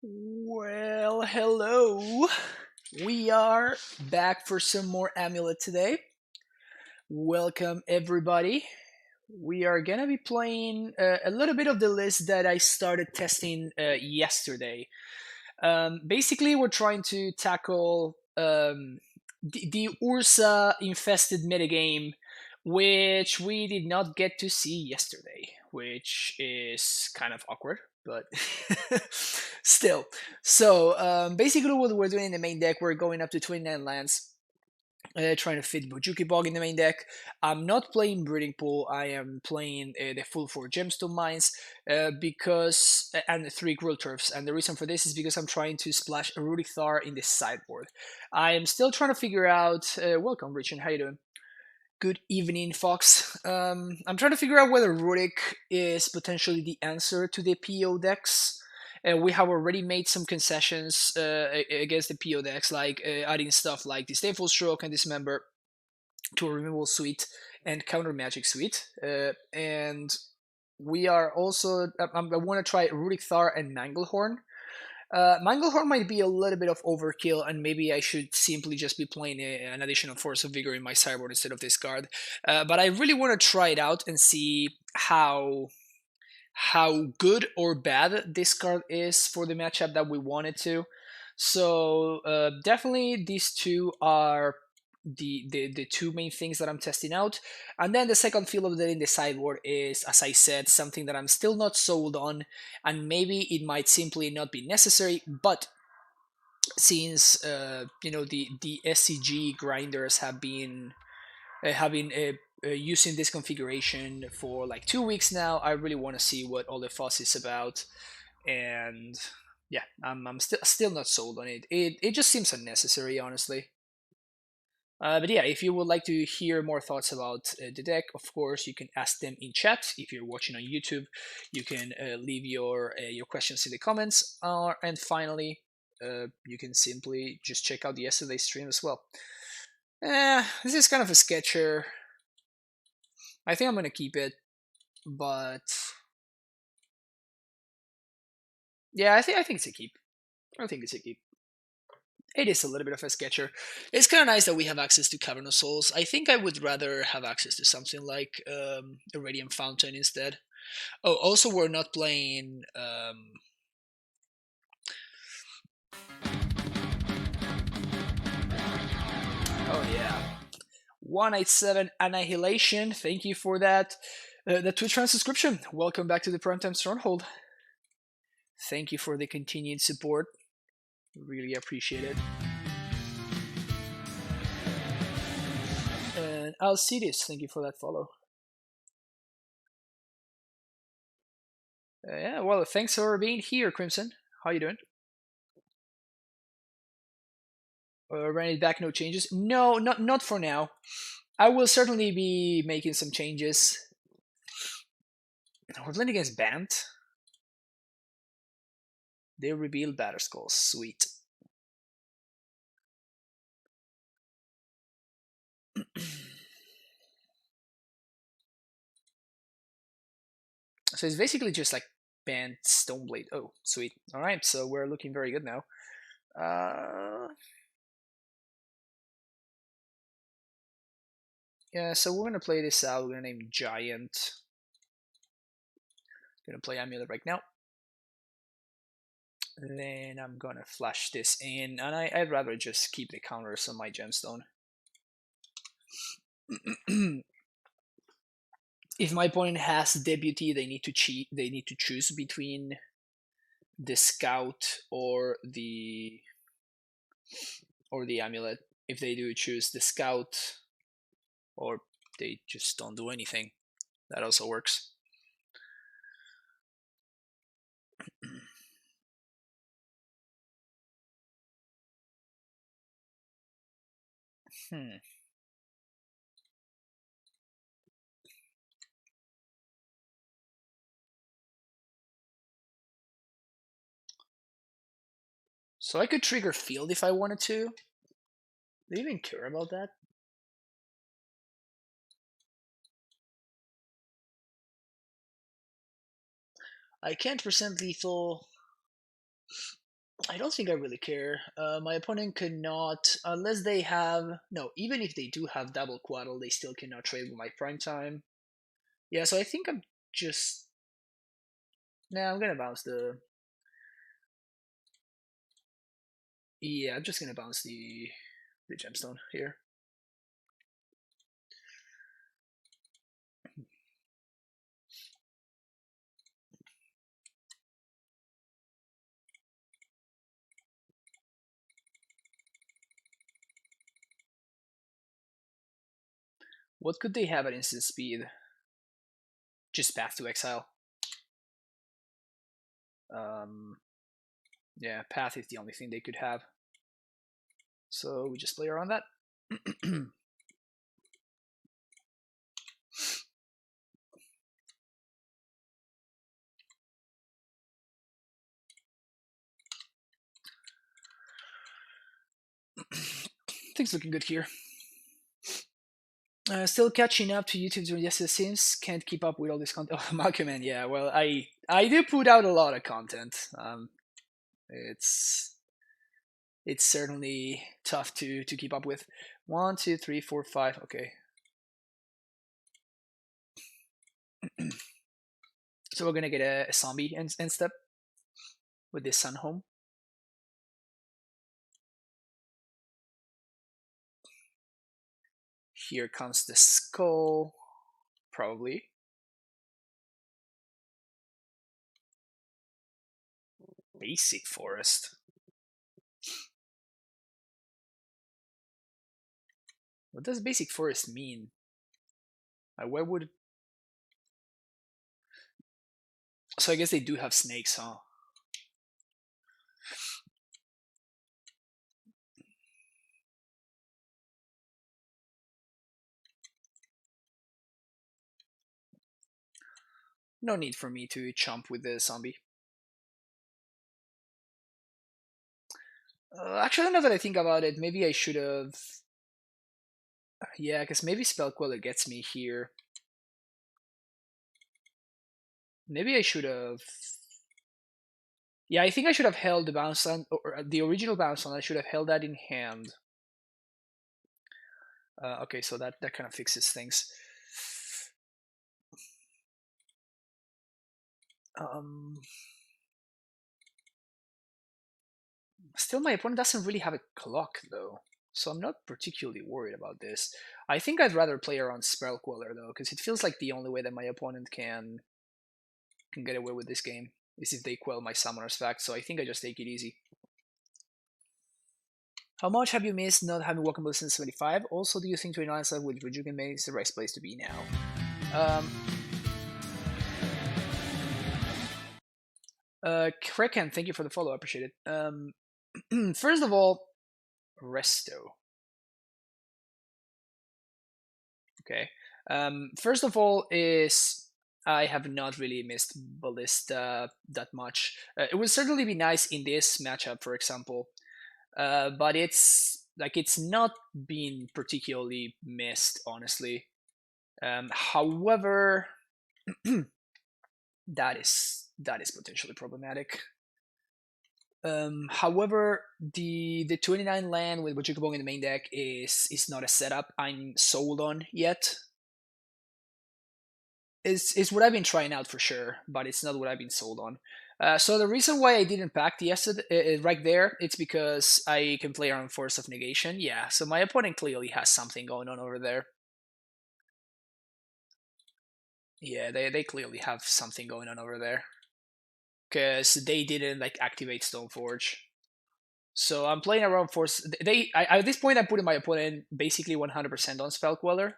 Well, hello. We are back for some more Amulet today. Welcome, everybody. We are gonna be playing a little bit of the list that I started testing yesterday. Basically, we're trying to tackle the Urza infested metagame, which we did not get to see yesterday, which is kind of awkward, but still. So, basically, what we're doing in the main deck, we're going up to 29 lands. Trying to fit Bojuki Bog in the main deck. I'm not playing Breeding Pool. I am playing the full 4 Gemstone Mines and 3 Gruul Turfs. And the reason for this is because I'm trying to splash a Rudik Thar in the sideboard. I am still trying to figure out. Welcome, Richard. How you doing? Good evening, Fox. I'm trying to figure out whether Rudik is potentially the answer to the PO decks. We have already made some concessions against the PO decks, like adding stuff like Disdainful Stroke and Dismember to a removal suite and counter magic suite. And we are also, I want to try Rudik Thar and Manglehorn. Manglehorn might be a little bit of overkill, and maybe I should simply just be playing an additional Force of Vigor in my sideboard instead of this card. But I really want to try it out and see how good or bad this card is for the matchup that we want it to. So definitely these two are the two main things that I'm testing out. And then the second field of that in the sideboard is, as I said, something that I'm still not sold on, and maybe it might simply not be necessary. But since the SCG grinders have been using this configuration for like 2 weeks now, I really want to see what all the fuss is about. And yeah, I'm still not sold on it. It just seems unnecessary, honestly. But yeah, if you would like to hear more thoughts about the deck, of course, you can ask them in chat. If you're watching on YouTube, you can leave your questions in the comments. And finally, you can simply just check out the yesterday's stream as well. This is kind of a sketcher. I think I'm gonna keep it, but yeah, I think it's a keep. I think it's a keep. It is a little bit of a sketcher. It's kind of nice that we have access to Cavern of Souls. I think I would rather have access to something like a Radiant Fountain instead. Oh, also we're not playing. Oh yeah, 187 Annihilation. Thank you for that. The Twitch subscription. Welcome back to the Primetime Stronghold. Thank you for the continued support. Really appreciate it. And Alcides, thank you for that follow. Yeah, well, thanks for being here, Crimson. How you doing? Ran it back, no changes. No, not for now. I will certainly be making some changes. We're playing against Bant. They reveal Batterskull. Sweet. So it's basically just like Bant Stoneblade. Oh, sweet. Alright, so we're looking very good now. Yeah, so we're gonna play this out. We're gonna name Giant. Gonna play Amulet right now. And then I'm gonna flash this in, and I'd rather just keep the counters on my gemstone. If my opponent has Deputy, they need to cheat. They need to choose between the Scout or the Amulet. If they do choose the Scout, or they just don't do anything, that also works. So I could trigger Field if I wanted to. Do they even care about that? I can't present lethal. I don't think I really care. My opponent cannot, unless they have, no, even if they do have double quaddle, they still cannot trade with my prime time. Yeah, so I think I'm just, nah, I'm gonna bounce yeah, I'm just gonna bounce the gemstone here. What could they have at instant speed? Just Path to Exile. Um, yeah, Path is the only thing they could have. So we just play around that. Things looking good here. Still catching up to YouTube doing yes, it seems. Can't keep up with all this content. Oh, Malcolm, man, yeah. Well, I do put out a lot of content. It's it's certainly tough to keep up with. 1, 2, 3, 4, 5. Okay. So we're gonna get a zombie end step with this Sun Home. Here comes the skull, probably. Basic forest. What does basic forest mean? Where would? So I guess they do have snakes, huh? No need for me to chomp with the zombie. Actually, now that I think about it, maybe I should have. Yeah, because maybe Spell Queller gets me here. Maybe I should have. Yeah, I think I should have held the bounce land, or the original bounce land. I should have held that in hand. Okay, so that kind of fixes things. Still, my opponent doesn't really have a clock though, so I'm not particularly worried about this. I think I'd rather play around Spell Queller though, because it feels like the only way that my opponent can get away with this game is if they quell my Summoner's Fact. So I think I just take it easy. How much have you missed not having Walkable since 75? Also, do you think 29 side with Rejuven May is the right place to be now? Kraken, thank you for the follow. I appreciate it. First of all, Resto. Okay. First of all, is I have not really missed Ballista that much. It would certainly be nice in this matchup, for example, but it's not been particularly missed, honestly. However, that is potentially problematic. However, the 29 land with Wajikabong in the main deck is not a setup I'm sold on yet. Is what I've been trying out for sure, but it's not what I've been sold on. So the reason why I didn't pack the Acid right there, it's because I can play around Force of Negation. Yeah, so my opponent clearly has something going on over there. Yeah, they clearly have something going on over there. Because they didn't like activate Stoneforge. So I'm playing around Force. At this point I'm putting my opponent basically 100% on Spell Queller.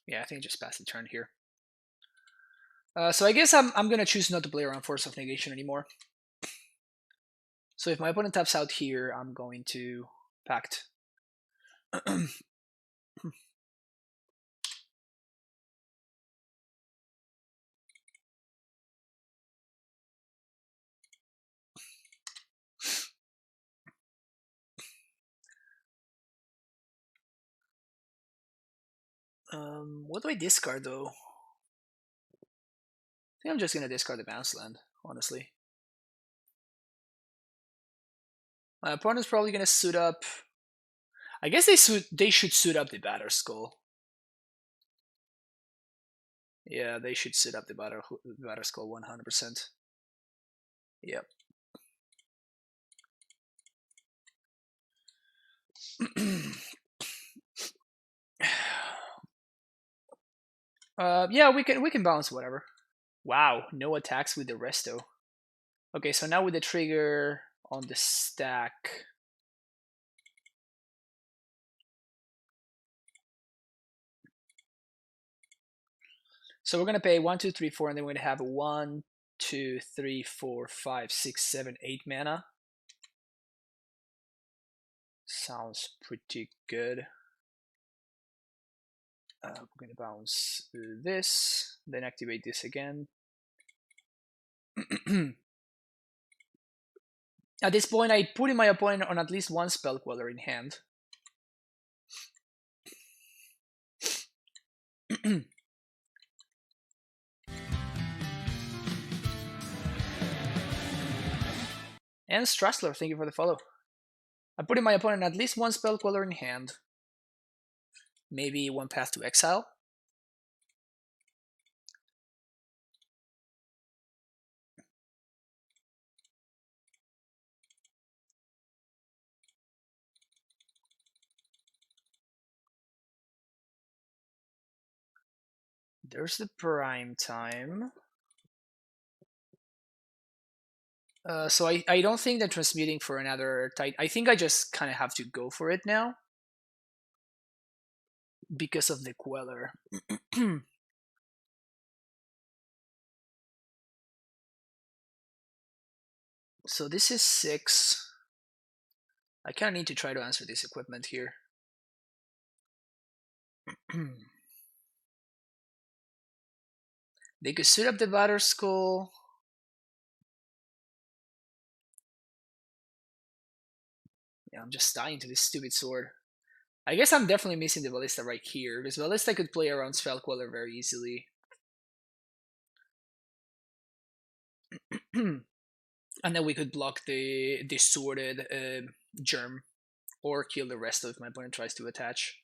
Yeah, I think I just passed the turn here. So I guess I'm gonna choose not to play around Force of Negation anymore. So if my opponent taps out here, I'm going to Pact. What do I discard though? I think I'm just gonna discard the bounce land, honestly. My opponent's probably gonna suit up. I guess they should suit up the Batter Skull. Yeah, they should suit up the Batter Skull 100%. Yep. Yeah, we can bounce whatever. Wow, no attacks with the resto. Okay, so now with the trigger on the stack. So we're gonna pay 1, 2, 3, 4, and then we're gonna have 1, 2, 3, 4, 5, 6, 7, 8 mana. Sounds pretty good. We're gonna bounce this, then activate this again. At this point, I put in my opponent on at least one Spell Queller in hand. And Strassler, thank you for the follow. I put in my opponent at least one Spell Queller in hand. Maybe one Path to Exile. There's the Prime Time. So I don't think that transmuting for another type. I think I just kind of have to go for it now because of the Queller. So this is 6. I kind of need to try to answer this equipment here. They could suit up the Batter Skull. Yeah, I'm just dying to this stupid sword. I guess I'm definitely missing the Ballista right here, because Ballista could play around Spell Queller very easily. And then we could block the sorted germ, or kill the rest of if my opponent tries to attach.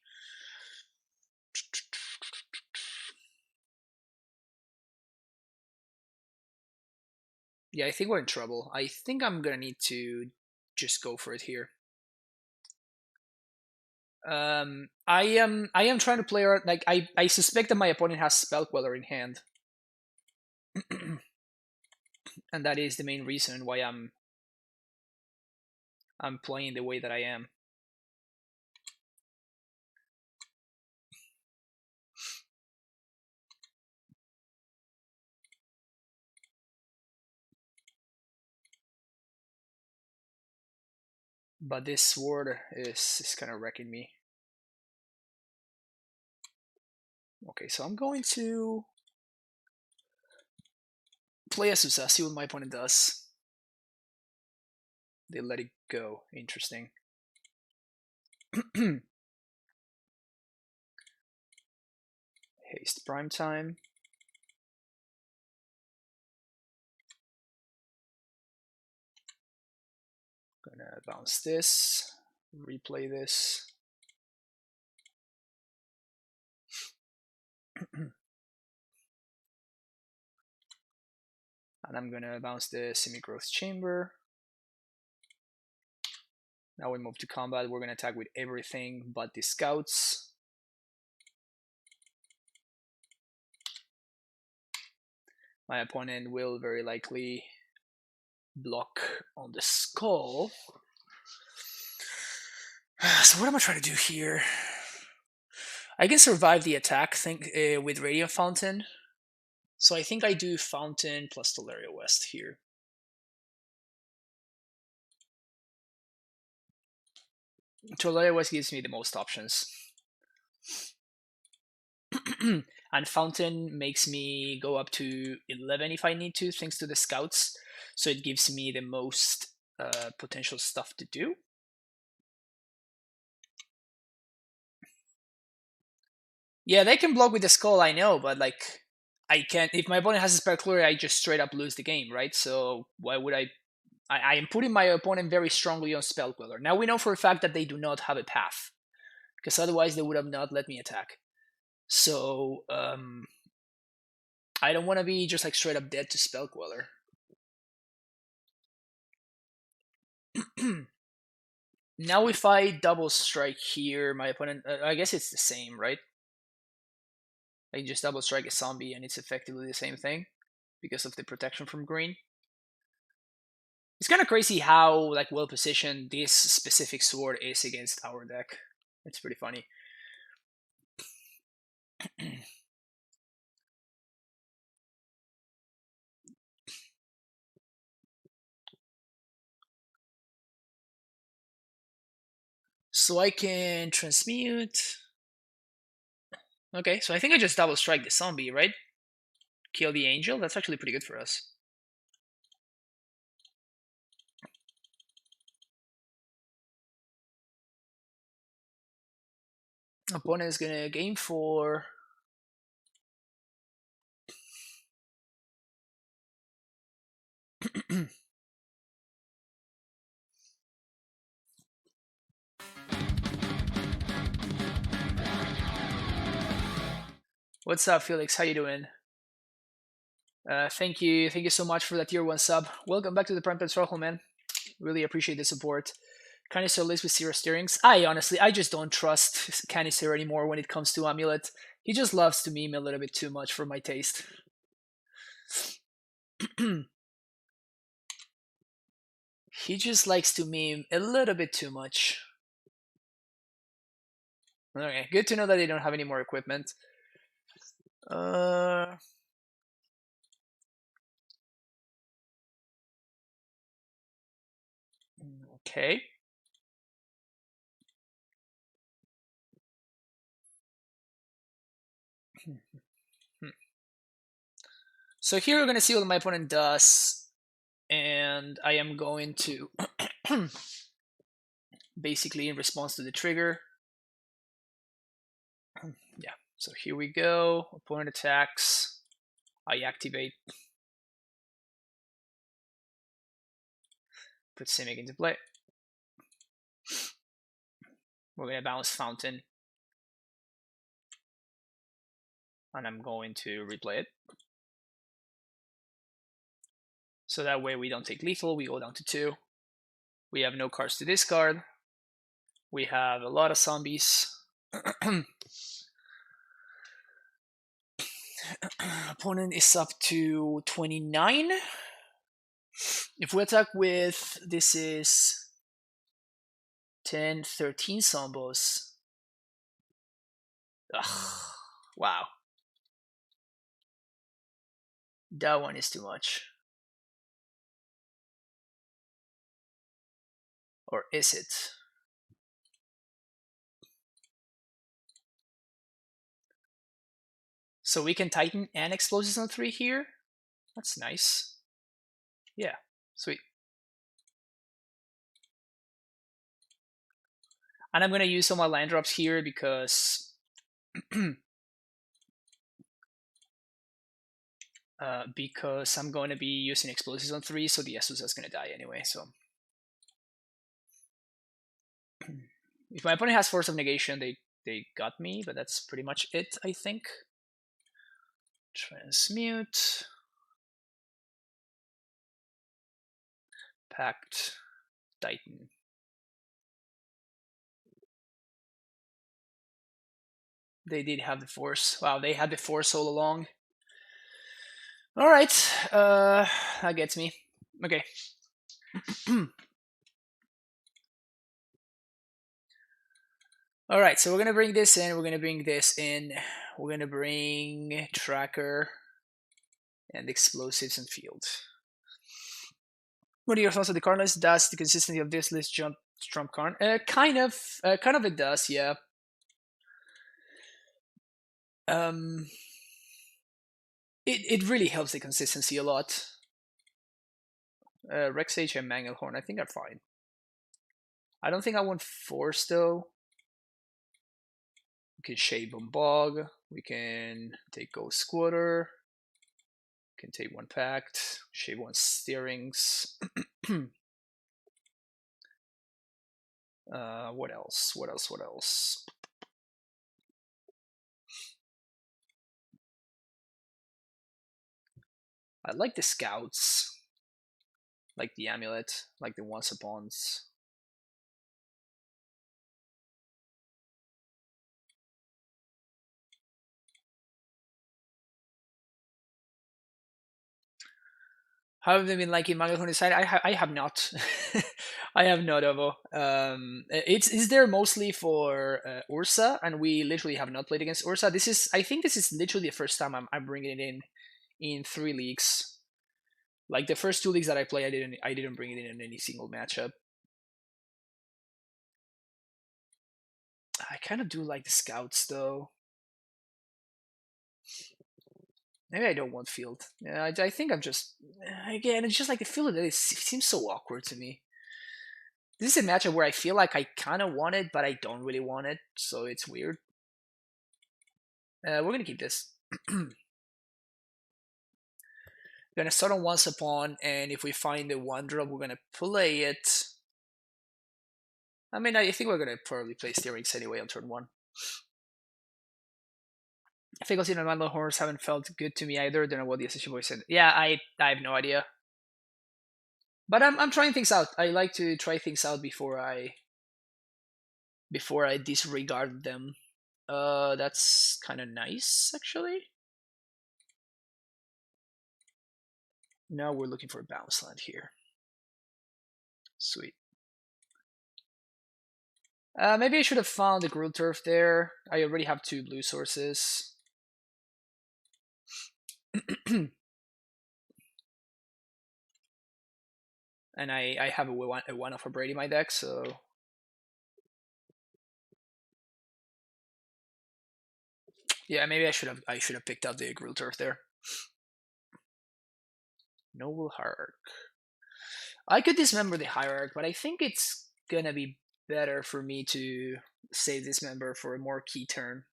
Yeah, I think we're in trouble. I think I'm gonna need to just go for it here. I am trying to play around. Like I suspect that my opponent has Spell Queller in hand, and that is the main reason why I'm playing the way that I am. But this sword is kind of wrecking me. Okay, so I'm going to play Azusa, see what my opponent does. They let it go. Interesting. Haste Prime Time. Gonna bounce this, replay this. And I'm gonna bounce the Semi-Growth Chamber. Now we move to combat. We're gonna attack with everything but the scouts. My opponent will very likely block on the skull. So what am I trying to do here? I can survive the attack thing with Radiant Fountain. So I think I do Fountain plus Teleria West here. Teleria West gives me the most options. And Fountain makes me go up to 11 if I need to, thanks to the scouts. So it gives me the most potential stuff to do. Yeah, they can block with the skull, I know, but like I can't. If my opponent has a Spectre, I just straight up lose the game, right? So why would I am putting my opponent very strongly on Spell Queller. Now we know for a fact that they do not have a path, because otherwise they would have not let me attack. So I don't want to be just like straight up dead to Spell Queller. Now if I double strike here, my opponent, I guess it's the same, right? I just double strike a zombie and it's effectively the same thing because of the protection from green. It's kind of crazy how like well positioned this specific sword is against our deck. It's pretty funny. So I can transmute. Okay, so I think I just double strike the zombie, right? Kill the angel. That's actually pretty good for us. Opponent is gonna game for. What's up, Felix? How you doing? Thank you so much for that tier 1 sub. Welcome back to the Prime Pet Circle, man. Really appreciate the support. Canister lives with zero steerings. I just don't trust Canister anymore when it comes to Amulet. He just loves to meme a little bit too much for my taste. He just likes to meme a little bit too much. Okay, good to know that they don't have any more equipment. Okay. So here we're going to see what my opponent does. And I am going to basically in response to the trigger. Yeah, so here we go. Opponent attacks. I activate. Put Simic into play. We're going to bounce Fountain. And I'm going to replay it. So that way we don't take lethal, we go down to 2. We have no cards to discard. We have a lot of zombies. Opponent is up to 29. If we attack with, this is 10, 13 zombos. Ugh, wow. That one is too much. Or is it? So we can Titan and Explosives on 3 here. That's nice. Yeah, sweet. And I'm going to use some of my land drops here because because I'm going to be using Explosives on 3, so the Estus is going to die anyway. So if my opponent has Force of Negation, they got me, but that's pretty much it, I think. Transmute. Pact. Titan. They did have the Force. Wow, they had the Force all along. Alright, that gets me. Okay. Alright, so we're gonna bring this in, we're gonna bring this in, we're gonna bring Tracker and explosives and field. What are your thoughts on the card list? Does the consistency of this list trump card? Kind of it does, yeah. It really helps the consistency a lot. Rex Sage and Manglehorn, I think are fine. I don't think I want Force though. We can Shave on Bog. We can take Ghost Squatter. We can take one Pact. Shave one Steerings. What else? What else? I like the Scouts. Like the Amulet. Like the Once Upons. How have they been liking Manglehorn side? I have not. I have not, Ovo. It's there mostly for Urza, and we literally have not played against Urza. I think this is literally the first time I'm bringing it in 3 leagues. Like the first 2 leagues that I play, I didn't bring it in any single matchup. I kind of do like the Scouts though. Maybe I don't want field. Yeah, I think I'm just again. It's just like the field. It seems so awkward to me. This is a matchup where I feel like I kind of want it, but I don't really want it, so it's weird. We're gonna keep this. We're gonna start on Once Upon, and if we find the 1-drop, we're gonna play it. I mean, I think we're gonna probably play Steerings anyway on turn 1. Fickleseed and Manglehorns haven't felt good to me either. Don't know what the assistant voice said. Yeah, I have no idea. But I'm trying things out. I like to try things out before I disregard them. That's kind of nice, actually. Now we're looking for a bounce land here. Sweet. Maybe I should have found the Gruul Turf there. I already have 2 blue sources. And I have a 1 of a Brady in my deck, so... Yeah, maybe I should have picked up the Gruul Turf there. Noble Hierarch. I could dismember the Hierarch, but I think it's gonna be better for me to save this member for a more key turn.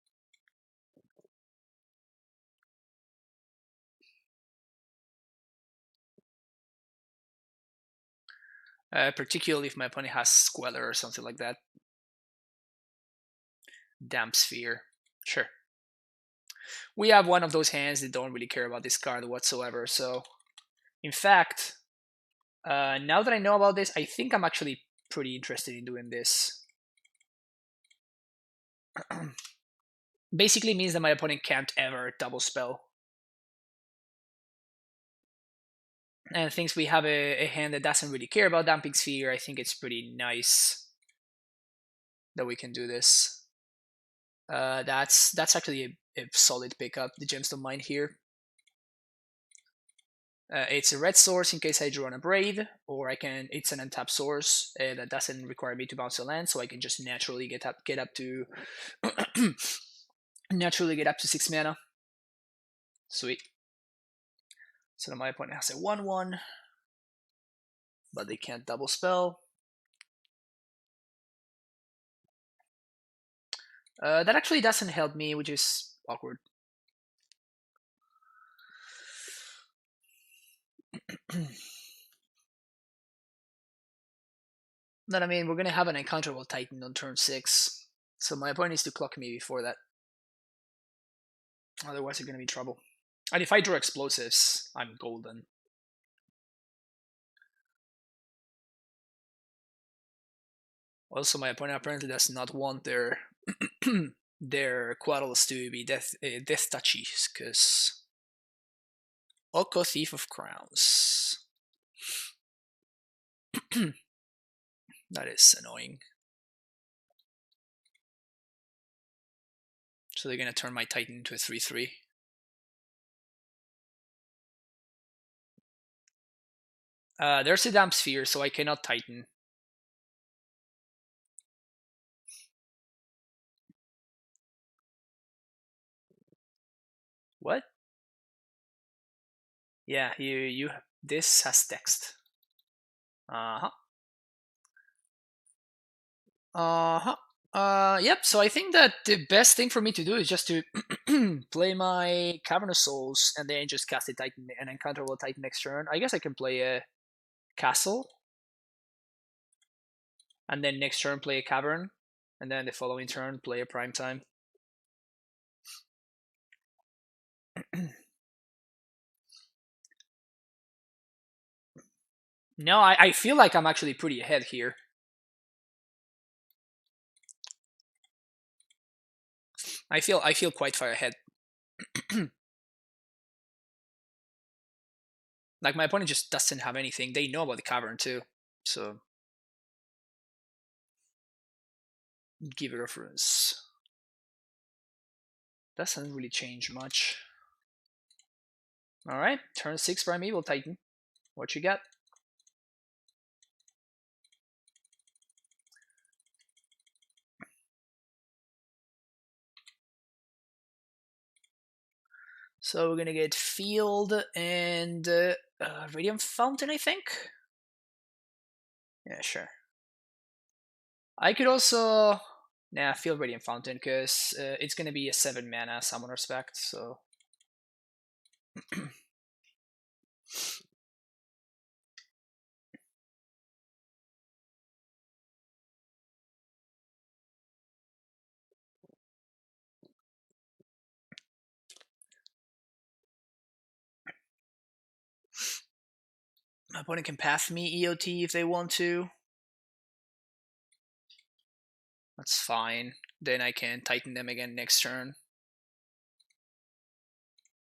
Particularly if my opponent has Squeller or something like that. Damp Sphere. Sure. We have one of those hands that don't really care about this card whatsoever, so... In fact, now that I know about this, I think I'm actually pretty interested in doing this. Basically means that my opponent can't ever double spell. And since we have a hand that doesn't really care about Damping Sphere, I think it's pretty nice that we can do this. That's actually a solid pickup, the Gemstone Mine here. It's a red source in case I draw on a Brave, or it's an untapped source that doesn't require me to bounce a land, so I can just naturally get up to naturally get up to 6 mana. Sweet. So now my opponent has a 1/1, but they can't double spell. That actually doesn't help me, which is awkward. But I mean, we're gonna have an Uncounterable Titan on turn 6, so my opponent needs to clock me before that. Otherwise, I'm gonna be in trouble. And if I draw explosives, I'm golden. Also, my opponent apparently does not want their their Quaddles to be death touchies, because Oko Thief of Crowns. That is annoying. So they're gonna turn my Titan into a 3/3. There's a damp sphere, so I cannot Titan. What? Yeah, you. This has text. Uh-huh. Uh-huh. Yep, so I think that the best thing for me to do is just to play my Cavernous Souls and then just cast a Titan and encounter a Titan next turn. I guess I can play a Castle and then next turn play a Cavern and then the following turn play a Primetime. No, I feel like I'm actually pretty ahead here. I feel quite far ahead. Like my opponent just doesn't have anything. They know about the Cavern too, so give a reference. Doesn't really change much. All right, turn 6 Primeval Titan. What you got? So we're gonna get Field and Radiant Fountain, I think. Yeah, sure. I could also Field Radiant Fountain because it's gonna be a 7 mana Summoner Spect. So my opponent can path me EOT if they want to. That's fine. Then I can Titan them again next turn.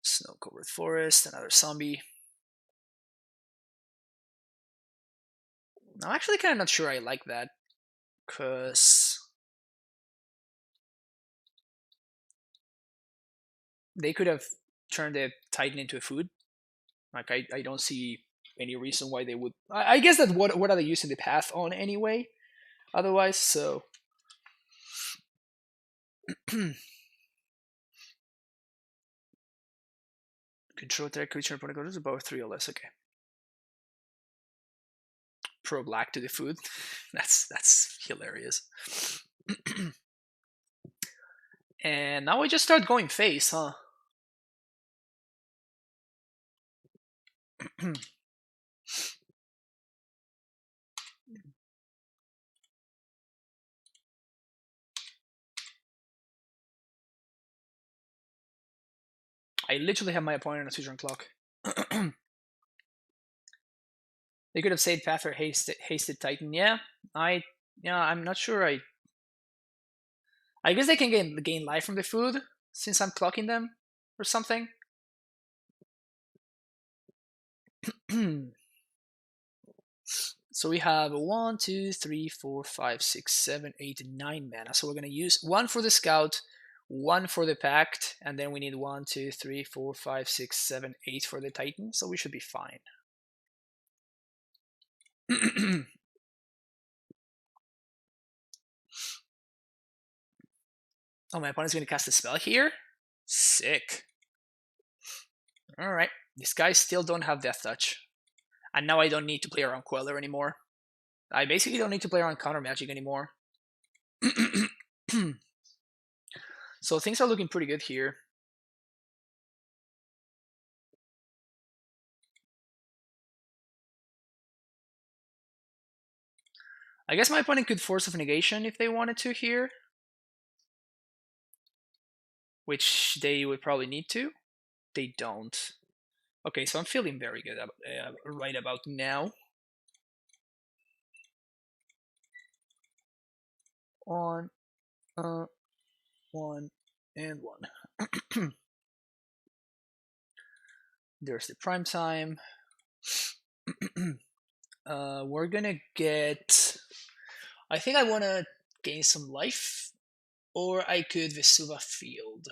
Snow-covered forest, another zombie. I'm actually kind of not sure I like that, because they could have turned the Titan into a food. Like I don't see any reason why they would. I guess that what are they using the path on anyway? Otherwise, so control their creature protocols about 3 or less. Okay. Pro black to the food. That's hilarious. And now we just start going face, huh? I literally have my opponent on a switch on clock. They could have saved path or hasted Titan. Yeah, I'm not sure. I guess they can gain life from the food since I'm clocking them or something. So we have 1, 2, 3, 4, 5, 6, 7, 8, 9 mana. So we're gonna use 1 for the scout, 1 for the pact, and then we need 1, 2, 3, 4, 5, 6, 7, 8 for the Titan. So we should be fine. Oh, my opponent's gonna cast a spell here? Sick. Alright. These guys still don't have Death Touch. And now I don't need to play around Queller anymore. I basically don't need to play around Counter Magic anymore. So things are looking pretty good here. I guess my opponent could Force of Negation if they wanted to here. Which they would probably need to. They don't. Okay, so I'm feeling very good right about now. On, 1, and 1. There's the prime time. We're gonna get. I think I want to gain some life, or I could Vesuva Field.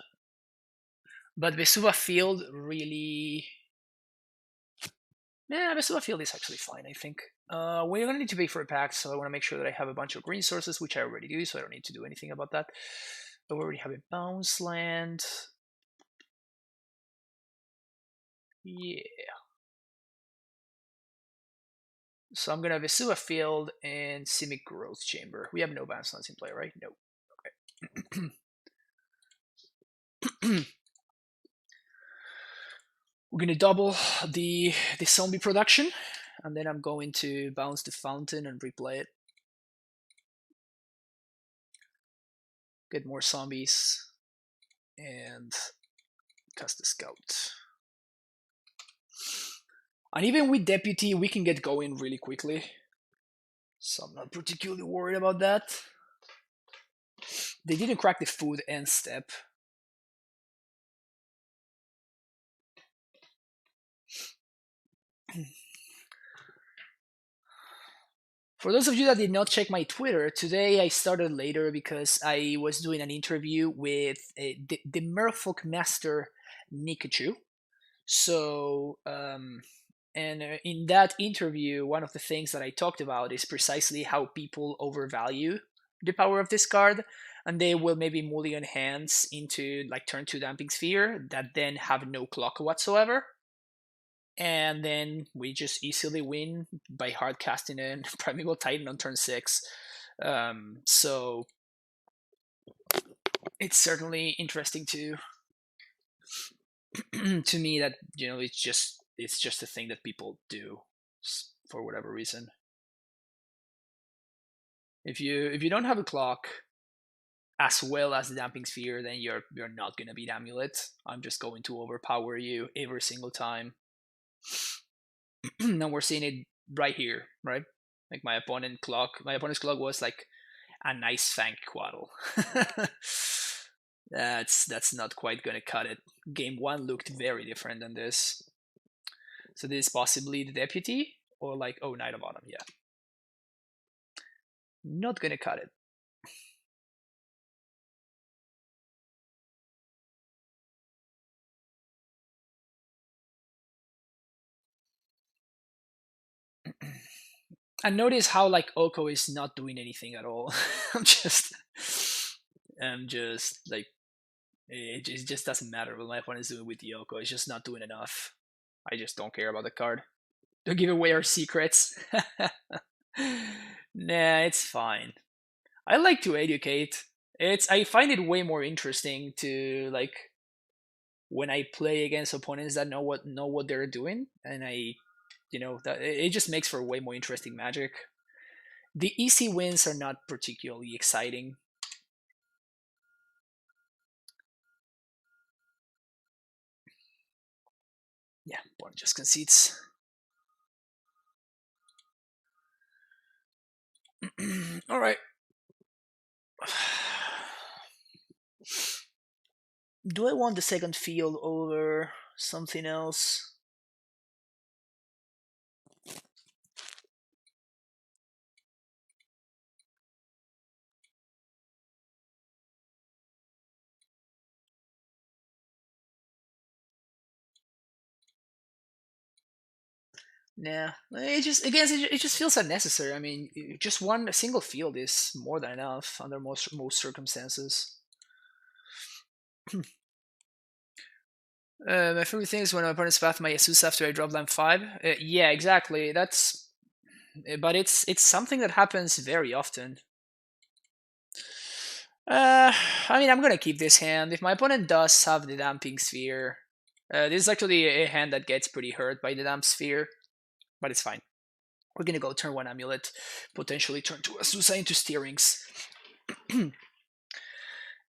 But Vesuva Field really Yeah, Vesua Field is actually fine, I think. We're gonna need to pay for a pack, so I want to make sure that I have a bunch of green sources, which I already do, so I don't need to do anything about that. But we already have a bounce land. Yeah. So I'm gonna Vesua Field and Simic Growth Chamber. We have no bounce lands in play, right? No. Okay. We're gonna double the zombie production, and then I'm going to bounce the fountain and replay it. Get more zombies and cast the scout. And even with deputy, we can get going really quickly, so I'm not particularly worried about that. They didn't crack the food end step. For those of you that did not check my Twitter, today I started later because I was doing an interview with the Merfolk Master Nikachu. So, and in that interview, one of the things that I talked about is precisely how people overvalue the power of this card, and they will maybe mulligan hands into like turn 2 Damping Sphere that then have no clock whatsoever. And then we just easily win by hard casting in Primeval Titan on turn 6. So it's certainly interesting to to me that it's just a thing that people do for whatever reason. If you don't have a clock as well as the Damping Sphere, then you're not gonna beat Amulet. I'm just going to overpower you every single time. Now we're seeing it right here, right? Like my opponent's clock was like a nice Fang Quaddle. That's not quite gonna cut it. Game 1 looked very different than this. So this is possibly the deputy, or like, oh, Knight of Autumn, yeah. Not gonna cut it. And notice how like Oko is not doing anything at all. I'm just like it just doesn't matter what my opponent is doing with the Oko. It's just not doing enough. I just don't care about the card. Don't give away our secrets. Nah, it's fine. I like to educate. I find it way more interesting to like when I play against opponents that know what they're doing, and that it just makes for way more interesting Magic. The easy wins are not particularly exciting. Yeah, opponent just concedes. All right. Do I want the second field over something else? Nah, it just feels unnecessary. I mean, just a single field is more than enough under most circumstances. My favorite thing is when my opponent's path my Asus after I drop land 5. Yeah, exactly. But it's something that happens very often. I mean, I'm gonna keep this hand. If my opponent does have the Damping Sphere, this is actually a hand that gets pretty hurt by the Damp Sphere, but it's fine. We're gonna go turn 1 Amulet, potentially turn 2 Azusa into Steerings.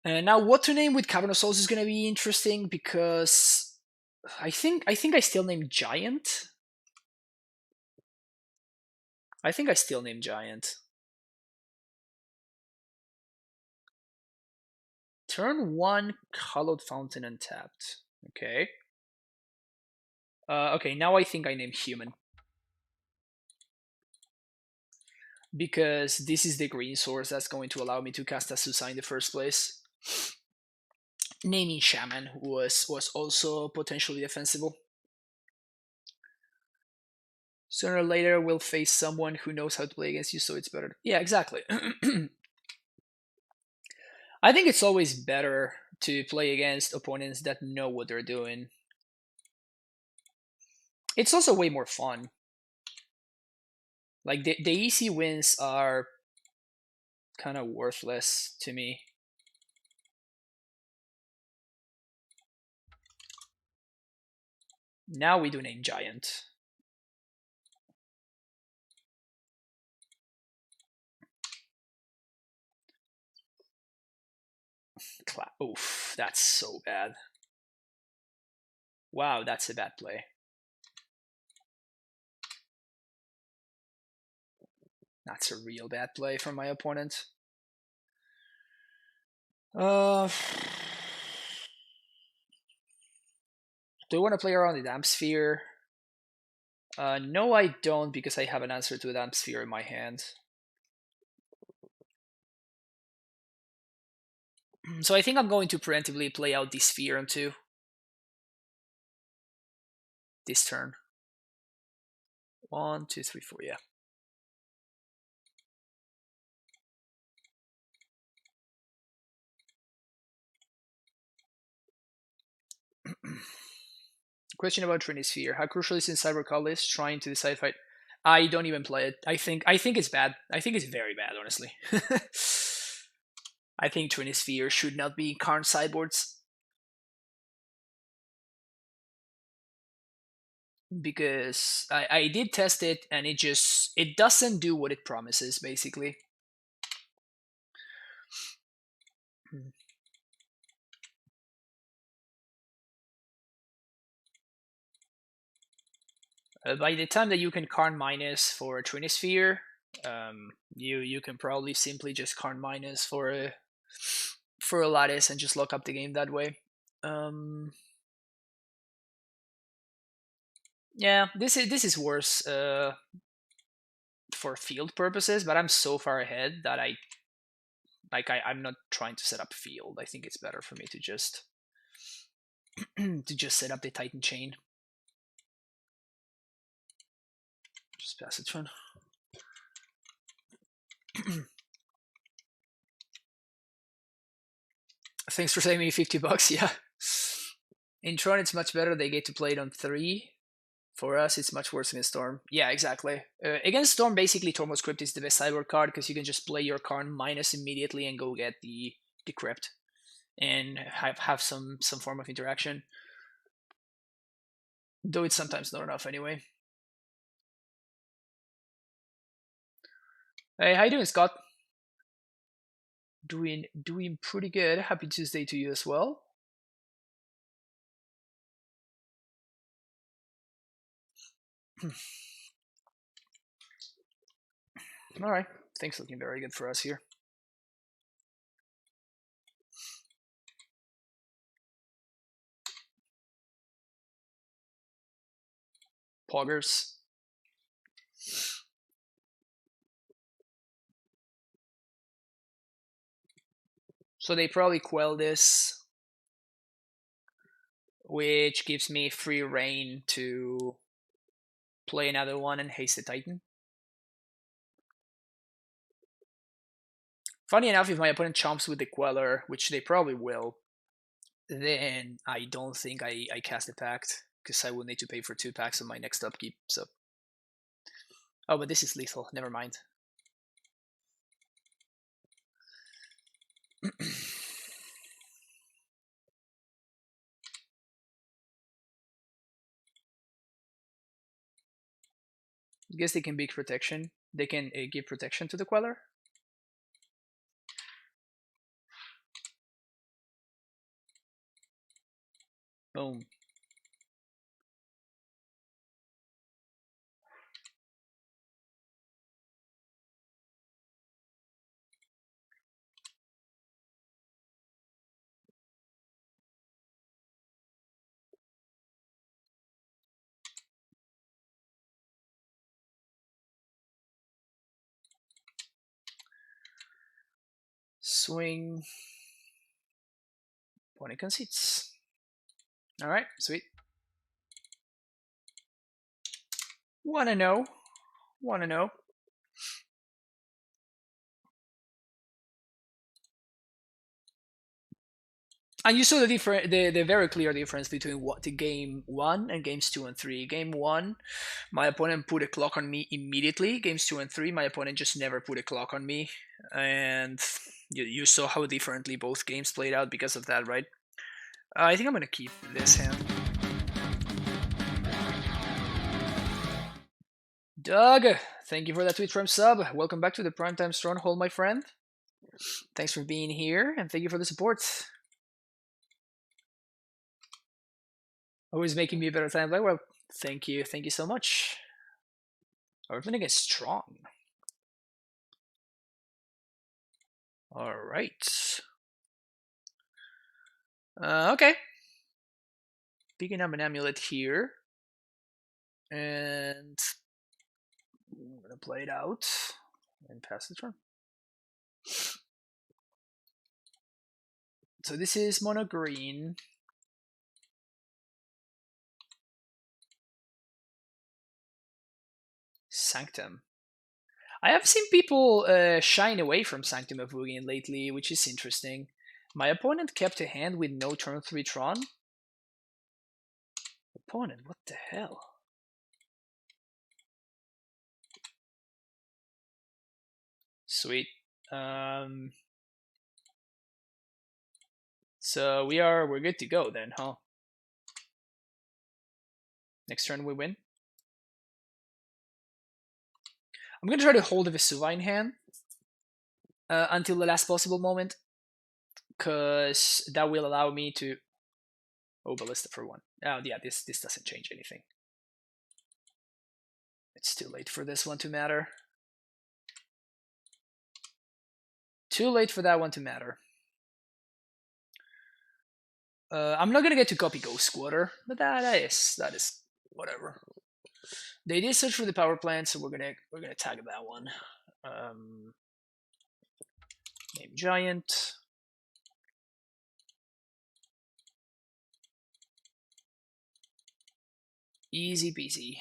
Now, what to name with Cavern of Souls is gonna be interesting because I think I still name Giant. I think I still name Giant. Turn 1 Hallowed Fountain untapped. Okay. Okay, now I think I name Human. Because this is the green source that's going to allow me to cast Azusa in the first place. Naming Shaman was also potentially defensible. Sooner or later, we'll face someone who knows how to play against you, so it's better. Yeah, exactly. I think it's always better to play against opponents that know what they're doing. It's also way more fun. Like the easy wins are kind of worthless to me. Now we do name giant. Oof, that's so bad. Wow, that's a bad play. That's a real bad play from my opponent. Do you want to play around the damp sphere? No, I don't, because I have an answer to a damp sphere in my hand. So I think I'm going to preemptively play out this sphere onto this turn. 1, 2, 3, 4, yeah. Question about Trinisphere. How crucial is in Cybercall trying to decide if I don't even play it. I think it's bad. I think it's very bad, honestly. I think Trinisphere should not be in current sideboards. Because I did test it and it doesn't do what it promises, basically. By the time that you can Karn minus for a Trinisphere, you can probably simply just Karn minus for a Lattice and just lock up the game that way. Yeah, this is worse for field purposes, but I'm so far ahead that I'm not trying to set up field. I think it's better for me to just to just set up the Titan chain. Just pass it, Tron. Thanks for saving me $50. Yeah. In Tron, it's much better. They get to play it on 3. For us, it's much worse in Storm. Yeah, exactly. Against Storm, basically, Tormod Crypt is the best sideboard card because you can just play your Karn minus immediately and go get the Crypt and have some form of interaction. Though it's sometimes not enough anyway. Hey, how you doing, Scott? Doing pretty good. Happy Tuesday to you as well. All right, things looking very good for us here. Poggers. So they probably quell this, which gives me free reign to play another one and haste the Titan. Funny enough, if my opponent chomps with the Queller, which they probably will, then I don't think I cast the Pact, because I will need to pay for 2 packs on my next upkeep, so... Oh, but this is lethal, never mind. I guess they can big protection. They can give protection to the Queller. Boom. Swing. Opponent concedes. Alright, sweet. Wanna know? Wanna know? And you saw the very clear difference between what the game one and games two and three. Game one, my opponent put a clock on me immediately. Games two and three, my opponent just never put a clock on me, and you saw how differently both games played out because of that, right? I think I'm gonna keep this hand. Doug, thank you for that Twitch Prime sub. Welcome back to the Primetime Stronghold, my friend. Thanks for being here, and thank you for the support. Always making me a better time. Well, thank you so much. Our opponent is strong. All right. Okay. Picking up an amulet here, and I'm gonna play it out and pass the turn. So this is mono green. Sanctum. I have seen people shying away from Sanctum of Wugin lately, which is interesting. My opponent kept a hand with no turn 3 Tron. Opponent, what the hell? Sweet. So we're good to go then, huh? Next turn we win. I'm gonna try to hold a Vesuvine hand until the last possible moment, because that will allow me to. Oh, Ballista for one. Oh yeah, this doesn't change anything. It's too late for this one to matter. Too late for that one to matter. I'm not gonna get to copy Ghost Squatter, but that is whatever. They did search for the power plant, so we're gonna tag that one. Name Giant. Easy peasy.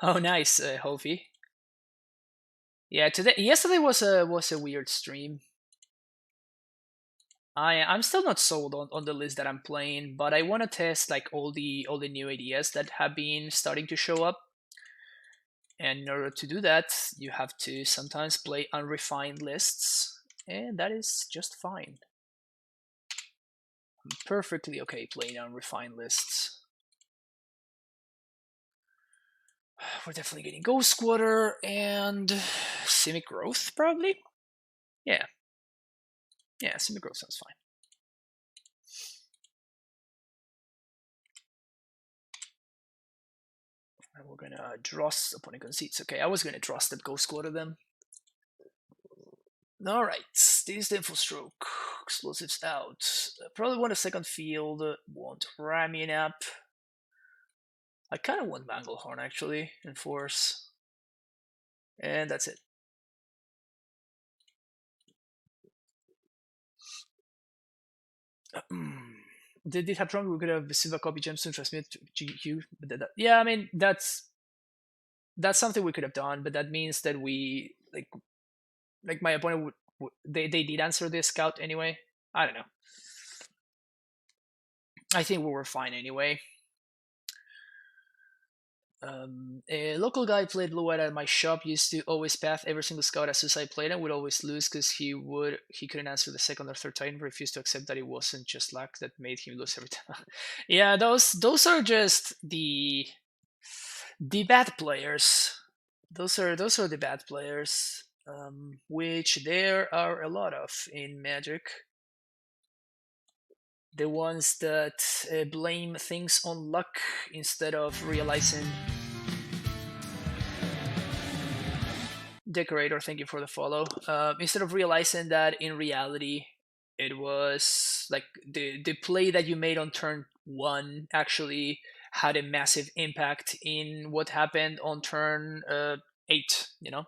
Oh, nice, Hofi. Yeah, yesterday was a weird stream. I'm still not sold on the list that I'm playing, but I want to test like all the new ideas that have been starting to show up. And in order to do that, you have to sometimes play unrefined lists, and that is just fine. I'm perfectly okay playing unrefined lists. We're definitely getting Ghost Squatter and Simic Growth, probably. Yeah, Simic Growth sounds fine. And we're gonna dross opponent conceits. Okay, I was gonna dross that Ghost Squatter them. Alright, this the info stroke. Explosives out. Probably want a second field. Want Ramian up. I kind of want Manglehorn actually, and Force. And that's it. Did it have Tron? We could have Silver Copy Gemstone transmit to GQ. Yeah, I mean that's something we could have done, but that means that we like my opponent would they did answer this scout anyway. I don't know. I think we were fine anyway. A local guy played blue white at my shop. Used to always path every single scout as soon as I played and would always lose because he couldn't answer the second or third Titan. Refused to accept that it wasn't just luck that made him lose every time. Yeah, those are just the bad players. Those are the bad players, which there are a lot of in Magic. The ones that blame things on luck instead of realizing. Decorator, thank you for the follow. Instead of realizing that in reality it was like the play that you made on turn 1 actually had a massive impact in what happened on turn 8, you know.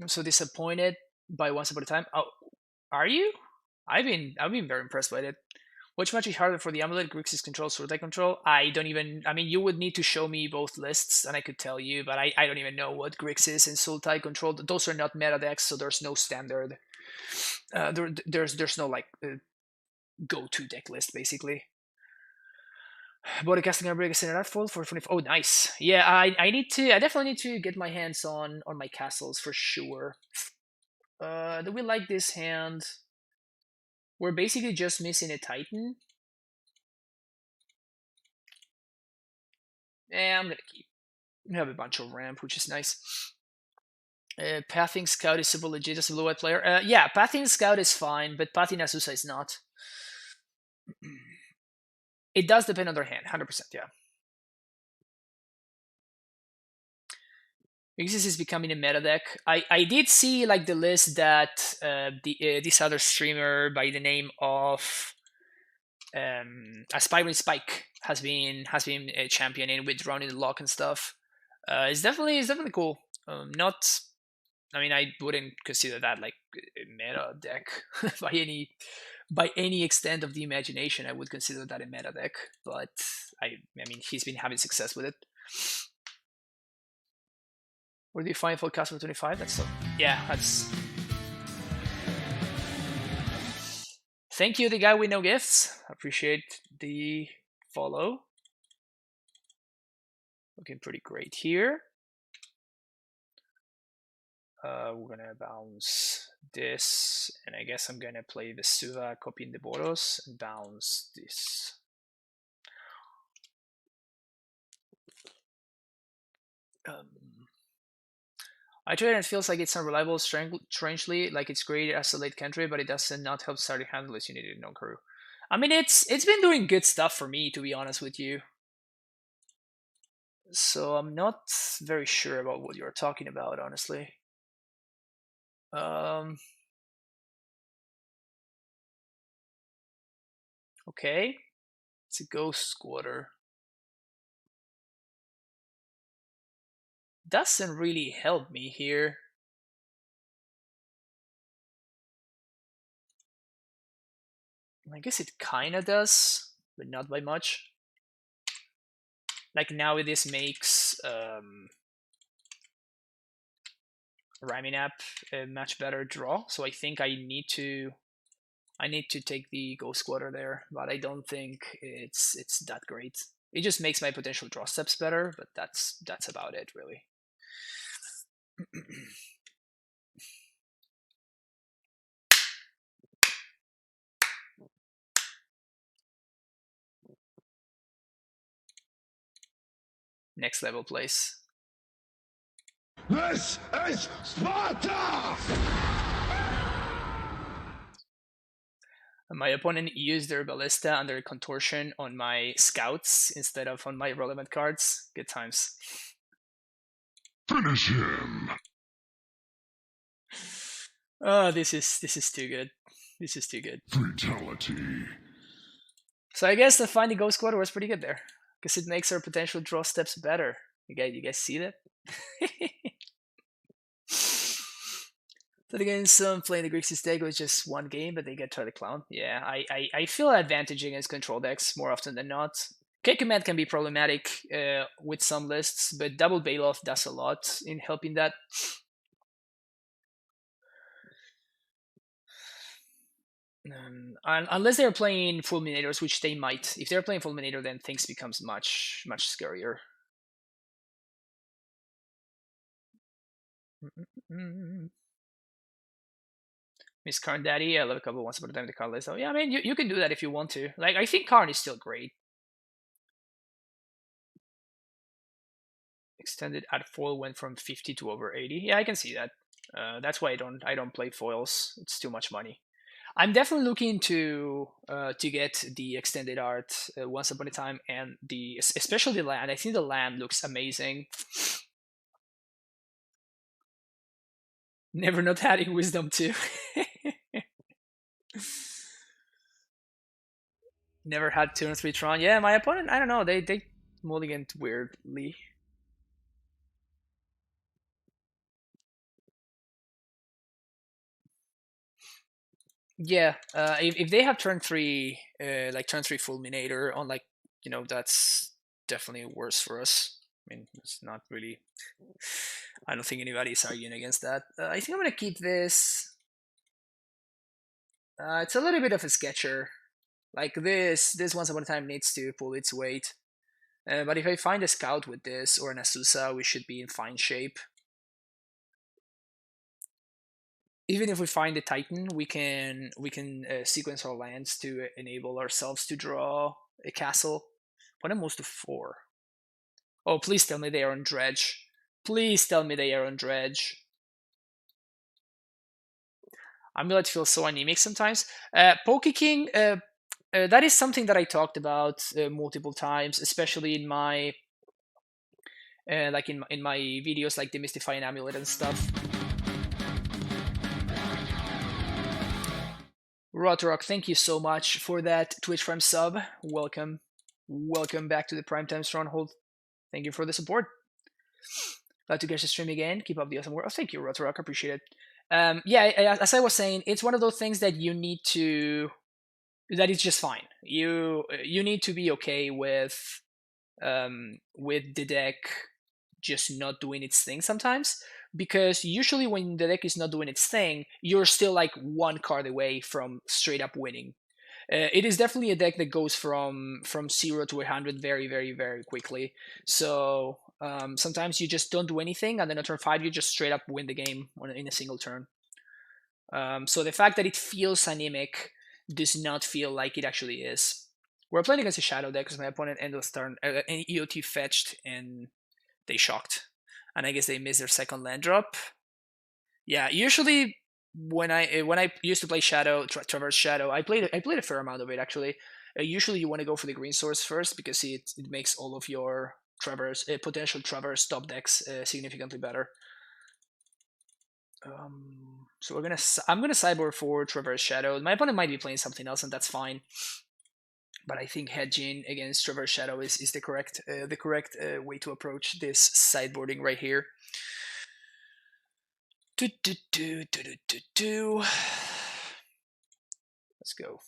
I'm so disappointed by Once Upon a Time. Oh, are you? I've been very impressed by it. Which much is harder for the amulet, Grixis control, Surtai control? I don't even. I mean, you would need to show me both lists, and I could tell you, but I don't even know what Grixis and Sultai control. Those are not meta decks, so there's no standard. There's no like go-to deck list basically. Body casting Arbrig is in full for 24. Oh, nice. Yeah, I need to. I definitely need to get my hands on my castles for sure. Do we like this hand? We're basically just missing a Titan. Yeah, I'm gonna keep. We have a bunch of ramp, which is nice. Pathing Scout is super legit as a blue-white player. Yeah, Pathing Scout is fine, but Pathing Azusa is not. It does depend on their hand, 100%, yeah. Grixis is becoming a meta deck. I did see like the list that this other streamer by the name of Aspiring Spike has been championing with running the lock and stuff. It's definitely cool. Not, I mean, I wouldn't consider that like a meta deck by any extent of the imagination. I would consider that a meta deck, but I mean, he's been having success with it. Where do you find full cast for 25? That's so. Yeah, that's. Thank you, the guy with no gifts. Appreciate the follow. Looking pretty great here. We're gonna bounce this, and I guess I'm gonna play Vesuva, copying the Boros, and bounce this. I try and it feels like it's unreliable, strangely, like it's great as a late country, but it doesn't not help starting hand unless you need it in non-crew. I mean, it's been doing good stuff for me, to be honest with you. So I'm not very sure about what you're talking about, honestly. Okay, it's a ghost squatter. Doesn't really help me here. I guess it kinda does, but not by much. Like now this makes Raminap a much better draw, so I think I need to take the Ghost Squatter there, but I don't think it's that great. It just makes my potential draw steps better, but that's about it really. Next level place. This is Sparta! My opponent used their Ballista and their Contortion on my scouts instead of on my relevant cards. Good times. Finish him! Oh, this is too good. This is too good. Fatality. So I guess the Finding Ghost Squatter was pretty good there, because it makes our potential draw steps better. You guys see that? But again, some playing the Grixis deck was just one game, but they get Charlie Clown. Yeah, I feel advantage against control decks more often than not. K-Command can be problematic with some lists, but Double Bailoff does a lot in helping that. Unless they're playing Fulminators, which they might. If they're playing Fulminator, then things becomes much scarier. Miss Karn Daddy, I love a couple once upon a time the card list. So yeah, I mean you can do that if you want to. Like I think Karn is still great. Extended at foil went from 50 to over 80. Yeah, I can see that. That's why I don't play foils. It's too much money. I'm definitely looking to get the extended art once upon a time, and especially the land. I think the land looks amazing. Never not adding wisdom too. Never had 2 and 3 Tron. Yeah, my opponent, I don't know, they mulliganed weirdly. Yeah, if they have turn 3, like turn 3 Fulminator on, like, that's definitely worse for us. I mean, it's not really. I don't think anybody's arguing against that. I think I'm gonna keep this. It's a little bit of a sketcher. Like this once upon a time needs to pull its weight. But if I find a scout with this or an Asusa, we should be in fine shape. Even if we find a Titan, we can sequence our lands to enable ourselves to draw a castle. Put them most to 4. Oh, please tell me they are on Dredge. Please tell me they are on Dredge. Amulet feels so anemic sometimes. Poke King, that is something that I talked about multiple times, especially in my like in my videos, like demystifying Amulet and stuff. Rotrock, thank you so much for that Twitch Prime sub. Welcome. Welcome back to the Primetime Stronghold. Thank you for the support. Glad to catch the stream again. Keep up the awesome work. Oh, thank you, Rotrock. Appreciate it. Yeah, as I was saying, it's one of those things that you need to. That is just fine. You need to be okay with the deck just not doing its thing sometimes, because usually when the deck is not doing its thing, you're still like one card away from straight up winning. It is definitely a deck that goes from 0 to 100 very, very, very quickly. So sometimes you just don't do anything, and then on turn 5 you just straight up win the game in a single turn. So the fact that it feels anemic does not feel like it actually is. We're playing against a shadow deck because my opponent ended the turn an EOT fetched and they shocked, and I guess they missed their second land drop. Yeah, usually when I used to play Shadow, Traverse Shadow, I played a fair amount of it actually. Usually you want to go for the green source first because it makes all of your Traverse potential Traverse top decks significantly better. So I'm gonna sideboard for Traverse Shadow. My opponent might be playing something else, and that's fine. But I think hedging against Traverse Shadow is the correct way to approach this sideboarding right here. Let's go.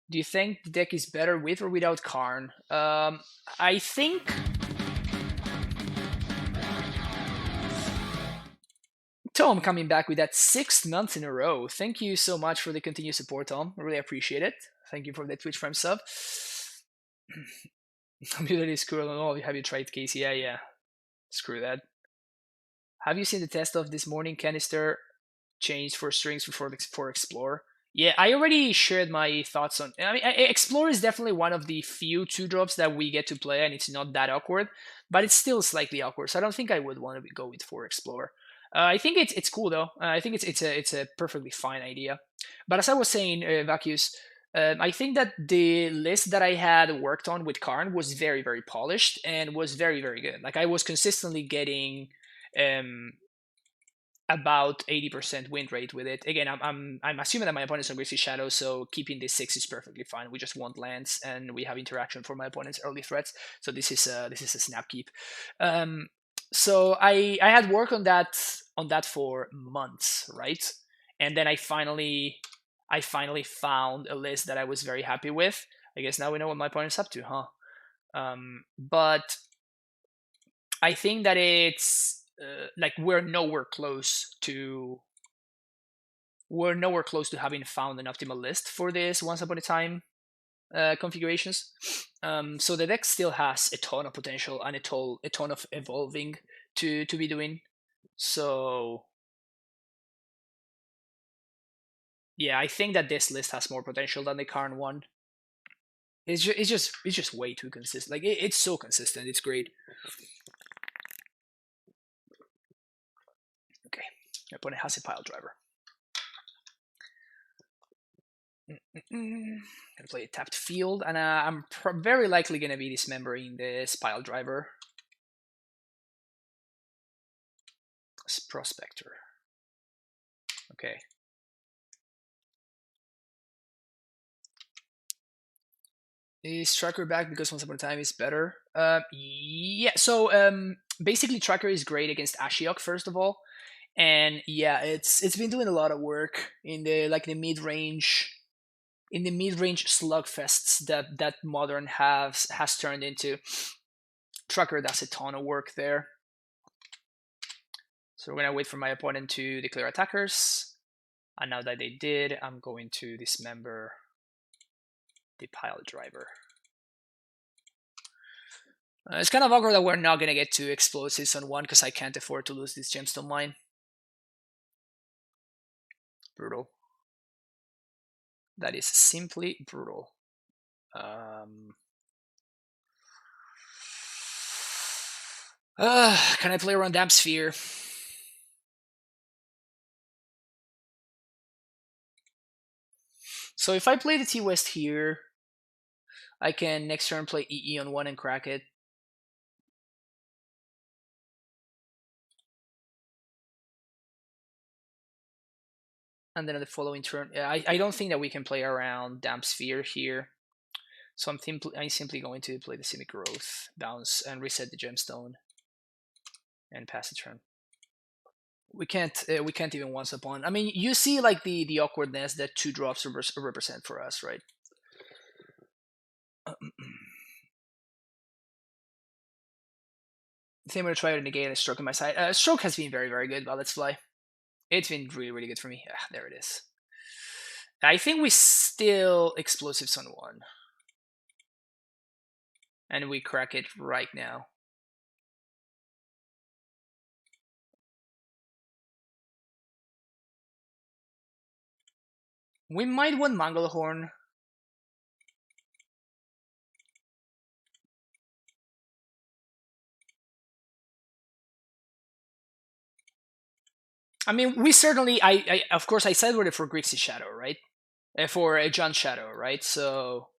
Do you think the deck is better with or without Karn? I think Tom coming back with that 6th month in a row. Thank you so much for the continued support, Tom. I really appreciate it. Thank you for the Twitch Prime sub. Community scroll and all. Have you tried Casey? Yeah. Screw that. Have you seen the test of this morning canister changed for strings for Explore? Yeah, I already shared my thoughts on. I mean, Explore is definitely one of the few 2-drops that we get to play, and it's not that awkward, but it's still slightly awkward. So I don't think I would want to go with for Explore. I think it's cool though. I think it's a perfectly fine idea. But as I was saying, Vacuus, I think that the list that I had worked on with Karn was very, very polished and was very, very good. Like I was consistently getting um, about 80% win rate with it. Again, I'm assuming that my opponent's on Grizzly Shadow, so keeping this 6 is perfectly fine. We just want lands, and we have interaction for my opponent's early threats. So this is a snap keep. So I had worked on that for months, right? And then I finally found a list that I was very happy with. I guess now we know what my opponent's up to, huh? But I think that it's like we're nowhere close to having found an optimal list for this once upon a time configurations. So the deck still has a ton of potential and a ton of evolving to be doing. So yeah, I think that this list has more potential than the current one. It's just way too consistent. Like it's so consistent. It's great. Okay, my opponent has a pile driver. Gonna play a tapped field, and I'm very likely gonna be dismembering this pile driver. Prospector. Okay. Is Tracker back because Once Upon a Time is better? Yeah. So basically, Tracker is great against Ashiok first of all, And yeah, it's been doing a lot of work in the mid range, in the mid range slugfests that modern has turned into. Trucker does a ton of work there. So we're gonna wait for my opponent to declare attackers, and now that they did, I'm going to dismember the pile driver. It's kind of awkward that we're not gonna get 2 explosives on 1 because I can't afford to lose this gemstone mine. Brutal. That is simply brutal. Can I play around Damp Sphere? So if I play the T-West here, I can next turn play EE on 1 and crack it. And then on the following turn, I don't think that we can play around Damp Sphere here. So I'm simply going to play the Simic Growth, bounce, and reset the gemstone, and pass the turn. We can't even once upon. I mean, you see like the awkwardness that 2 drops represent for us, right? I think I'm gonna try to negate a stroke on my side. Stroke has been very, very good, but let's fly. It's been really, really good for me. There it is. I think we still explosives on 1. And we crack it right now. We might want Manglehorn. I mean, we certainly, I of course, I sideboarded for Grixis Shadow, right? For a John Shadow, right? So,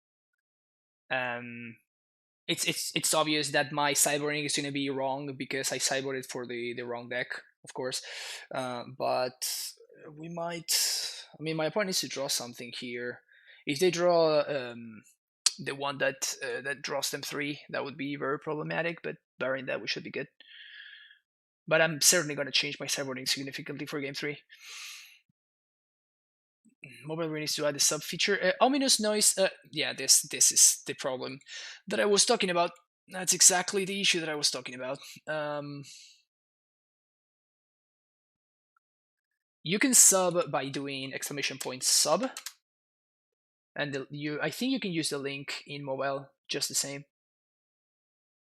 it's obvious that my sideboarding is going to be wrong because I sideboarded for the wrong deck, of course. But we might. I mean, my opponent needs to draw something here. If they draw the one that draws them 3, that would be very problematic. But barring that, we should be good. But I'm certainly going to change my sideboarding significantly for game 3. Mobile needs to add the sub feature. Ominous noise. Yeah, this is the problem that I was talking about. That's exactly the issue that I was talking about. You can sub by doing !sub, and I think you can use the link in mobile just the same.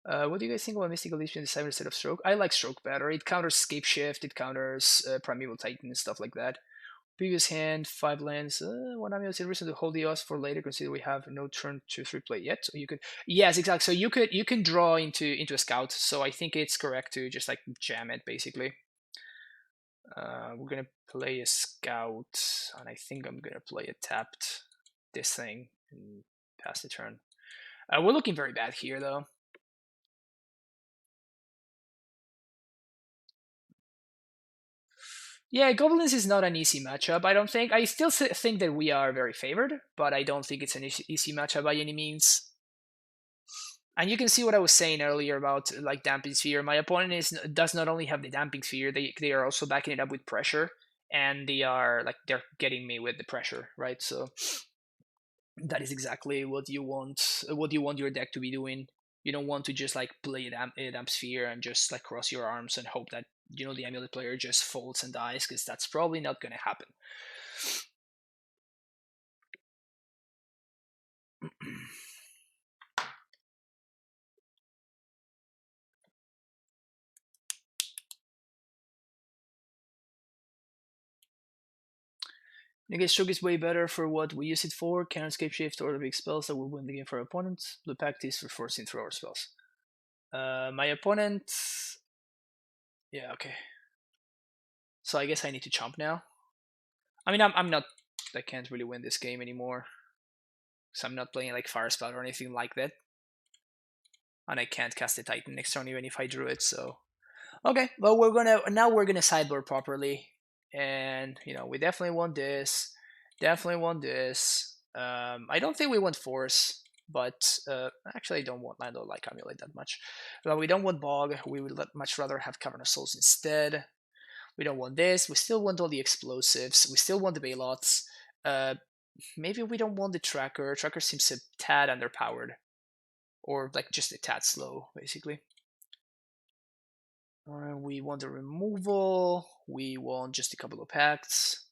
What do you guys think about Mystical Legion Cyber instead of Stroke? I like Stroke better. It counters Scape Shift, it counters Primeval Titan and stuff like that. Previous hand, 5 lands. 1 amulet is reason to hold the odds for later. Consider we have no turn to 3 play yet. So you could, yes, exactly. So you can draw into a scout. So I think it's correct to just like jam it basically. We're gonna play a scout, and I think I'm gonna play a tapped this thing and pass the turn. We're looking very bad here though. Yeah, Goblins is not an easy matchup, I don't think. I still think that we are very favored, but I don't think it's an easy matchup by any means. And you can see what I was saying earlier about like Damping Sphere. My opponent does not only have the Damping Sphere, they are also backing it up with pressure, and they're getting me with the pressure, right? So that is exactly what you want your deck to be doing. You don't want to just like play a damp sphere and just like cross your arms and hope that the amulet player just folds and dies, because that's probably not going to happen. Negate Stroke is way better for what we use it for. Can escape shift or the big spells that will win the game for our opponents. Blue Pact is for forcing through our spells. My opponent. Yeah, okay. So I guess I need to chomp now. I mean, I'm not. I can't really win this game anymore. So I'm not playing like Fire Spout or anything like that. And I can't cast the Titan next turn even if I drew it, so. Okay, well we're gonna sideboard properly. And we definitely want this. Definitely want this. I don't think we want Force, but actually I don't want Land or like Amulet that much. But we don't want Bog. We would much rather have Cavern of Souls instead. We don't want this. We still want all the explosives. We still want the Bailots. Maybe we don't want the Tracker. Tracker seems a tad underpowered. Or like just a tad slow, basically. We want the removal. We want just a couple of pacts.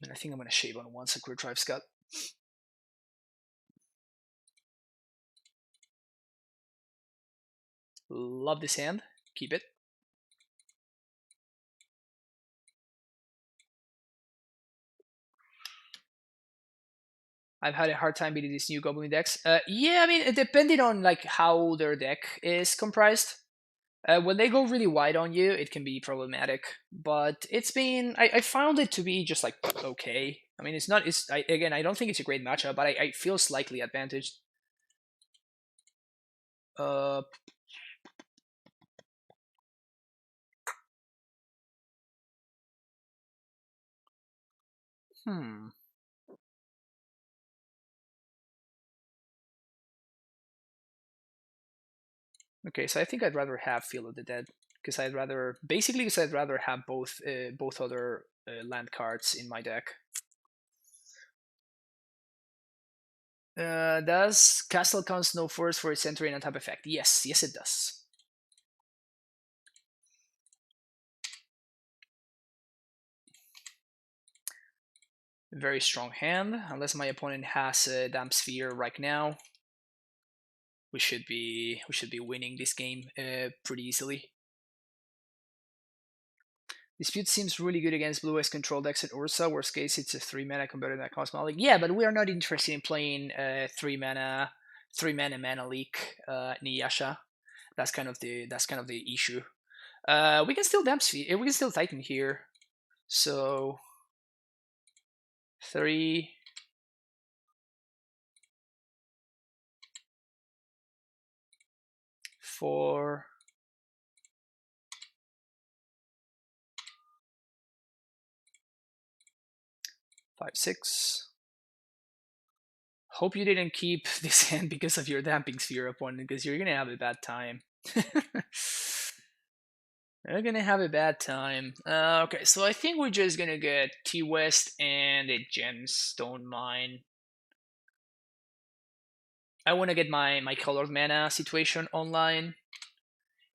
And I think I'm going to shave on one Secret Drive Scout. Love this hand. Keep it. I've had a hard time beating these new Goblin decks. Yeah, I mean, depending on like how their deck is comprised. When they go really wide on you, it can be problematic. But it's been, I found it to be just like okay. I mean, it's not. Again, I don't think it's a great matchup, but I feel slightly advantaged. Uh, hmm. Okay, so I think I'd rather have Field of the Dead because I'd rather have both other land cards in my deck. Does Castle count Snow Forest for its entry and untap effect? Yes, yes it does. Very strong hand, unless my opponent has a Damp Sphere right now. We should be winning this game pretty easily. Dispute seems really good against Blue Eyes control decks at Urza. Worst case, it's a 3-mana converted that Cosmolic. Yeah, but we are not interested in playing 3-mana mana leak Niyasha. That's kind of the issue. We can still Damp Sphere. We can still Titan here. So 3. 4. 5, 6. Hope you didn't keep this hand because of your Damping Sphere opponent, because you're gonna have a bad time. You're gonna have a bad time. Okay, so I think we're just gonna get T-West and a Gemstone Mine. I want to get my colored mana situation online.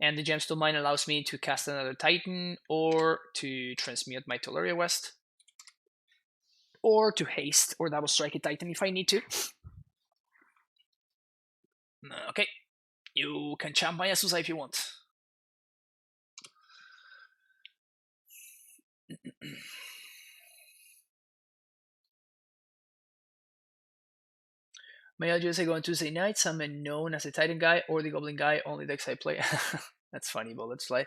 And the Gemstone Mine allows me to cast another Titan, or to transmute my Tolaria West, or to haste, or double strike a Titan if I need to. Okay, you can champ my Azusa if you want. May I just say go on Tuesday nights? I'm known as the Titan guy or the Goblin guy, only decks I play. That's funny, but let's play.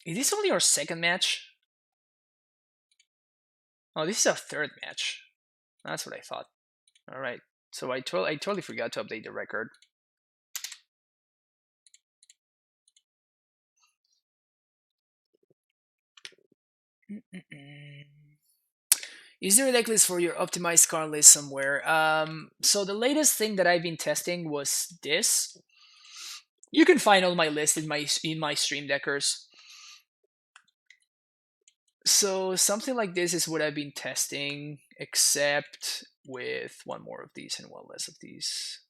Is this only our second match? Oh, this is our third match. That's what I thought. Alright, so I totally forgot to update the record. Is there a deck list for your optimized card list somewhere? So the latest thing that I've been testing was this. You can find all my list in my Stream Deckers. So something like this is what I've been testing, except with one more of these and one less of these.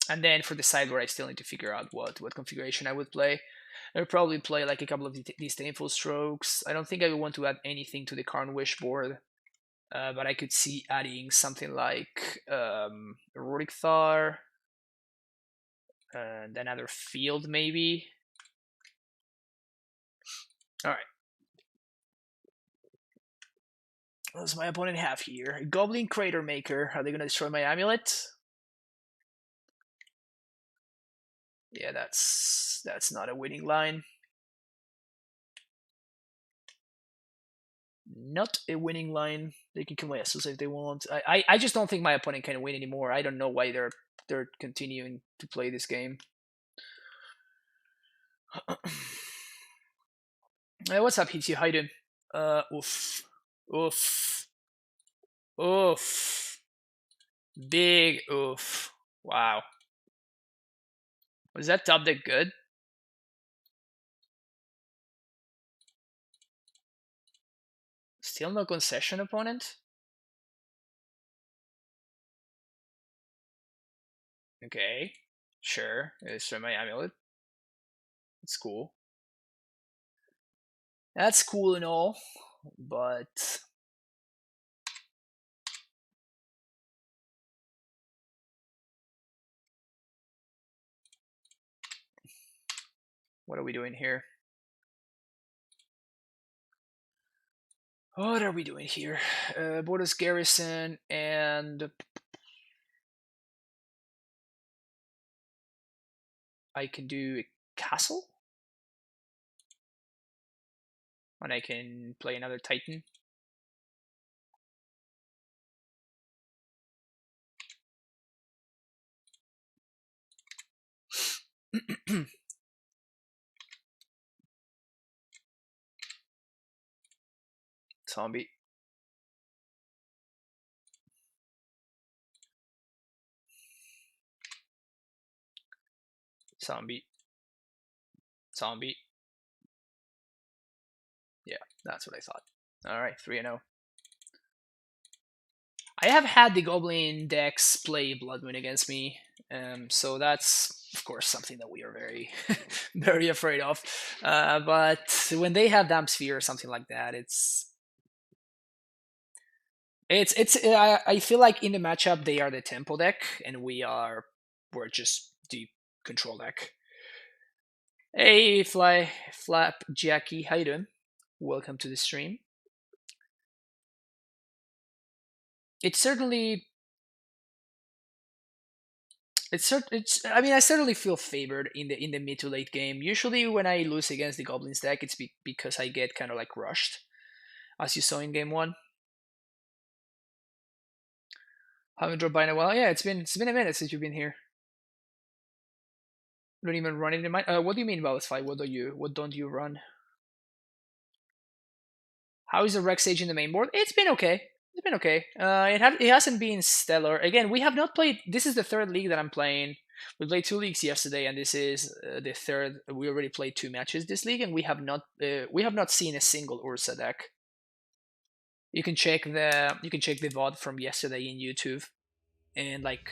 And then for the sideboard, I still need to figure out what configuration I would play. I would probably play like a couple of Disdainful Strokes. I don't think I would want to add anything to the Karn Wish board, but I could see adding something like Erotic Thar, and another field maybe. Alright. What does my opponent have here? Goblin Crater Maker. Are they going to destroy my amulet? Yeah, that's not a winning line. not a winning line. They can kill my Esper if they want. I just don't think my opponent can win anymore. I don't know why they're continuing to play this game. Hey, what's up, Hitsu? How you doing? Oof. Oof. Oof. Big oof. Wow. Was that top deck good? Still no concession, opponent? Okay. Sure. Destroy my amulet. It's cool. That's cool and all, but what are we doing here? What are we doing here? Borders Garrison and I can do a castle? And I can play another Titan. Zombie. Zombie. Zombie. Yeah, that's what I thought. Alright, 3-0. I have had the Goblin decks play Blood Moon against me, so that's of course something that we are very, very afraid of. But when they have Damp Sphere or something like that, I feel like in the matchup they are the tempo deck and we're just the control deck. Hey, Flap Jackie, how you doing? Welcome to the stream. It's certainly it's I mean I certainly feel favored in the mid to late game. Usually when I lose against the Goblins deck, it's because I get kind of like rushed, as you saw in game one. Haven't dropped by in a while. Yeah, it's been a minute since you've been here. Don't even run it in mind. What do you mean Balance Fight? What don't you run? How is the Rex Sage in the main board? It's been okay. It's been okay. It hasn't been stellar. Again, we have not played. This is the third league that I'm playing. We played 2 leagues yesterday, and this is the third. We already played 2 matches this league, and we have not seen a single Urza deck. You can check the VOD from yesterday in YouTube, and like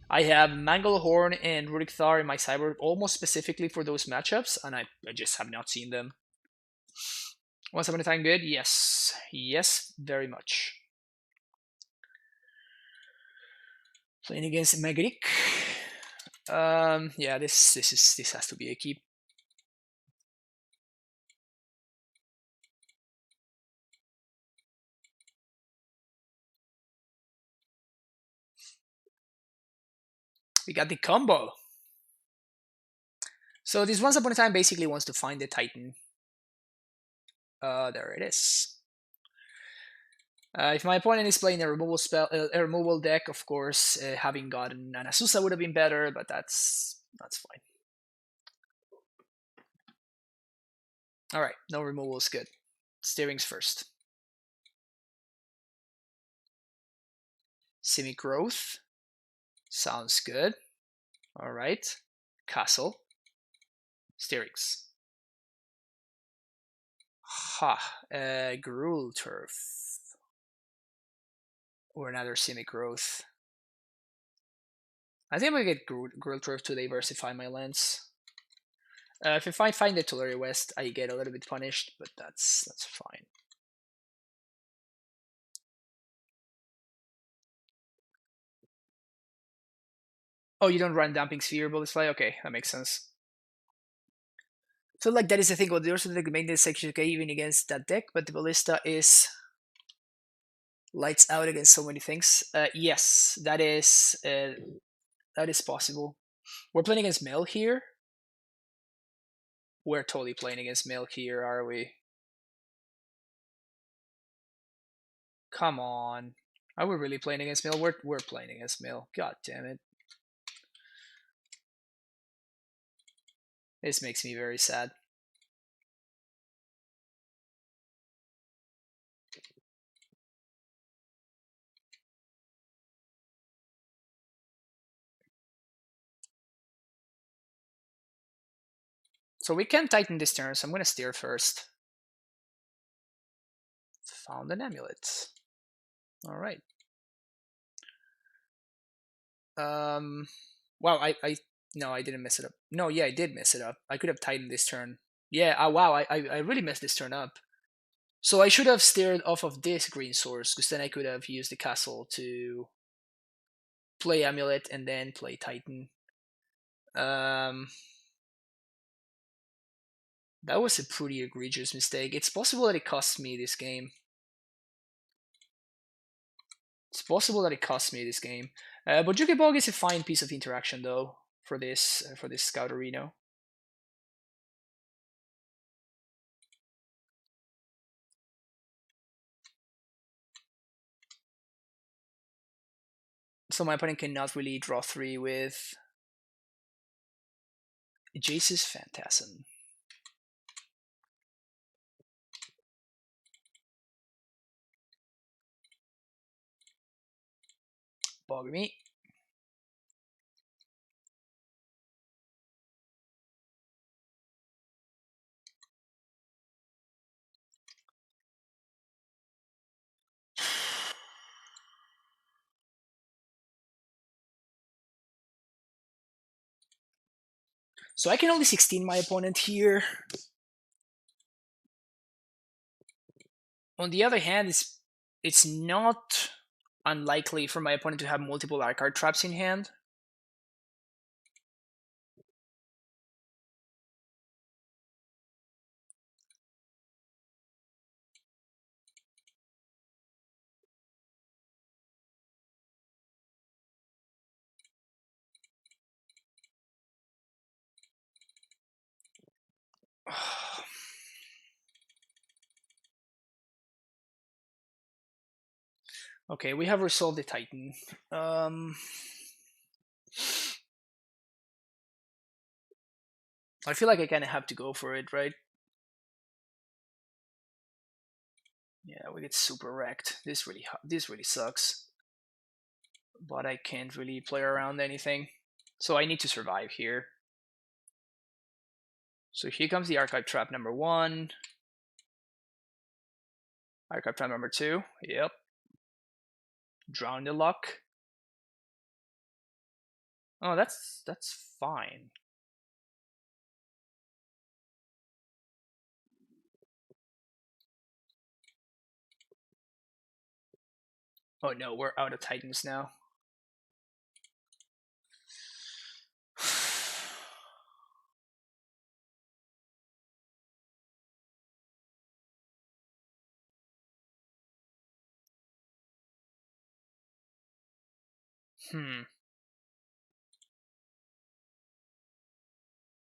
I have Manglehorn and Rurik Thar in my sideboard almost specifically for those matchups, and I just have not seen them. Once upon a time, good. Yes, yes, very much. Playing against Magric. Yeah, this has to be a keep. We got the combo. So this Once Upon a Time basically wants to find the Titan. There it is. If my opponent is playing a removal deck, of course, having gotten an Azusa would have been better, but that's fine. All right, no removal is good. Steering's first. Semi-growth. Sounds good. All right. Castle. Steerings. Ha. Gruul Turf. Or another semi-growth. I think I'm gonna get Gruul Turf to diversify my lands. If I find the Tulare West, I get a little bit punished, but that's fine. Oh, you don't run Damping Sphere, Bulletsfly? Okay, that makes sense. So like that is the thing. Well, there's the maintenance section okay even against that deck, but the Ballista is lights out against so many things. Yes, that is possible. We're playing against Mel here. We're totally playing against Mel here, are we? Come on. Are we really playing against Mill? We're playing against Mill. God damn it. This makes me very sad. So we can Titan this turn, so I'm gonna steer first. Found an amulet. Alright. Wow, no, I didn't mess it up. No, yeah, I did mess it up. I could have Titan this turn. Yeah, wow, I really messed this turn up. So I should have steered off of this green source, because then I could have used the castle to play amulet and then play Titan. That was a pretty egregious mistake. It's possible that it cost me this game. It's possible that it cost me this game. But Jukebog is a fine piece of interaction, though, for this Scout Arena. So my opponent cannot really draw 3 with Jace's Phantasm. Bog me. So I can only 16 my opponent here. On the other hand, it's not unlikely for my opponent to have multiple Arcard traps in hand. Okay, we have resolved the Titan. I feel like I kind of have to go for it, right? Yeah, we get super wrecked. This really sucks. But I can't really play around anything. So I need to survive here. So here comes the Archive Trap number 1. Archive Trap number 2. Yep. Drown the Luck. Oh, that's fine. Oh no, we're out of Titans now.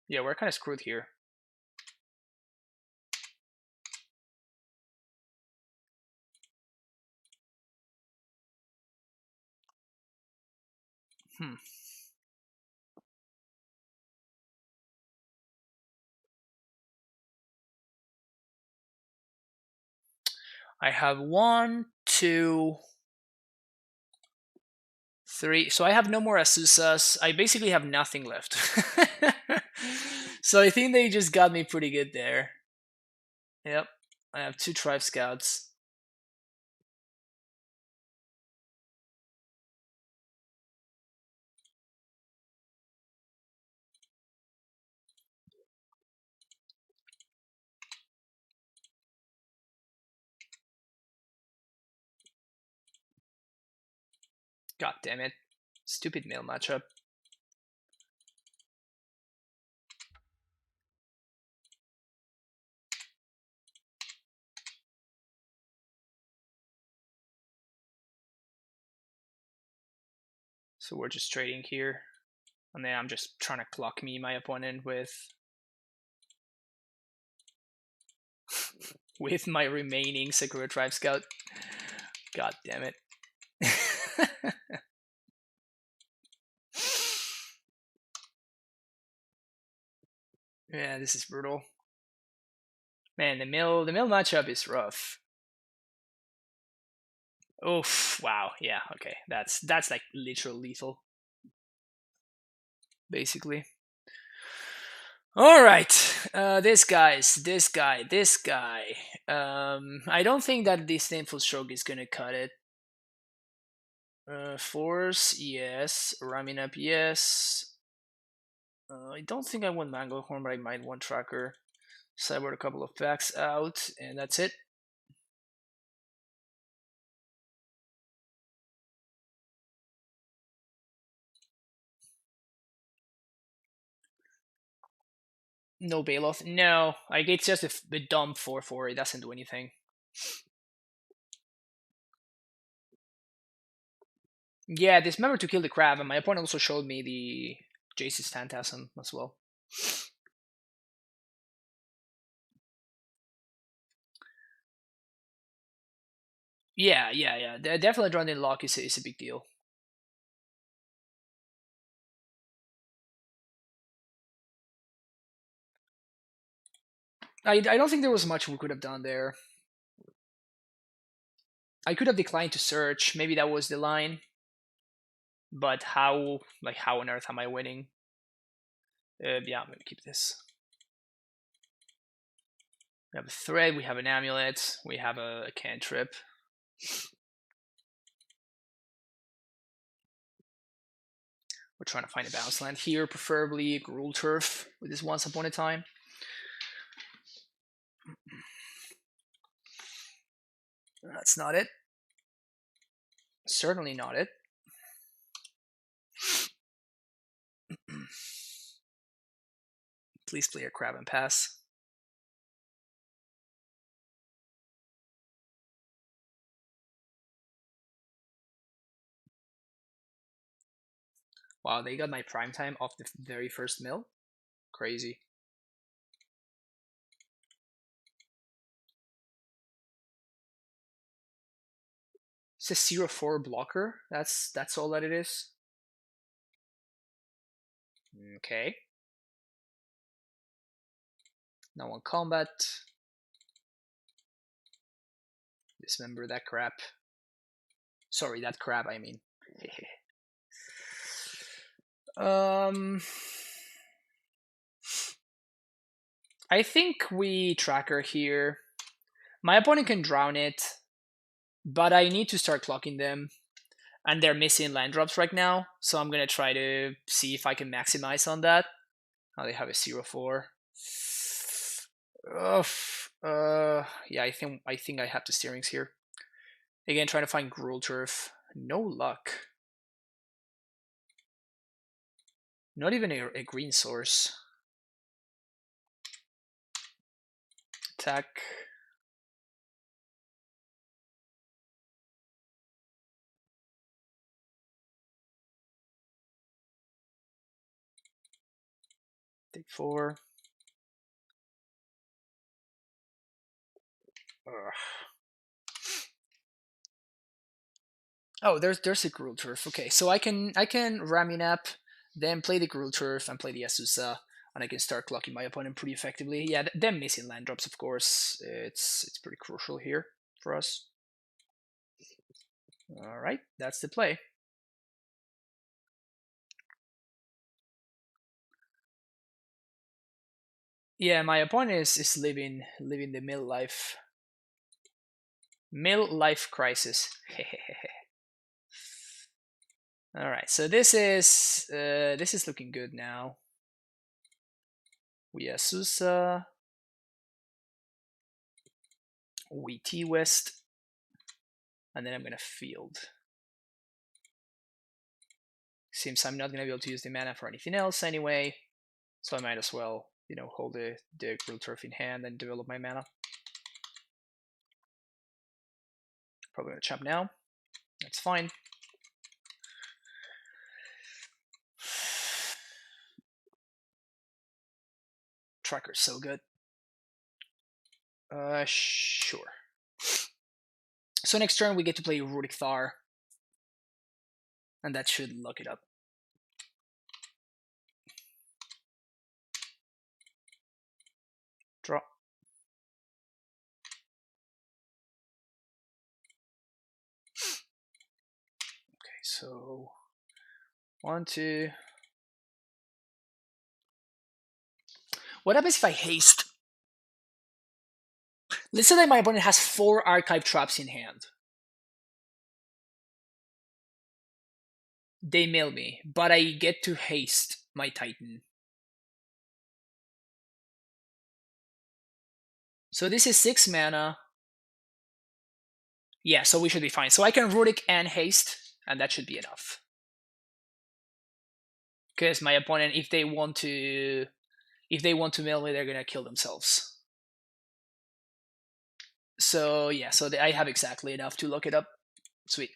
Yeah, we're kind of screwed here. I have 1, 2, 3. So I have no more Asusas. I basically have nothing left. So I think they just got me pretty good there. Yep. I have 2 Tribe Scouts. God damn it. Stupid Mill matchup. So we're just trading here. And then I'm just trying to clock me my opponent with with my remaining Sakura Tribe Scout. God damn it. Yeah, this is brutal. Man, the mill matchup is rough. Oof, wow, yeah, okay. That's like literal lethal. Basically. Alright. This guy. I don't think that this Thankful Stroke is gonna cut it. Force, yes. Ramming up, yes. I don't think I want Mango Horn, but I might want Tracker. Cyber a couple of packs out, and that's it. No Bailoff. No, like it's just a dumb 4/4. It doesn't do anything. Yeah, dismember to kill the crab, and my opponent also showed me the Jace's Phantasm as well. Yeah. Definitely drawing in lock is a big deal. I don't think there was much we could have done there. I could have declined to search. Maybe that was the line. But how on earth am I winning? Yeah, I'm gonna keep this. We have a thread. We have an amulet. We have a cantrip. We're trying to find a bounce land here, preferably Gruul Turf with this Once Upon a Time. That's not it. Certainly not it. Please play a crab and pass. Wow, they got my prime time off the very first mill. Crazy. It's a 0/4 blocker. That's all that it is. Okay. No one combat. Dismember that crap. Sorry, that crab, I mean. I think we tracker here. My opponent can drown it, but I need to start clocking them. And they're missing land drops right now, so I'm gonna try to see if I can maximize on that. Oh, they have a 0/4. Yeah, I think I have the steerings here. Again, trying to find Gruul Turf. No luck. Not even a green source. Attack. Take 4. Ugh. Oh, there's a Gruul Turf. Okay, so I can Raminap, then play the Gruul Turf and play the Asusa, and I can start clocking my opponent pretty effectively. Yeah, them missing land drops, of course, it's pretty crucial here for us. All right, that's the play. Yeah, my opponent is living the mill life. Mill life crisis. All right, so this is looking good now. We Asusa. We T-West. And then I'm gonna field. Seems I'm not gonna be able to use the mana for anything else anyway, so I might as well, hold the Gruul Turf in hand and develop my mana. Probably gonna chop now. That's fine. Tracker's so good. Sure. So next turn we get to play Rurik Thar, and that should lock it up. Draw. Okay, so 1, 2. What happens if I haste? Let's say that my opponent has 4 archive traps in hand. They mill me, but I get to haste my Titan. So this is 6 mana. Yeah, so we should be fine. So I can Rurik and haste, and that should be enough. Because my opponent, if they want to mill me, they're gonna kill themselves. So yeah, so I have exactly enough to look it up. Sweet.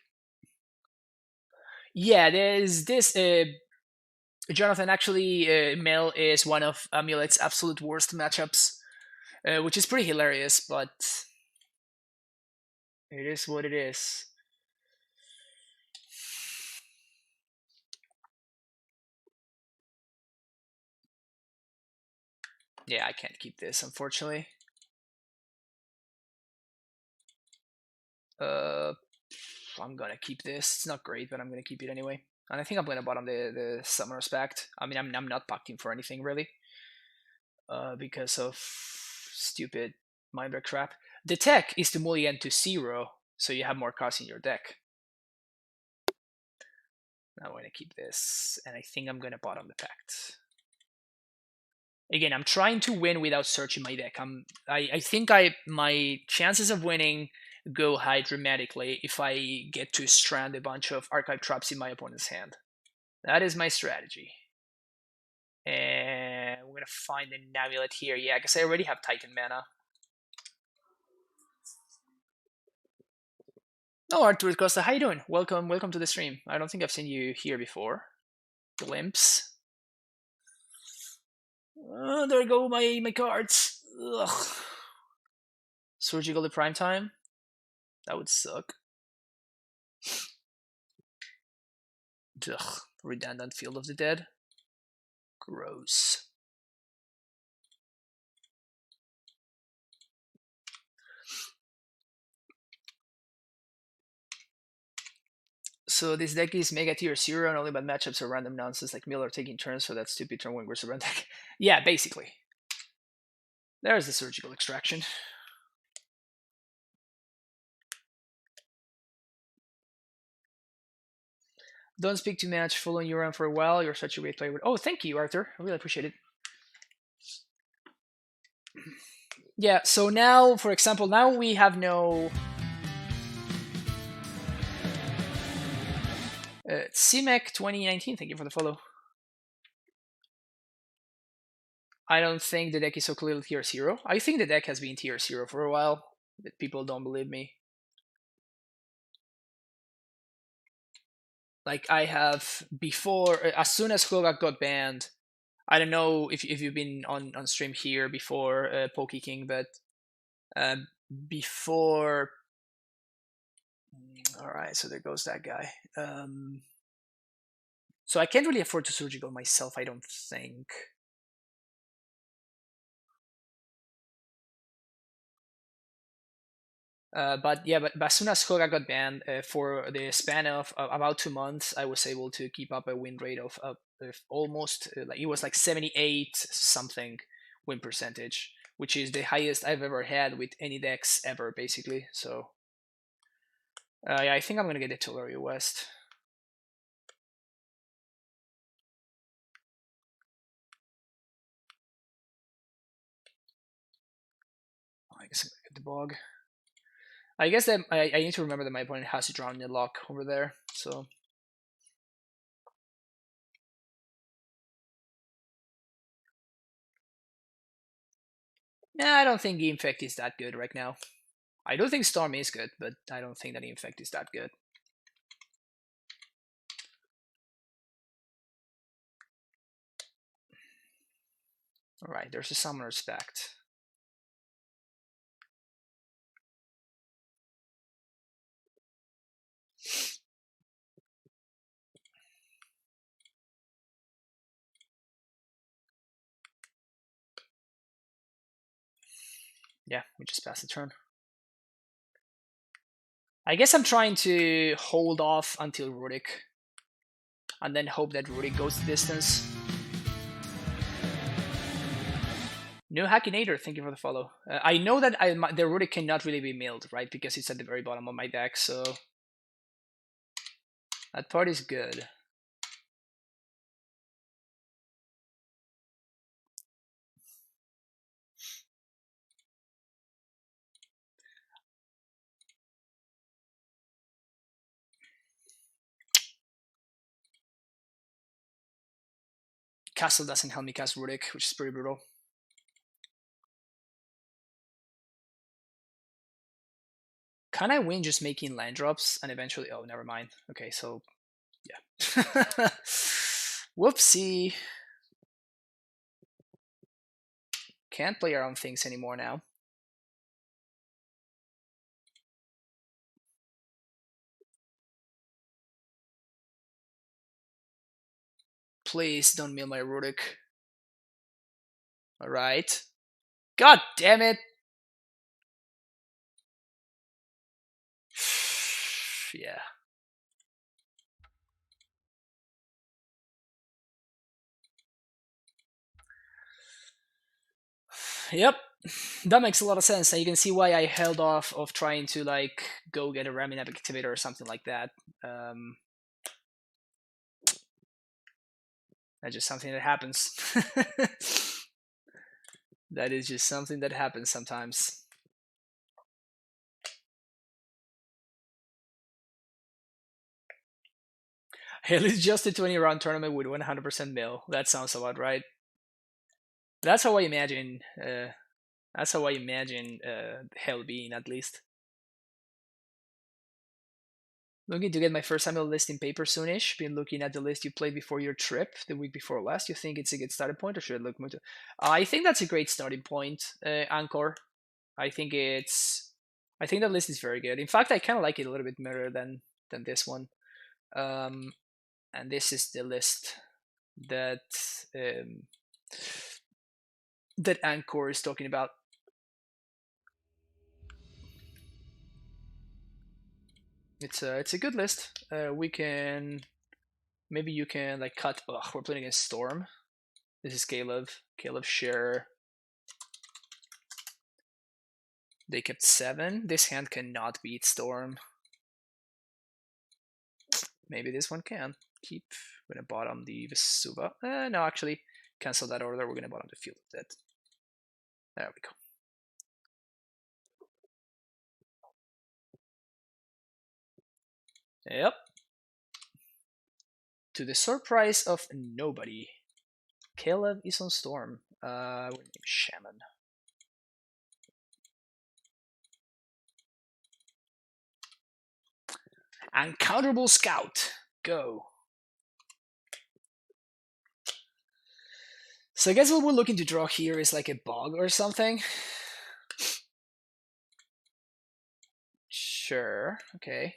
Yeah, there's this. Jonathan, actually, Mill is one of Amulet's absolute worst matchups, which is pretty hilarious, but it is what it is. Yeah, I can't keep this, unfortunately. I'm gonna keep this. It's not great, but I'm gonna keep it anyway. And I think I'm gonna bottom the Summoner's Pact. I mean, I'm not pacting for anything really, because of stupid Mindbreak crap. The tech is to mulligan to 0, so you have more cards in your deck. I'm gonna keep this, and I think I'm gonna bottom the Pact. Again, I'm trying to win without searching my deck. I think my chances of winning go high dramatically if I get to strand a bunch of archive traps in my opponent's hand. That is my strategy. And we're gonna find an amulet here. Yeah, because I already have Titan mana. Oh, Artur Costa, how you doing? Welcome to the stream. I don't think I've seen you here before. Glimpse. Oh, there go my cards. Ugh. Surgical at prime time. That would suck. Ugh. Redundant Field of the Dead. Gross. So this deck is Mega Tier 0 and only bad matchups are random nonsense like Miller taking turns for that stupid turn when we're surrounded deck. Yeah, basically. There's the Surgical Extraction. Don't speak too much, following you around for a while. You're such a great player. Oh, thank you, Arthur. I really appreciate it. Yeah, so now, for example, now we have no... CMEC 2019, thank you for the follow. I don't think the deck is so clearly tier 0. I think the deck has been tier 0 for a while, but people don't believe me. Like, I have before, as soon as Hogak got banned, I don't know if you've been on stream here before, Pokey King, but before... Alright, so there goes that guy. So I can't really afford to Surgical myself, I don't think. But yeah, but as soon as Hoga got banned, for the span of about 2 months, I was able to keep up a win rate of almost, like it was like 78 something win percentage, which is the highest I've ever had with any decks ever, basically. So yeah, I think I'm gonna get the Tularia West. I guess I'm gonna get the Bog. I guess that I need to remember that my opponent has to draw in lock over there, so. Nah, I don't think Infect is that good right now. I don't think Storm is good, but I don't think that Infect is that good. Alright, there's a Summoner's Pact. Yeah, we just passed the turn. I guess I'm trying to hold off until Rudik, and then hope that Rudik goes the distance. No Hackinator, thank you for the follow. I know that the Rudik cannot really be milled, right? Because it's at the very bottom of my deck, so that part is good. Castle doesn't help me cast Rudik, which is pretty brutal. Can I win just making land drops and eventually... Oh, never mind. Okay, so... Yeah. Whoopsie. Can't play around things anymore now. Please don't mill my Rudik. Alright. God damn it! Yeah. Yep. That makes a lot of sense. And you can see why I held off of trying to like go get a Raminab activator or something like that. That's just something that happens. That is just something that happens sometimes. At least just a 20 round tournament with 100% mill. That sounds about right. That's how I imagine. That's how I imagine hell being, at least. Looking to get my first annual list in paper soonish. Been looking at the list you played before your trip, the week before last. You think it's a good starting point, or should I look more to? I think that's a great starting point, Anchor. I think it's. I think that list is very good. In fact, I kind of like it a little bit better than this one. And this is the list that that Anchor is talking about. It's a good list. We can maybe you can like cut. Ugh, we're playing against Storm. This is Caleb. Caleb share. They kept 7. This hand cannot beat Storm. Maybe this one can. Keep. We're gonna bottom the Vesuva. No, actually, cancel that order. We're gonna bottom the Field of Dead. There we go. Yep. To the surprise of nobody, Caleb is on Storm. We're name Shaman. Uncounterable Scout. Go. So I guess what we're looking to draw here is like a bog or something. Sure. Okay.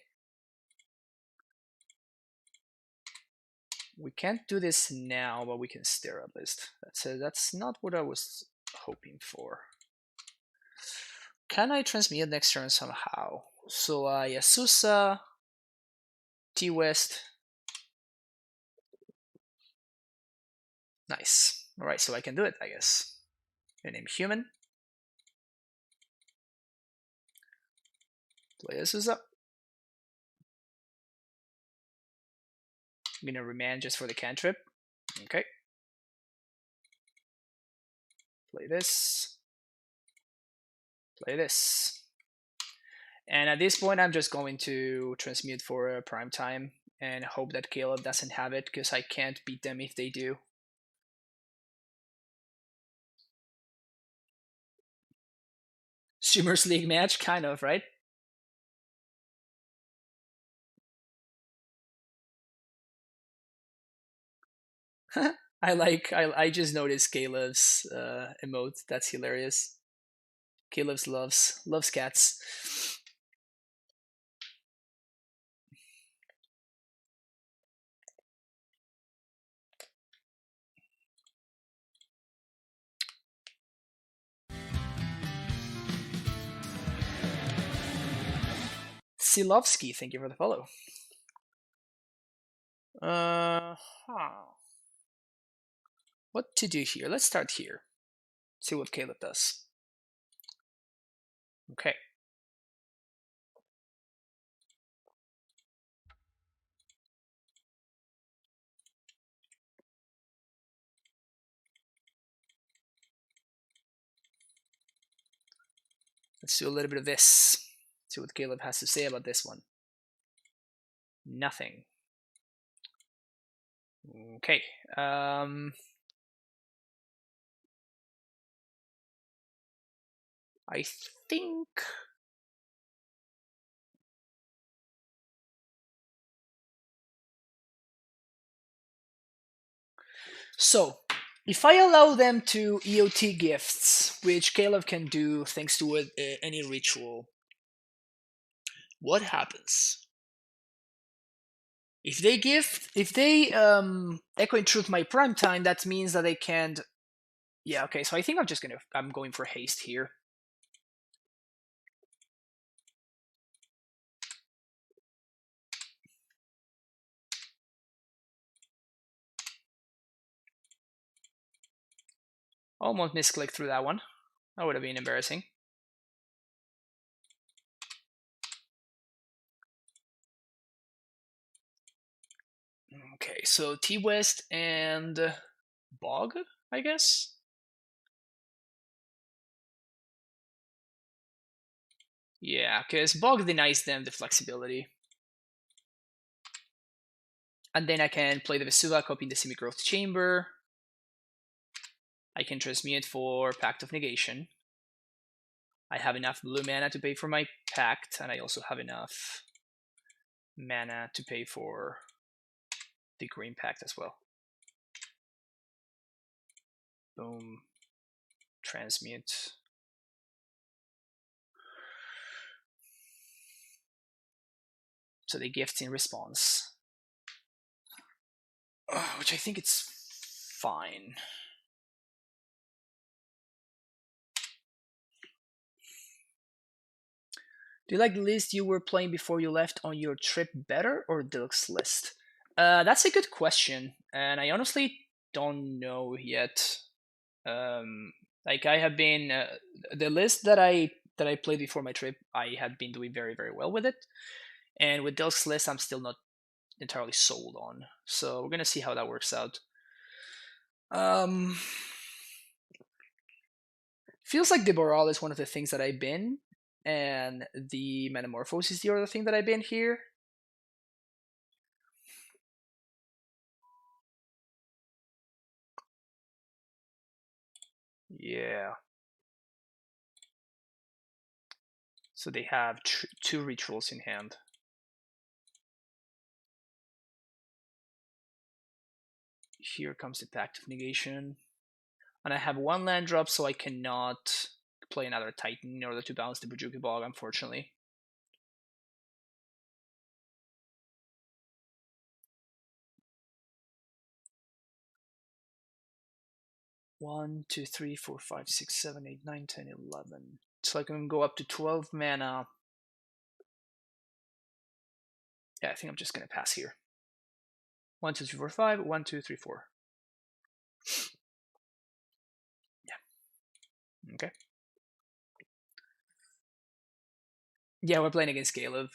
We can't do this now, but we can stare at least. That's not what I was hoping for. Can I transmute next turn somehow? So Yasusa, T-West. Nice. Alright, so I can do it, I guess. Your name Human. Play Yasusa. I'm gonna remand just for the cantrip. Okay. Play this. Play this. And at this point, I'm just going to transmute for a prime time and hope that Caleb doesn't have it, because I can't beat them if they do. Swimmers League match, kind of, right? I just noticed Caleb's emote. That's hilarious. Caleb's loves cats. Silovsky, thank you for the follow. What to do here? Let's start here. See what Caleb does. Okay. Let's do a little bit of this. See what Caleb has to say about this one. Nothing. Okay. I think... So, if I allow them to EOT gifts, which Caleb can do thanks to any ritual, what happens? If they Echo in Truth my prime time, that means that they can't. Yeah, okay. So I think I'm going for haste here. Almost misclicked through that one. That would have been embarrassing. Okay, so T West and Bog, I guess. Yeah, because Bog denies them the flexibility. And then I can play the Vesuva, copy the Semi-Growth Chamber. I can transmute for Pact of Negation. I have enough blue mana to pay for my Pact, and I also have enough mana to pay for the green Pact as well. Boom. Transmute. So they gift in response. Which I think it's fine. Do you like the list you were playing before you left on your trip better or Dilk's list? That's a good question, and I honestly don't know yet. Like I have been the list that I played before my trip, I had been doing very very well with it, and with Dilk's list, I'm still not entirely sold on. So we're gonna see how that works out. Feels like the Boral is one of the things that I've been, and the Metamorphose is the other thing that I've been here. Yeah. So they have two rituals in hand. Here comes the Pact of Negation. And I have one land drop, so I cannot play another Titan in order to balance the Bujuki Bog, unfortunately. One, two, three, four, five, six, seven, eight, nine, 10, 11. So I can go up to 12 mana. Yeah, I think I'm just gonna pass here. 1, 2, 3, 4, 5. 1, 2, 3, 4. Yeah. Okay. Yeah, we're playing against Caleb.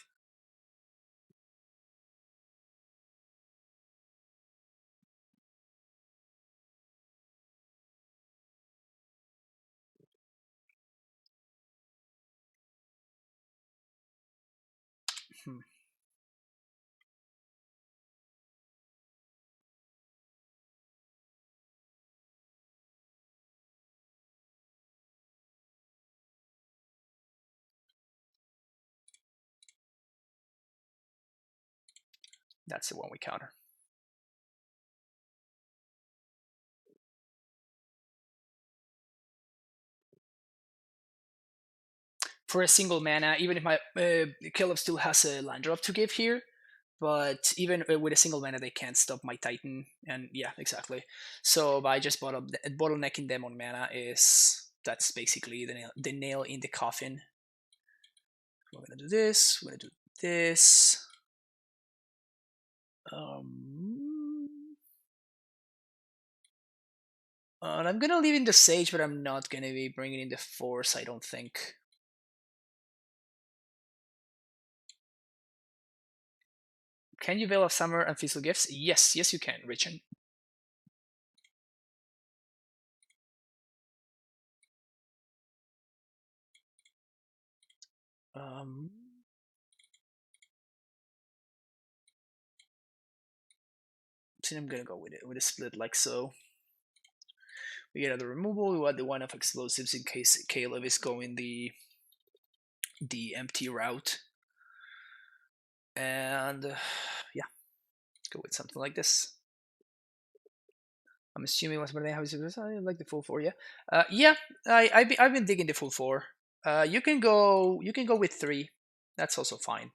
That's the one we counter. For a single mana, even if my Caleb still has a land drop to give here, but even with a single mana, they can't stop my Titan. And yeah, exactly. So by just bottlenecking them on mana that's basically the nail in the coffin. We're gonna do this. We're gonna do this. And I'm gonna leave in the Sage, but I'm not gonna be bringing in the Force, I don't think. Can you Veil of Summer and Feastful Gifts? Yes, yes you can, Richard. I think I'm gonna go with it with a split like so. We get another removal. We want the one of explosives in case Caleb is going the empty route. And yeah, let's go with something like this. I'm assuming what's my name? I like the full 4, yeah. Yeah, I've been digging the full 4. You can go with 3. That's also fine.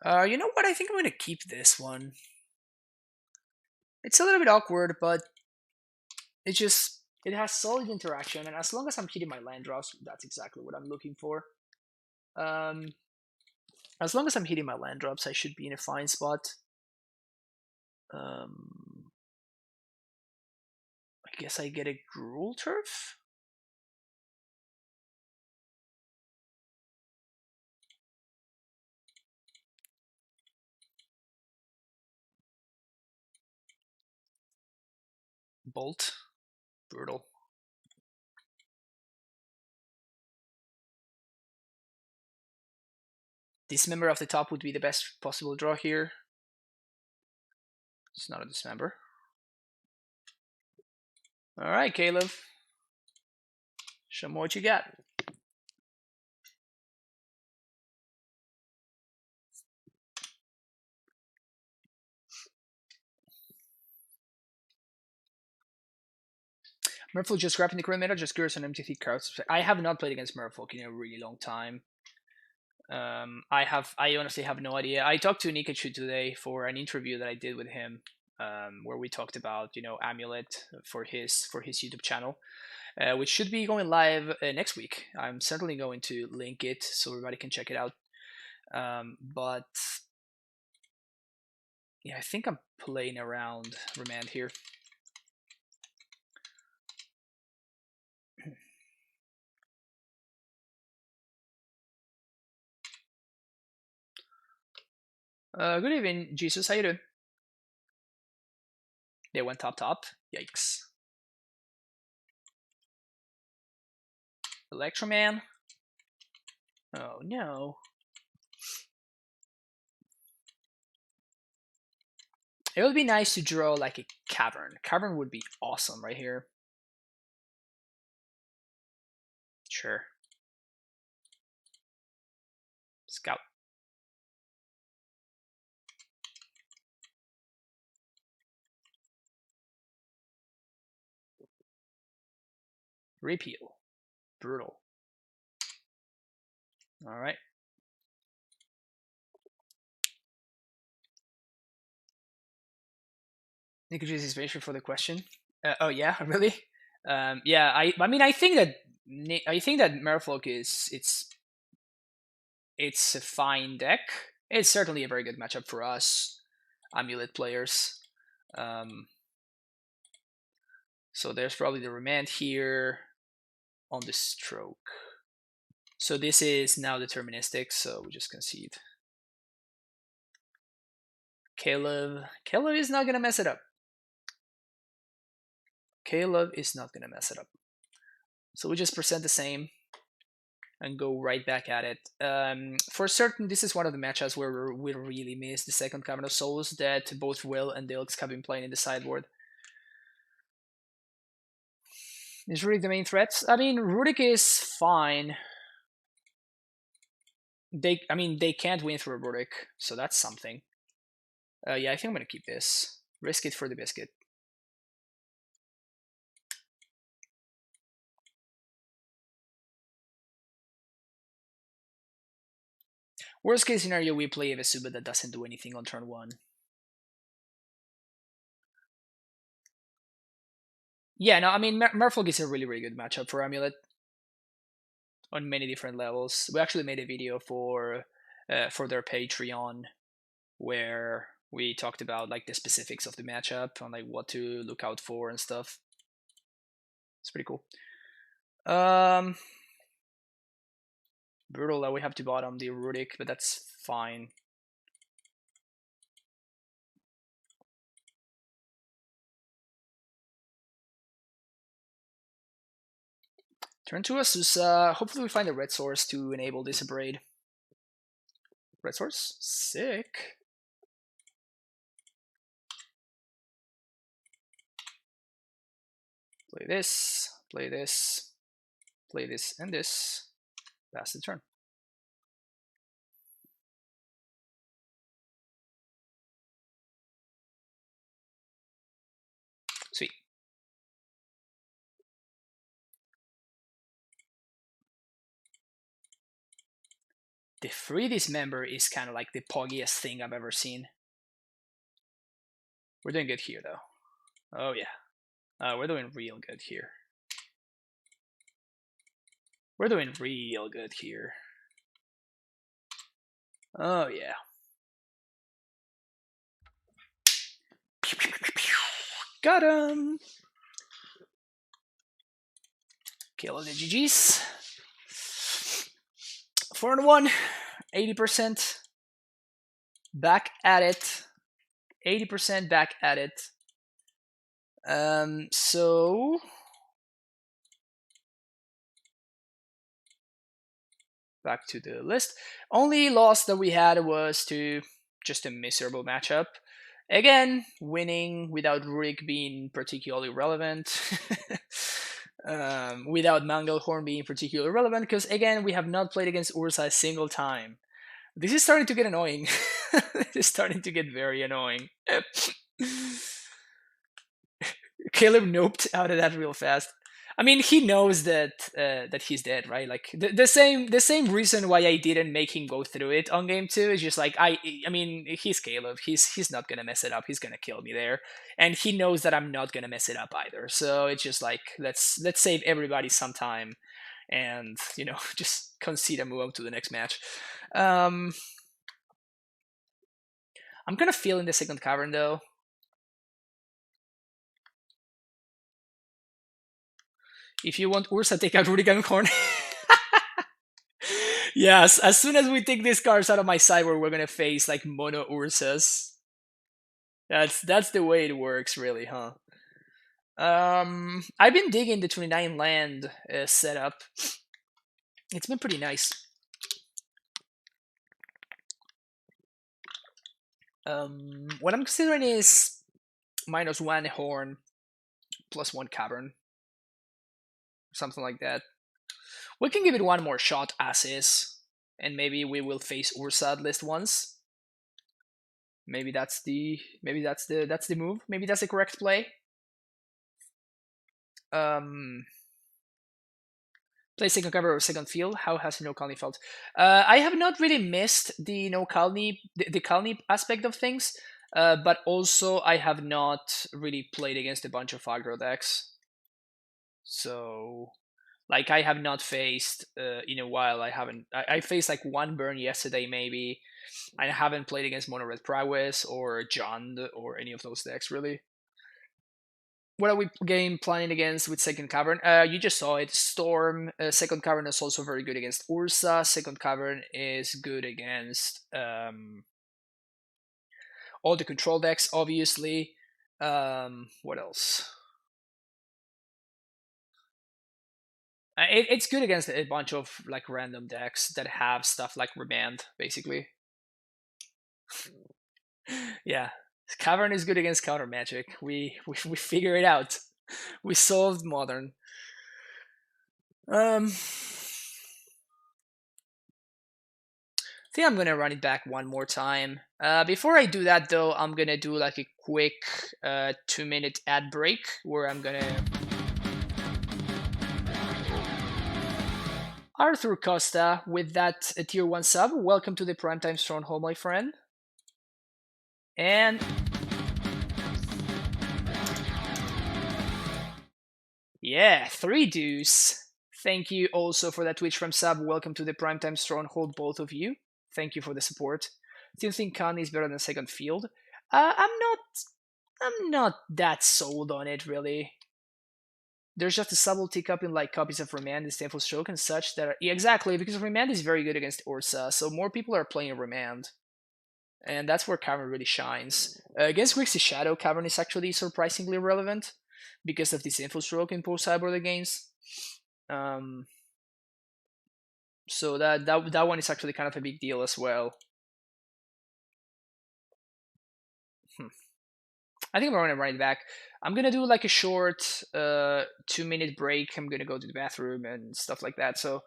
You know what? I think I'm gonna keep this one. It's a little bit awkward, but it has solid interaction, and as long as I'm hitting my land drops, that's exactly what I'm looking for. As long as I'm hitting my land drops, I should be in a fine spot. I guess I get a Gruul Turf. Bolt. Brutal. Dismember off the top would be the best possible draw here. It's not a Dismember. Alright, Caleb. Show me what you got. Merfolk just grabbing the current meta, just curious on empty feet cards. I have not played against Merfolk in a really long time. I honestly have no idea. I talked to Nikachu today for an interview that I did with him, where we talked about Amulet for his YouTube channel, which should be going live next week. I'm certainly going to link it so everybody can check it out. But yeah, I think I'm playing around Remand here. Good evening, Jesus. How you doing? They went top. Yikes. Electroman. Oh no. It would be nice to draw like a Cavern. Cavern would be awesome right here. Sure. Scout. Repeal. Brutal. Alright. Nick use inspiration for the question. Oh yeah, really? Yeah, I mean I think that Merfolk it's a fine deck. It's certainly a very good matchup for us, Amulet players. So there's probably the Remand here on the stroke. So this is now deterministic, so we just concede. Caleb is not gonna mess it up. Caleb is not gonna mess it up. So we just present the same and go right back at it. For certain, this is one of the matchups where we really miss the second Cavern of Souls that both Will and Dilks have been playing in the sideboard. Is Rurik the main threat? I mean, Rurik is fine. They can't win through Rurik, so that's something. Yeah, I think I'm gonna keep this. Risk it for the biscuit. Worst case scenario, we play a Vesuba that doesn't do anything on turn 1. Yeah, no, I mean, Merfolk is a really, really good matchup for Amulet on many different levels. We actually made a video for their Patreon where we talked about like the specifics of the matchup and like what to look out for and stuff. It's pretty cool. Brutal that we have to bottom the Rudik, but that's fine. Turn to Urza. Hopefully we find a red source to enable this abrade. Red source? Sick. Play this, play this, play this and this. Pass the turn. Sweet. The free dismember is kind of like the poggiest thing I've ever seen. We're doing good here, though. Oh, yeah. We're doing real good here. We're doing real good here. Oh, yeah. Got him! Kill the GGs. 4-1, 80%. Back at it. 80% back at it. So back to the list. Only loss that we had was to just a miserable matchup. Again, winning without Rurik being particularly relevant. Without Manglehorn being particularly relevant, because again, we have not played against Urza a single time. This is starting to get annoying. It's starting to get very annoying. Caleb noped out of that real fast. I mean, he knows that that he's dead, right? Like the same reason why I didn't make him go through it on game 2 is just like I mean, he's Caleb. He's not gonna mess it up. He's gonna kill me there, and he knows that I'm not gonna mess it up either. So it's just like let's save everybody some time, and just concede and move on to the next match. I'm gonna feel in the second cavern though. If you want Urza, take out Rudigan Horn. Yes, as soon as we take these cards out of my sideboard, we're gonna face like mono Urzas. That's the way it works, really, huh? I've been digging the 29 land setup. It's been pretty nice. What I'm considering is -1 Horn, +1 Cavern, something like that. We can give it one more shot as is, and maybe we will face Urza at least once. Maybe that's the move. Maybe that's the correct play. Play second cover or second field. How has No Colony felt? I have not really missed the No Colony, the Colony aspect of things, but also I have not really played against a bunch of aggro decks. So, like, I have not faced in a while. I faced like one burn yesterday, maybe. I haven't played against Mono Red Prowess or Jund or any of those decks really. What are we game planning against with second cavern? You just saw it. Storm. Second cavern is also very good against Urza. Second cavern is good against all the control decks, obviously. What else? It's good against a bunch of like random decks that have stuff like Remand, basically. Yeah, Cavern is good against counter magic. We figure it out. We solved Modern. I think I'm gonna run it back one more time. Before I do that, though, I'm gonna do like a quick 2-minute ad break where I'm gonna. Arthur Costa with that tier 1 sub. Welcome to the Primetime Stronghold, my friend. And Yeah, 3 deuce. Thank you also for that Twitch from sub. Welcome to the Primetime Stronghold, both of you. Thank you for the support. Do you think Khan is better than second field? I'm not that sold on it really. There's just a subtle tick up in like copies of Remand and Stanful Stroke and such that are, yeah, exactly, because Remand is very good against Urza, so more people are playing Remand. And that's where Cavern really shines. Against Grixis Shadow, Cavern is actually surprisingly relevant because of this Info Stroke in post Cyborg games. So that one is actually kind of a big deal as well. I think I'm gonna run it back. I'm gonna do like a short 2-minute break. I'm gonna go to the bathroom and stuff like that. So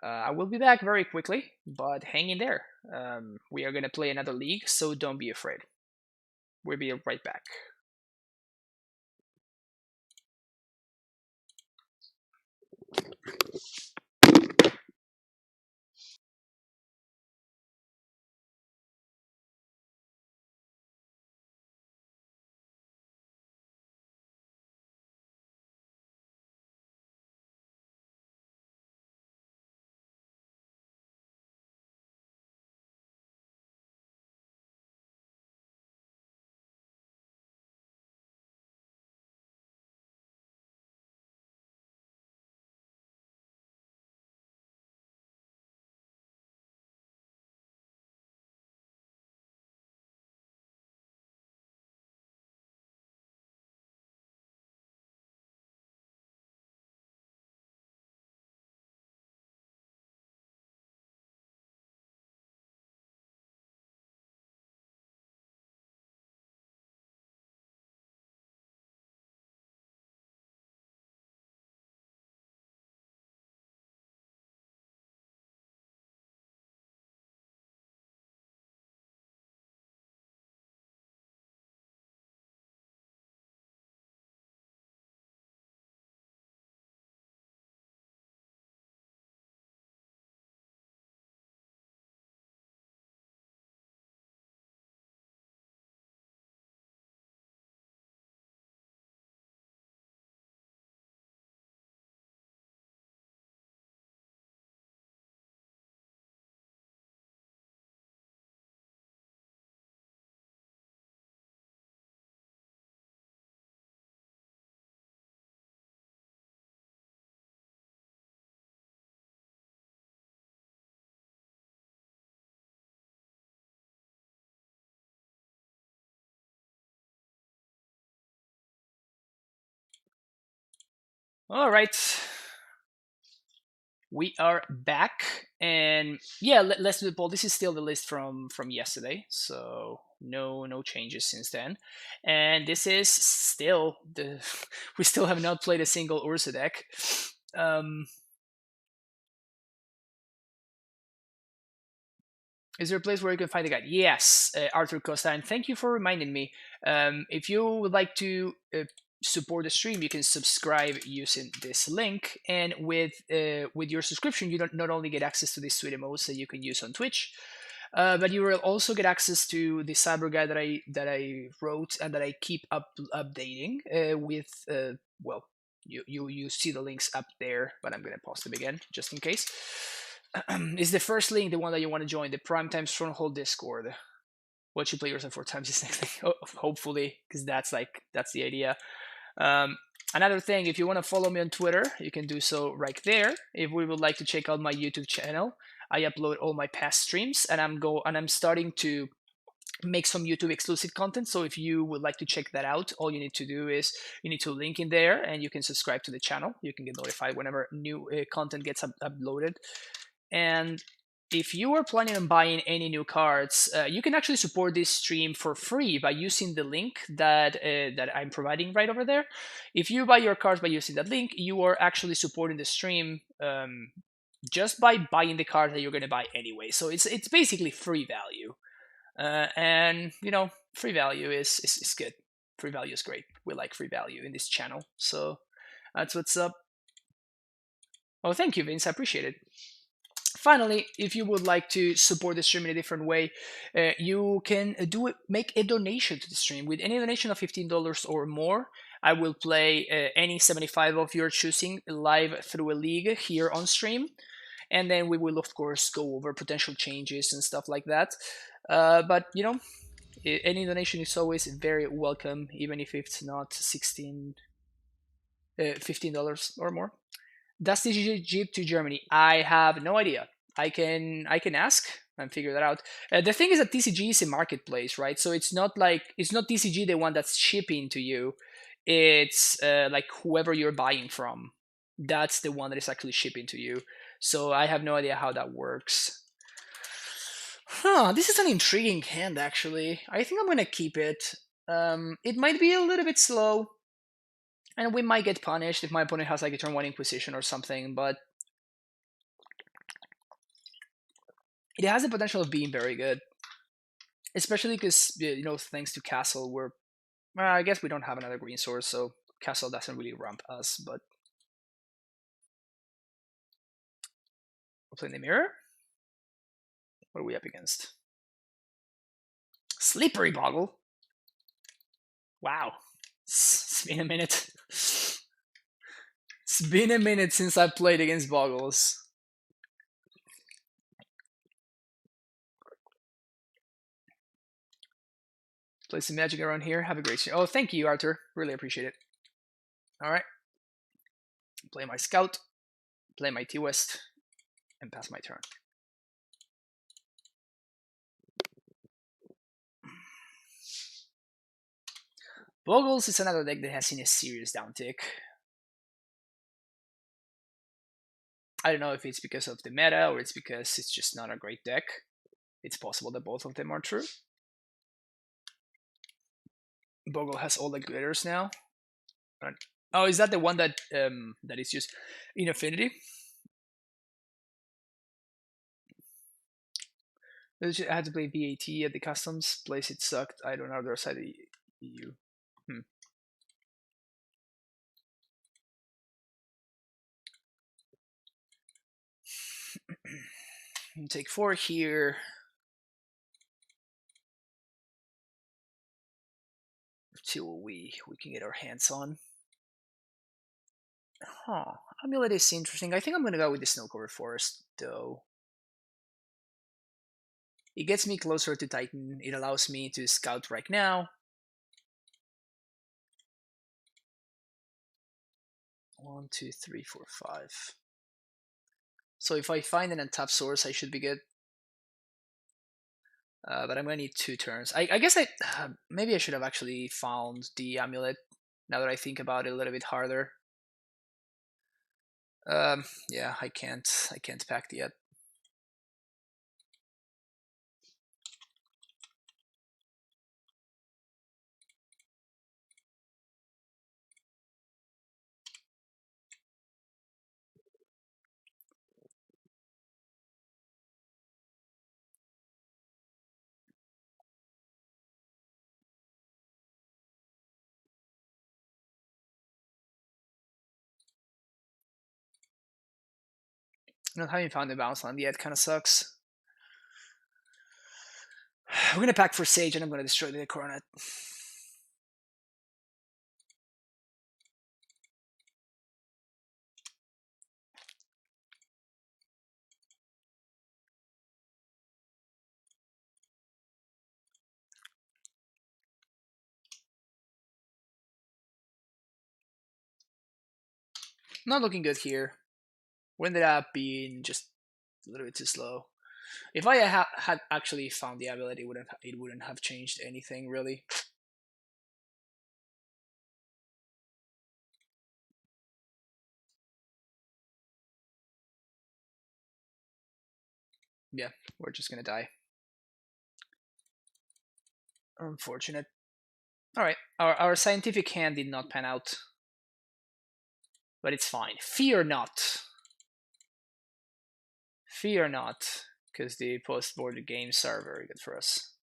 I will be back very quickly, but hang in there. We are gonna play another league, so don't be afraid. We'll be right back. All right, we are back, and yeah, let's do the poll. This is still the list from yesterday, so no changes since then. And this is still the we still have not played a single Urza deck. Is there a place where you can find the guide? Yes, Arthur Costa, and thank you for reminding me. If you would like to support the stream, you can subscribe using this link, and with your subscription, you don't not only get access to these sweet emotes that you can use on Twitch, but you will also get access to the cyber guide that I wrote and that I keep updating with well, you see the links up there, but I'm gonna post them again just in case. Is the first link the one that you want to join, the Primetime Stronghold Discord? What you play yourself 4 times is next thing. Hopefully, because that's the idea. Another thing, if you want to follow me on Twitter, you can do so right there. If we would like to check out my YouTube channel, I upload all my past streams, and I'm starting to make some YouTube exclusive content. So if you would like to check that out, all you need to do is you need to link in there, and you can subscribe to the channel. You can get notified whenever new content gets uploaded. And if you are planning on buying any new cards, you can actually support this stream for free by using the link that I'm providing right over there. If you buy your cards by using that link, you are actually supporting the stream just by buying the cards that you're going to buy anyway. So it's basically free value, and free value is good. Free value is great. We like free value in this channel, so that's what's up. Oh, thank you, Vince. I appreciate it. Finally, if you would like to support the stream in a different way, you can make a donation to the stream. With any donation of $15 or more, I will play any 75 of your choosing live through a league here on stream, and then we will of course go over potential changes and stuff like that. But any donation is always very welcome, even if it's not $15 or more. Does TCG ship to Germany? I have no idea. I can ask and figure that out. The thing is that TCG is a marketplace, right? So it's not TCG the one that's shipping to you. It's like whoever you're buying from. That's the one that is actually shipping to you. So I have no idea how that works. This is an intriguing hand, actually. I think I'm gonna keep it. It might be a little bit slow, and we might get punished if my opponent has like a turn 1 Inquisition or something, but it has the potential of being very good. Especially because, thanks to Castle, I guess we don't have another green source, so Castle doesn't really ramp us, but we're playing the mirror? What are we up against? Slippery Boggle? Wow. It's been a minute. It's been a minute since I played against Bogles. Play some magic around here. Have a great stream. Oh, thank you, Arthur. Really appreciate it. All right. Play my Scout, play my T-West, and pass my turn. Bogles is another deck that has seen a serious downtick. I don't know if it's because of the meta or it's because it's just not a great deck. It's possible that both of them are true. Bogle has all the glitters now. Oh, is that the one that that is just in Affinity? I had to play VAT at the customs place. It sucked. I don't know the other side of the EU. Take 4 here. See what we can get our hands on. Amulet is interesting. I think I'm gonna go with the Snow-Covered Forest, though. It gets me closer to Titan. It allows me to scout right now. 1, 2, 3, 4, 5. So if I find an untapped source, I should be good. But I'm gonna need 2 turns. I guess maybe I should have actually found the amulet. Now that I think about it a little bit harder. Yeah, I can't pack yet. Not having found the bounce land yet kind of sucks. We're gonna pack for Sage and I'm gonna destroy the Coronet. Not looking good here. We ended up being just a little bit too slow. If I had actually found the ability, it wouldn't have changed anything really. Yeah, we're just gonna die. Unfortunate. Alright, our scientific hand did not pan out. But it's fine. Fear not. Fear not, because the post-board games are very good for us.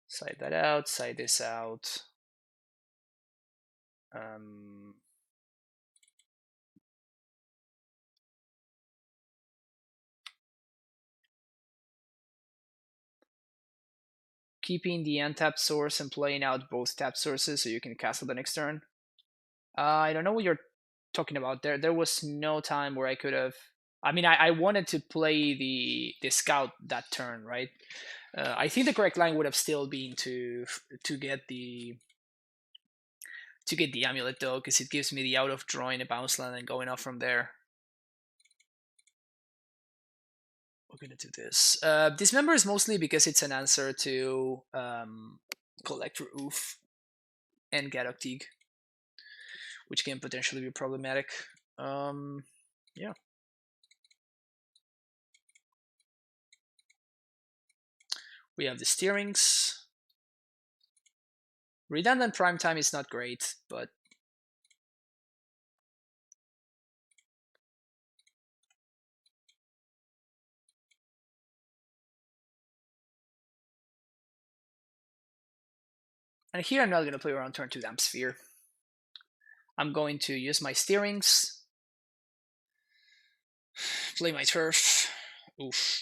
Side that out, side this out. Keeping the untapped source and playing out both tapped sources so you can castle the next turn. I don't know what you're talking about. There was no time where I could have. I mean, I wanted to play the scout that turn, right? I think the correct line would have still been to get the amulet though, because it gives me the out of drawing a bounce land and going off from there. We're gonna do this. Dismember is mostly because it's an answer to Collector Oof and Gadoktig, which can potentially be problematic. Yeah. We have the steerings. Redundant prime time is not great, but and here I'm not going to play around turn 2 Damp Sphere. I'm going to use my steerings, play my turf. Oof.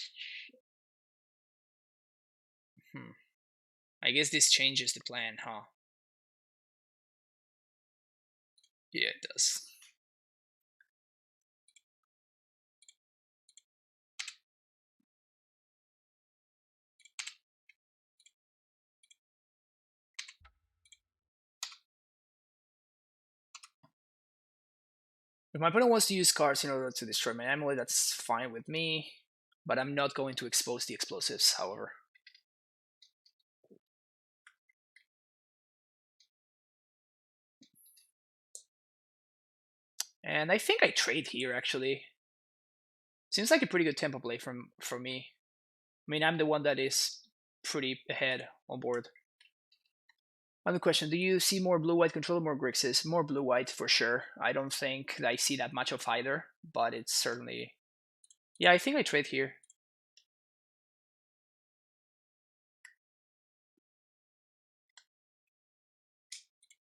I guess this changes the plan, huh? Yeah, it does. If my opponent wants to use cards in order to destroy my amulet, that's fine with me. But I'm not going to expose the explosives, however. And I think I trade here, actually. Seems like a pretty good tempo play from me. I mean, I'm the one that is pretty ahead on board. Another question, do you see more blue-white control or more Grixis? More blue-white for sure. I don't think I see that much of either, but it's certainly... Yeah, I think I trade here.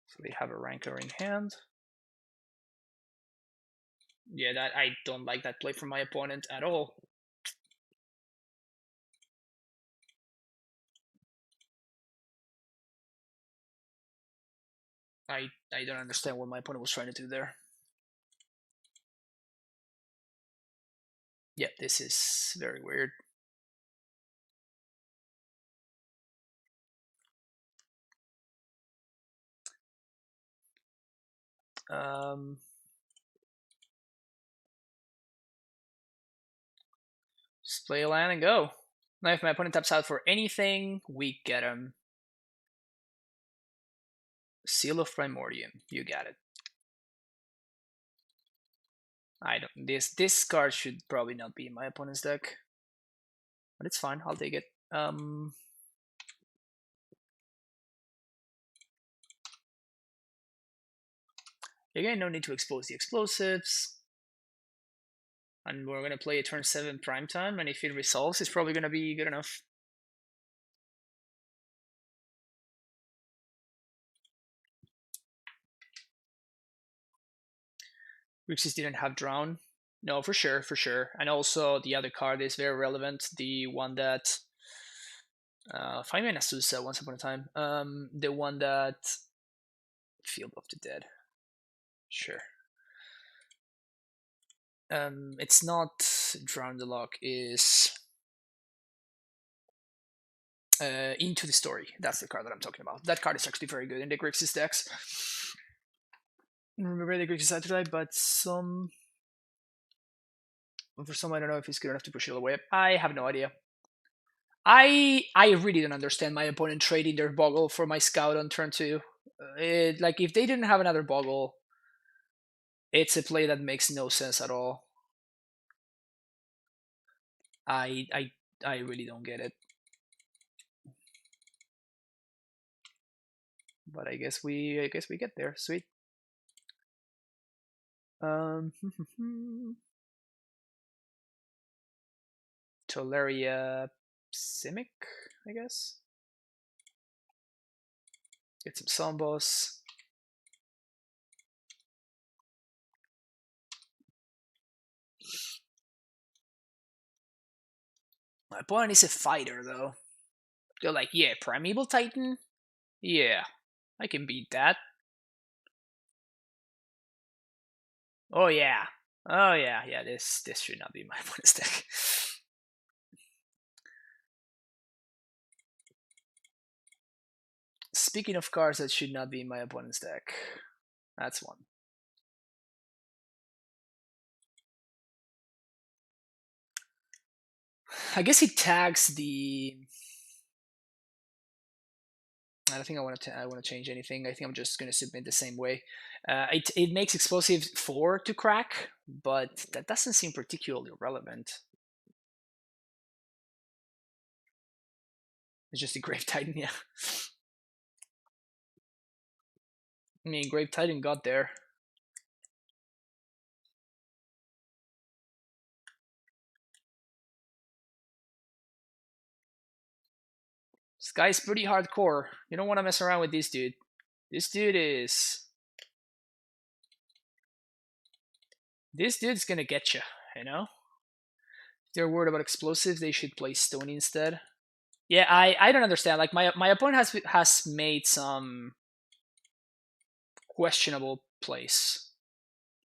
So they have a Rancor in hand. Yeah, that I don't like that play from my opponent at all. I don't understand what my opponent was trying to do there. Yeah, this is very weird. Just play a land and go. Now if my opponent taps out for anything, we get him. Seal of Primordium, you got it. I don't. This card should probably not be in my opponent's deck, but it's fine. I'll take it. Again, no need to expose the explosives. And we're gonna play a turn 7 prime time, and if it resolves, it's probably gonna be good enough. Grixis didn't have Drown. No, for sure, for sure. And also the other card is very relevant. The one that find me an Azusa once upon a time. The one that Field of the Dead. Sure. It's not Drown the Lock. Is Into the Story. That's the card that I'm talking about. That card is actually very good in the Grixis decks. Remember the Grixis Afterlife, but for some I don't know if it's good enough to push it away. I have no idea. I really don't understand my opponent trading their Boggle for my Scout on turn 2. Like if they didn't have another Boggle, it's a play that makes no sense at all. I really don't get it. But I guess we get there. Sweet. Tolaria Simic, I guess. Get some Sombos. My opponent is a fighter, though. They're like, yeah, Primeval Titan? Yeah, I can beat that. Oh yeah. Oh yeah. Yeah. This should not be my bonus deck. Speaking of cards that should not be in my opponent's deck, that's one. I guess he tags the. I don't think I want to change anything. I think I'm just going to submit the same way. It makes explosive 4 to crack, but that doesn't seem particularly relevant. It's just a Grave Titan, yeah. I mean, Grave Titan got there. This guy's pretty hardcore. You don't want to mess around with this dude. This dude's gonna get you. You know. If they're worried about explosives, they should play Stone instead. Yeah, I don't understand. Like my opponent has made some questionable plays.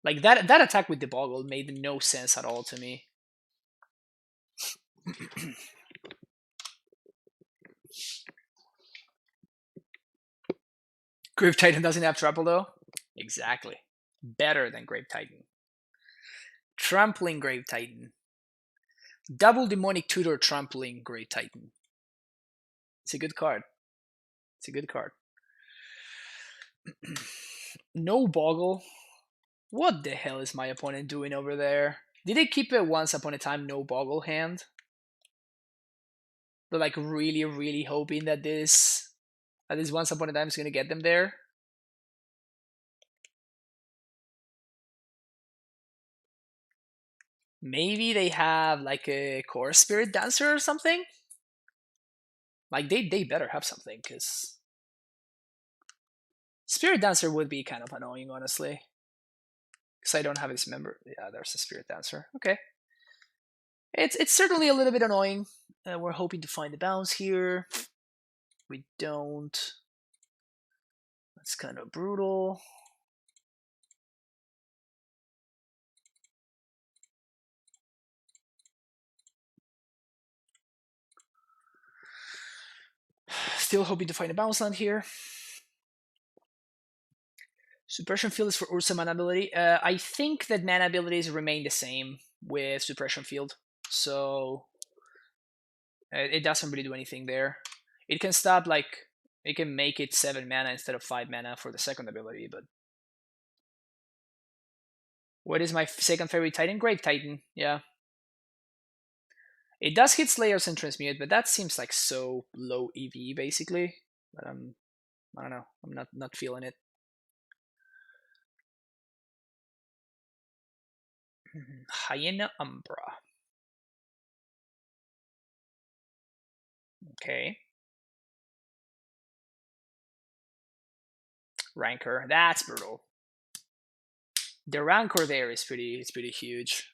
Like that attack with the Boggle made no sense at all to me. Grave Titan doesn't have trample though. Exactly. Better than Grave Titan. Trampling Grave Titan. Double Demonic Tutor Trampling Grave Titan. It's a good card. It's a good card. No Boggle. What the hell is my opponent doing over there? Did they keep it once upon a time no Boggle hand? They're like really, really hoping that this once upon a time is gonna get them there. Maybe they have like a core spirit dancer or something. Like they better have something, because spirit dancer would be kind of annoying, honestly. Because I don't have this member. Yeah, there's a spirit dancer. Okay, it's certainly a little bit annoying. We're hoping to find the bounce here. We don't. That's kind of brutal. Still hoping to find a bounce land here. Suppression field is for Urza mana ability. I think that mana abilities remain the same with suppression field, so it doesn't really do anything there. It can stop, like, it can make it 7 mana instead of 5 mana for the second ability, but what is my second favorite Titan? Grave Titan, yeah. It does hit Slayers and Transmute, but that seems like so low EV, basically. But I don't know. I'm not feeling it. Hyena Umbra. Okay. Rancor. That's brutal. The Rancor there is pretty huge.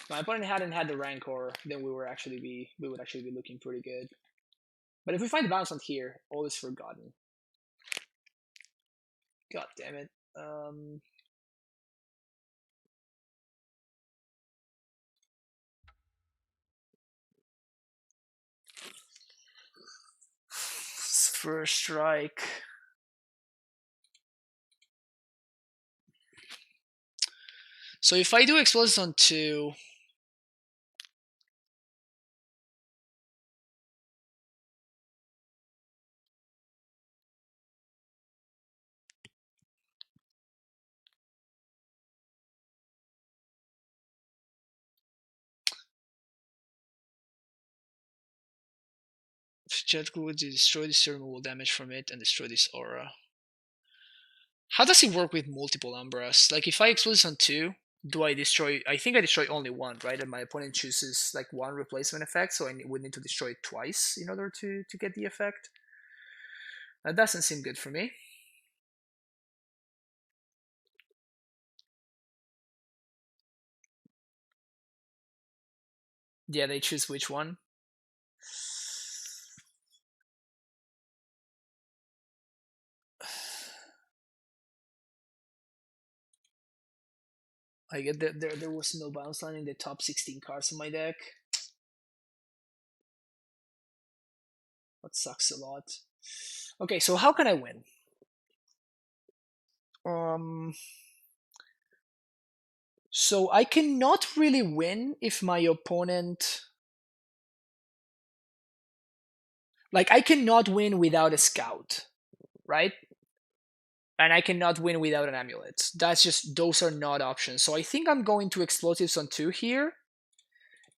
If my opponent hadn't had the Rancor, then we would actually be looking pretty good. But if we find the bounce on here, all is forgotten. God damn it. First strike. So if I do explosives on 2, Jetku would destroy this removal damage from it and destroy this aura. How does it work with multiple Umbras? Like, if I explode on 2, do I destroy? I think I destroy only one, right? And my opponent chooses like one replacement effect, so I would need to destroy it twice in order to get the effect. That doesn't seem good for me. Yeah, they choose which one. I get that there was no bounce line in the top 16 cards in my deck. That sucks a lot. Okay, so how can I win? So I cannot really win if my opponent, like, I cannot win without a scout, right? And I cannot win without an amulet. That's just, those are not options. So I think I'm going to explosives on 2 here.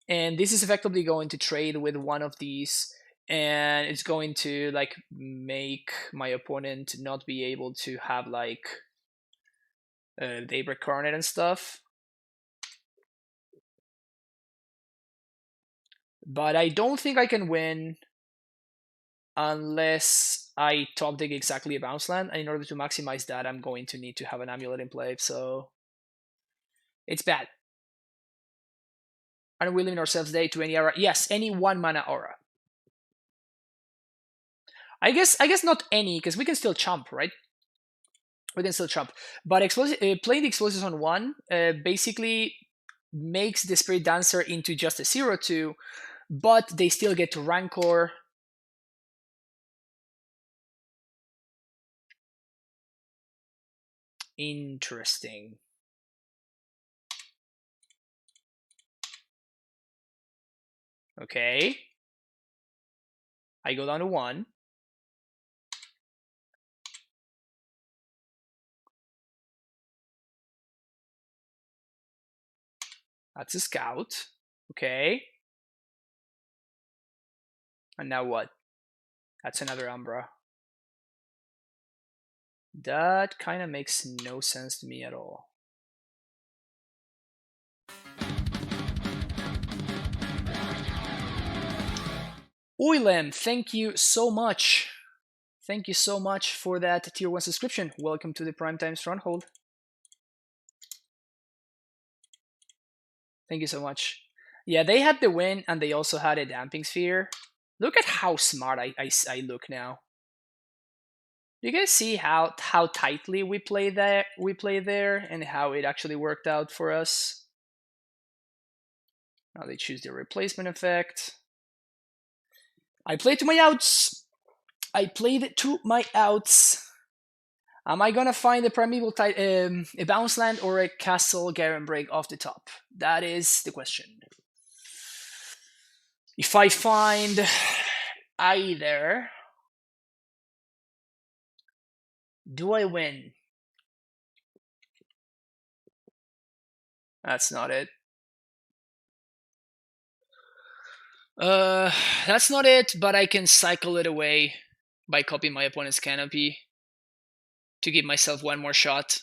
And this is effectively going to trade with one of these, and it's going to like make my opponent not be able to have like Daybreak Coronet and stuff. But I don't think I can win unless I top deck exactly a bounce land, and in order to maximize that, I'm going to need to have an amulet in play, so it's bad. And we limit ourselves today to any aura. Yes, any 1 mana aura. I guess not any, because we can still chump, right? We can still chump. But playing the explosives on 1 basically makes the Spirit Dancer into just a 0/2, but they still get to Rancor. Interesting. Okay. I go down to 1. That's a scout. Okay. And now what? That's another Umbra. That kind of makes no sense to me at all. Oilem, thank you so much. Thank you so much for that tier 1 subscription. Welcome to the Primetime Stronghold. Thank you so much. Yeah, they had the win, and they also had a Damping Sphere. Look at how smart I look now. You guys see how tightly we play there, and how it actually worked out for us. Now they choose the replacement effect. I played to my outs. I played to my outs. Am I gonna find a primeval a bounce land or a castle Garen break off the top? That is the question. If I find either, do I win? That's not it. That's not it, but I can cycle it away by copying my opponent's canopy to give myself 1 more shot.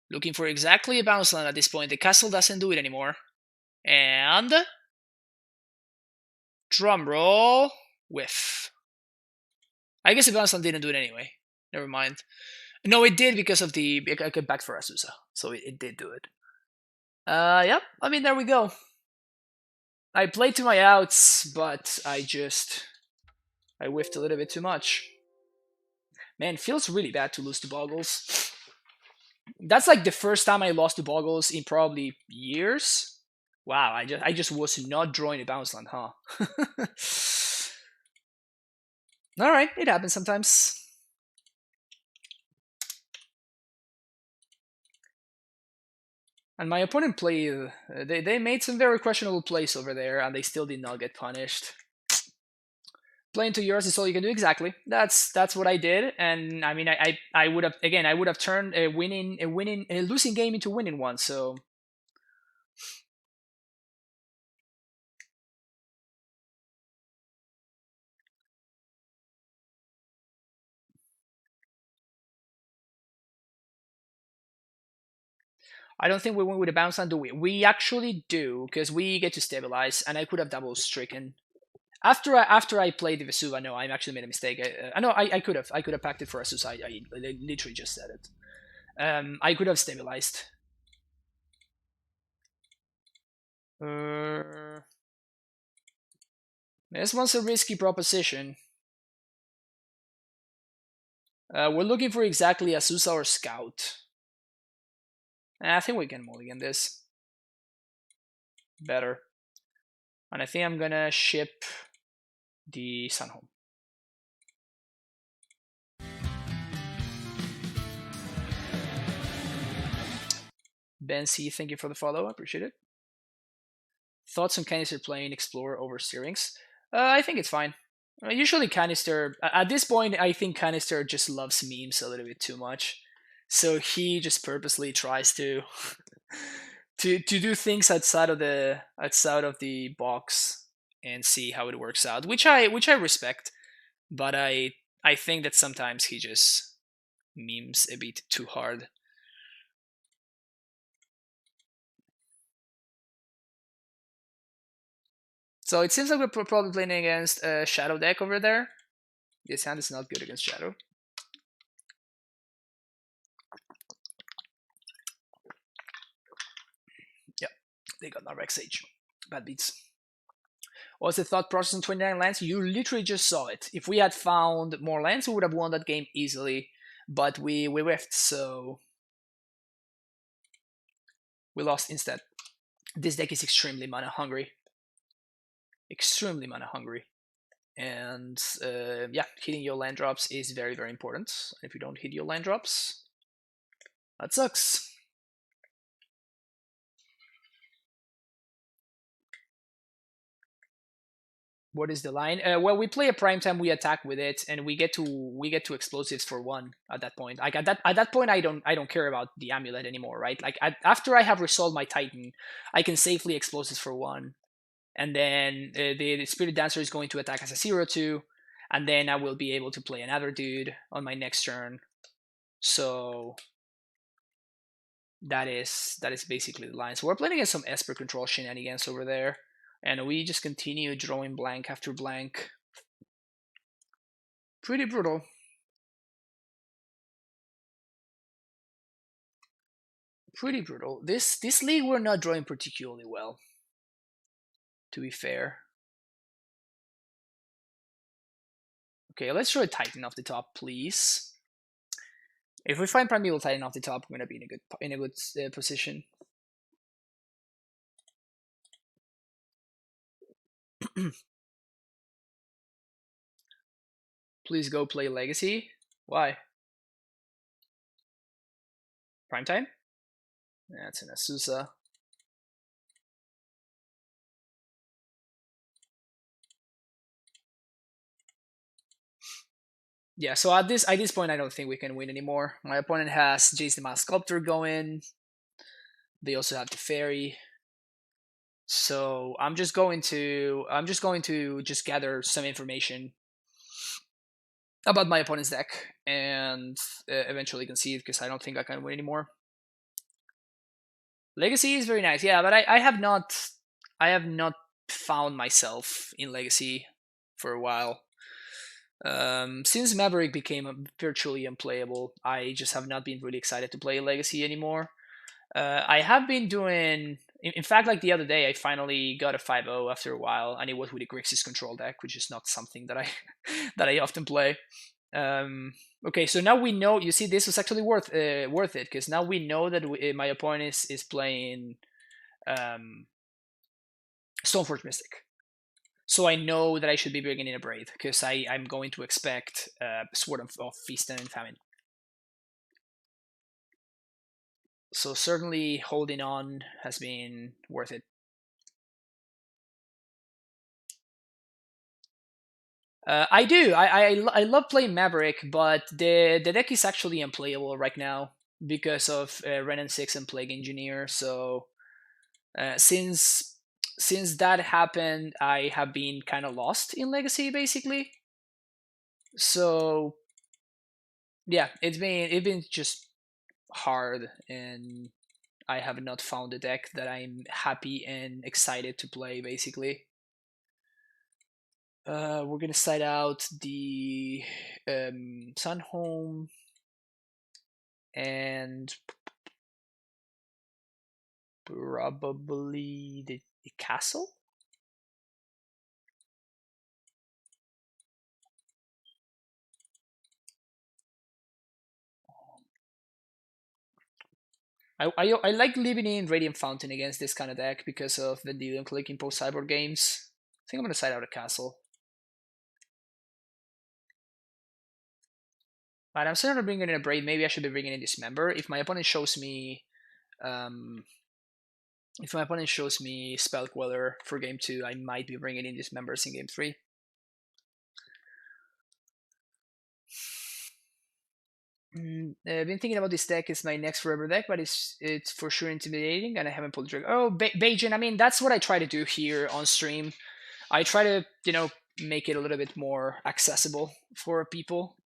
Looking for exactly a bounce land at this point. The castle doesn't do it anymore. And drum roll, whiff. I guess the bounce land didn't do it anyway. Never mind. No, it did because of the I could back for Urza, so it did do it. Yep. I mean, there we go. I played to my outs, but I whiffed a little bit too much. Man, feels really bad to lose to Bogles. That's like the first time I lost to Bogles in probably years. Wow, I just was not drawing a bounce land, huh? All right, it happens sometimes. And my opponent played. They made some very questionable plays over there, and they still did not get punished. Playing to yours is all you can do. Exactly. That's what I did, and I mean, I would have turned a losing game into winning one. So I don't think we win with a bounce land, do we? We actually do, because we get to stabilize, and I could have double stricken. After I played the Vesuva, no, I actually made a mistake. I know I could have packed it for a suicide. I literally just said it. I could have stabilized. This one's a risky proposition. We're looking for exactly Azusa or Scout. I think we can mulligan this. Better. And I think I'm gonna ship the Sun home. Ben C, thank you for the follow. I appreciate it. Thoughts on Canister playing Explorer over Steerings? I think it's fine. Usually Canister, at this point, I think Canister just loves memes a little bit too much. So he just purposely tries to to do things outside of the box and see how it works out, which I respect. But I think that sometimes he just memes a bit too hard. So it seems like we're probably playing against a Shadow deck over there. This hand is not good against Shadow. Yeah, they got Narek Sage. Bad beats. What's the thought process on 29 lands? You literally just saw it. If we had found more lands, we would have won that game easily. But we whiffed, so we lost instead. This deck is extremely mana hungry. Extremely mana hungry. And yeah, hitting your land drops is very, very important. If you don't hit your land drops, that sucks. What is the line? Well, we play a primetime, we attack with it, and we get to explosives for one at that point. Like at that point, I don't care about the amulet anymore, right? Like after I have resolved my Titan, I can safely explosives for one, and then the Spirit Dancer is going to attack as a 0/2, and then I will be able to play another dude on my next turn. So that is basically the line. So we're playing against some Esper control shenanigans over there. And we just continue drawing blank after blank. Pretty brutal. Pretty brutal. This league we're not drawing particularly well, to be fair. Okay, let's draw a Titan off the top, please. If we find Primeval Titan off the top, we're gonna be in a good position. Please go play Legacy. Why? Primetime? That's an Azusa. Yeah, so at this point, I don't think we can win anymore. My opponent has Jace the Mask Sculptor going. They also have the Fairy. So I'm just going to just gather some information about my opponent's deck and eventually concede because I don't think I can win anymore. Legacy is very nice, yeah, but I have not found myself in Legacy for a while. Since Maverick became virtually unplayable, I just have not been really excited to play Legacy anymore. I have been doing, in fact, like the other day, I finally got a 5-0 after a while, and it was with a Grixis control deck, which is not something that I that I often play. Okay, so now we know. You see, this was actually worth it because now we know that my opponent is playing Stoneforge Mystic. So I know that I should be bringing in a Braid because I'm going to expect Sword of Feast and Famine. So certainly holding on has been worth it. I do. I love playing Maverick, but the deck is actually unplayable right now because of Renin 6 and Plague Engineer. So since that happened, I have been kind of lost in Legacy basically. So yeah, it's been just hard, and I have not found a deck that I'm happy and excited to play basically. We're gonna side out the Sun Home and probably the castle. I like leaving in Radiant Fountain against this kind of deck because of the deal and click in post sideboard games. I think I'm gonna side out a castle. But I'm still not bringing in a Brave. Maybe I should be bringing in Dismember. If my opponent shows me, Spell Queller for game 2, I might be bringing in Dismembers in game 3. I've been thinking about this deck. It's my next forever deck, but it's for sure intimidating, and I haven't pulled the trigger. Oh, Bajan, I mean, that's what I try to do here on stream. I try to, make it a little bit more accessible for people.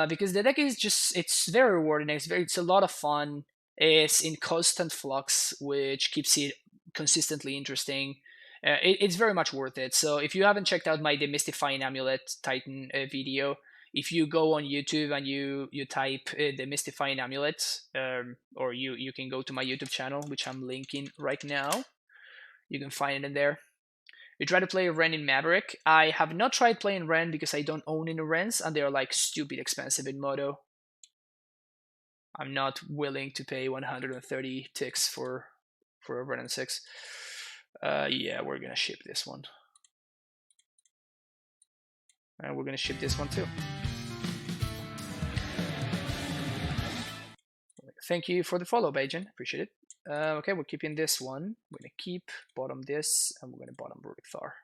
Because the deck is it's very rewarding. It's a lot of fun. It's in constant flux, which keeps it consistently interesting. It's very much worth it. So if you haven't checked out my Demystifying Amulet Titan video, if you go on YouTube and you type Demystifying Amulet, or you can go to my YouTube channel, which I'm linking right now. You can find it in there. You try to play Ren in Maverick. I have not tried playing Ren because I don't own any Rens, and they are like stupid expensive in Moto. I'm not willing to pay 130 ticks for a Ren 6. Yeah, we're gonna ship this one. And we're gonna ship this one too. Thank you for the follow, Bajan. Appreciate it. Okay, we're keeping this one. We're gonna keep bottom this, and we're gonna bottom Ruric Thar.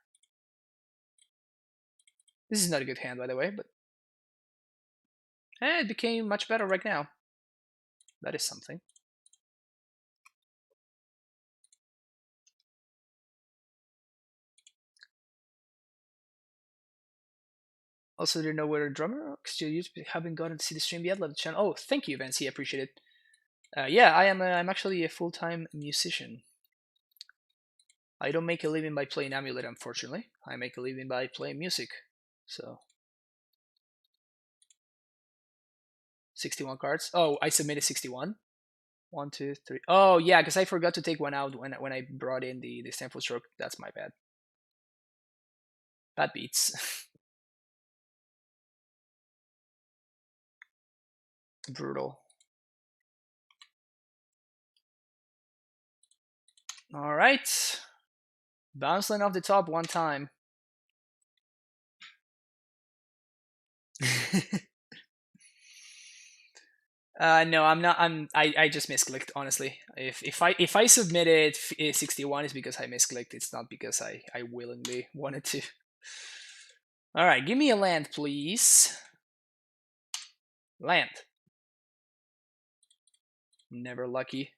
This is not a good hand, by the way, but it became much better right now. That is something. Also, didn't know where a drummer. You haven't gotten to see the stream yet. Love the channel. Oh, thank you, Vancy. I appreciate it. Yeah, I am. I'm actually a full-time musician. I don't make a living by playing Amulet, unfortunately. I make a living by playing music. So 61 cards. Oh, I submitted 61. 1, 2, 3. Oh yeah, because I forgot to take one out when I brought in the Stanford Stroke. That's my bad. That beats. Brutal. All right. Bounce line off the top one time. No, I'm not. I just misclicked. Honestly, if I submitted 61, it's because I misclicked. It's not because I willingly wanted to. All right, give me a land, please. Land. Never lucky.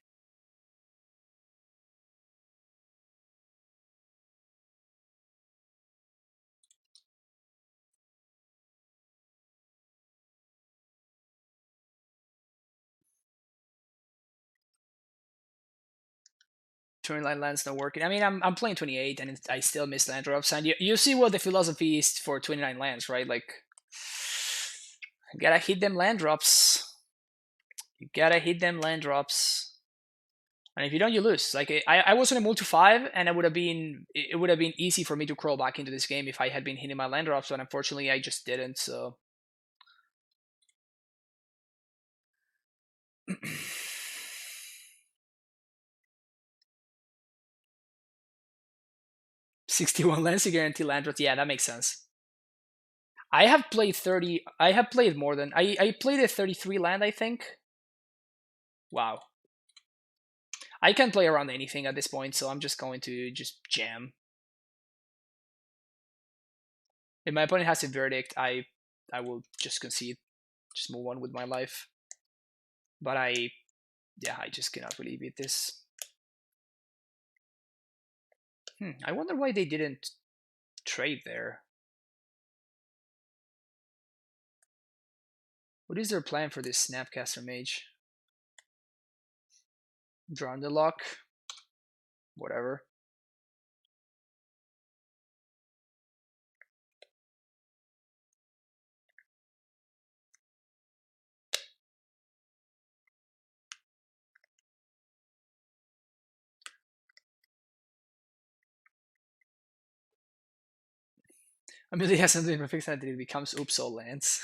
Turn line land's not working. I mean, I'm playing 28 and I still miss land drops. And you see what the philosophy is for 29 lands, right? Like, you gotta hit them land drops. You gotta hit them land drops. And if you don't, you lose. Like I was on a move to 5, and it would have been easy for me to crawl back into this game if I had been hitting my land drops, but unfortunately I just didn't. So 61 lands to guarantee land drops. Yeah, that makes sense. I have played 30. I have played more than I played a 33 land, I think. Wow. I can play around anything at this point, so I'm just going to just jam. If my opponent has a verdict, I will just concede, just move on with my life. But I just cannot really beat this. I wonder why they didn't trade there. What is their plan for this Snapcaster Mage? Drawn the lock? Whatever. Amelia has something to fix that it becomes oops all lands.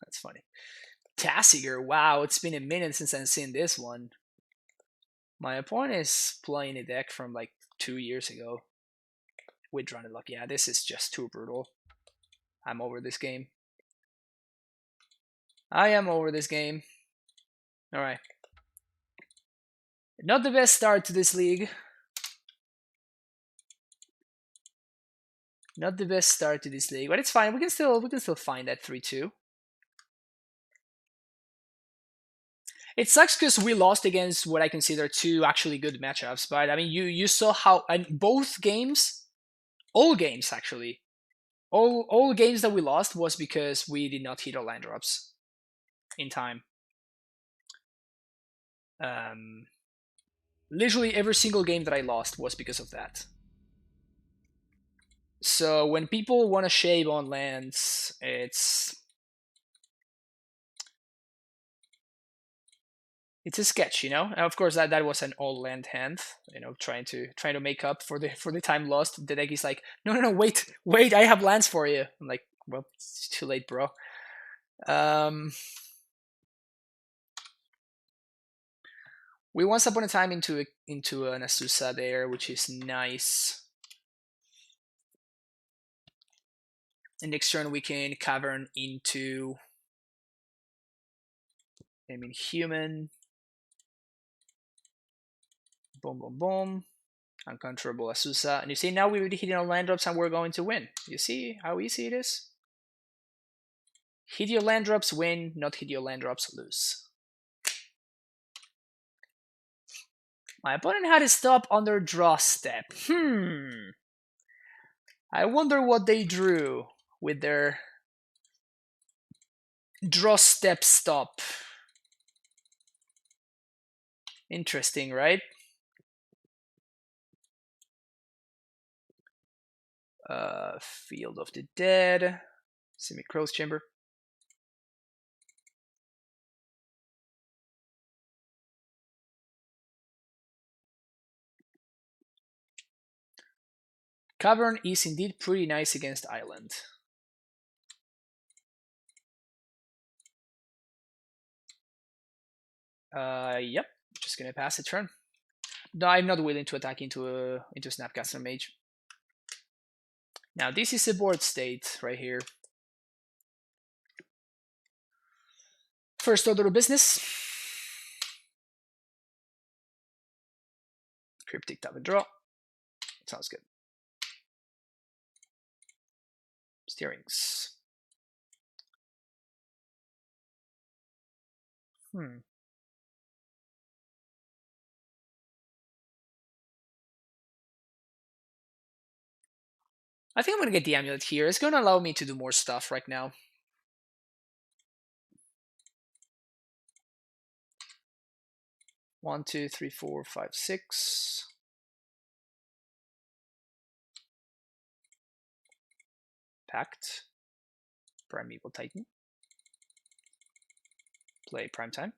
That's funny. Tassiger, wow, it's been a minute since I've seen this one. My opponent is playing a deck from like 2 years ago with Drawn Luck. Yeah, this is just too brutal. I'm over this game. I am over this game. Alright. Not the best start to this league. Not the best start to this league, but it's fine. We can still find that 3-2. It sucks because we lost against what I consider two actually good matchups. But I mean, you saw how, and both games, all games actually, all games that we lost was because we did not hit our land drops in time. Literally every single game that I lost was because of that. So when people want to shave on lands, it's a sketch, you know. And of course, that was an all land hand, you know, trying to make up for the time lost. The deck is like, no, wait, I have lands for you. I'm like, well, it's too late, bro. We once upon a time into an Azusa there, which is nice. And next turn we can cavern into, I mean, human. Boom, boom, boom. Uncontrollable Azusa. And you see, now we're hitting our land drops and we're going to win. You see how easy it is? Hit your land drops, win. Not hit your land drops, lose. My opponent had a stop on their draw step. I wonder what they drew with their draw step stop. Interesting, right? Field of the Dead. Semi-Crow's Chamber. Cavern is indeed pretty nice against Island. Yep. Just gonna pass the turn. No, I'm not willing to attack into a Snapcaster Mage. Now this is a board state right here. First order of business. Cryptic tap and draw. Sounds good. Steerings. I think I'm gonna get the amulet here. It's gonna allow me to do more stuff right now. One, two, three, four, five, six. Pact. Primeval Titan. Play Primetime.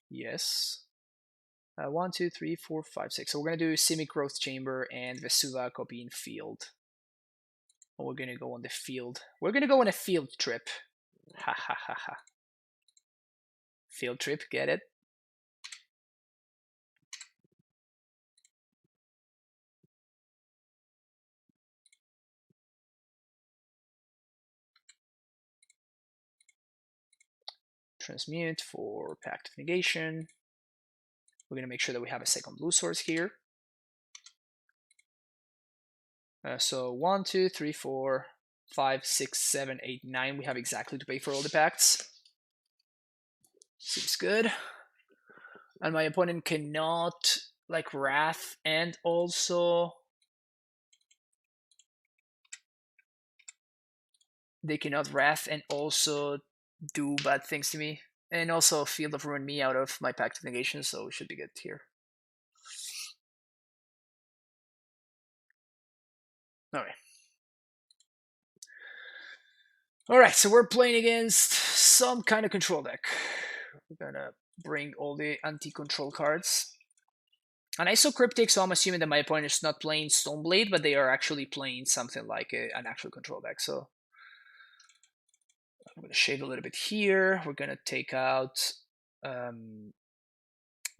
Yes. 1, 2, 3, 4, 5, 6. So we're gonna do Semi-Growth Chamber and Vesuva copying field. Oh, we're gonna go on the field. We're gonna go on a field trip. Ha ha ha ha. Field trip, get it? Transmute for Pact of Negation. We're gonna make sure that we have a second blue source here. So 1, 2, 3, 4, 5, 6, 7, 8, 9. We have exactly to pay for all the pacts. Seems good. And my opponent cannot like Wrath and also they cannot Wrath and also do bad things to me. And also Field of Ruin me out of my Pact of Negation, so we should be good here. Alright. Alright, so we're playing against some kind of control deck. We're gonna bring all the anti-control cards. And I saw Cryptic, so I'm assuming that my opponent is not playing Stoneblade, but they are actually playing something like an actual control deck. So I'm going to shade a little bit here. We're going to take out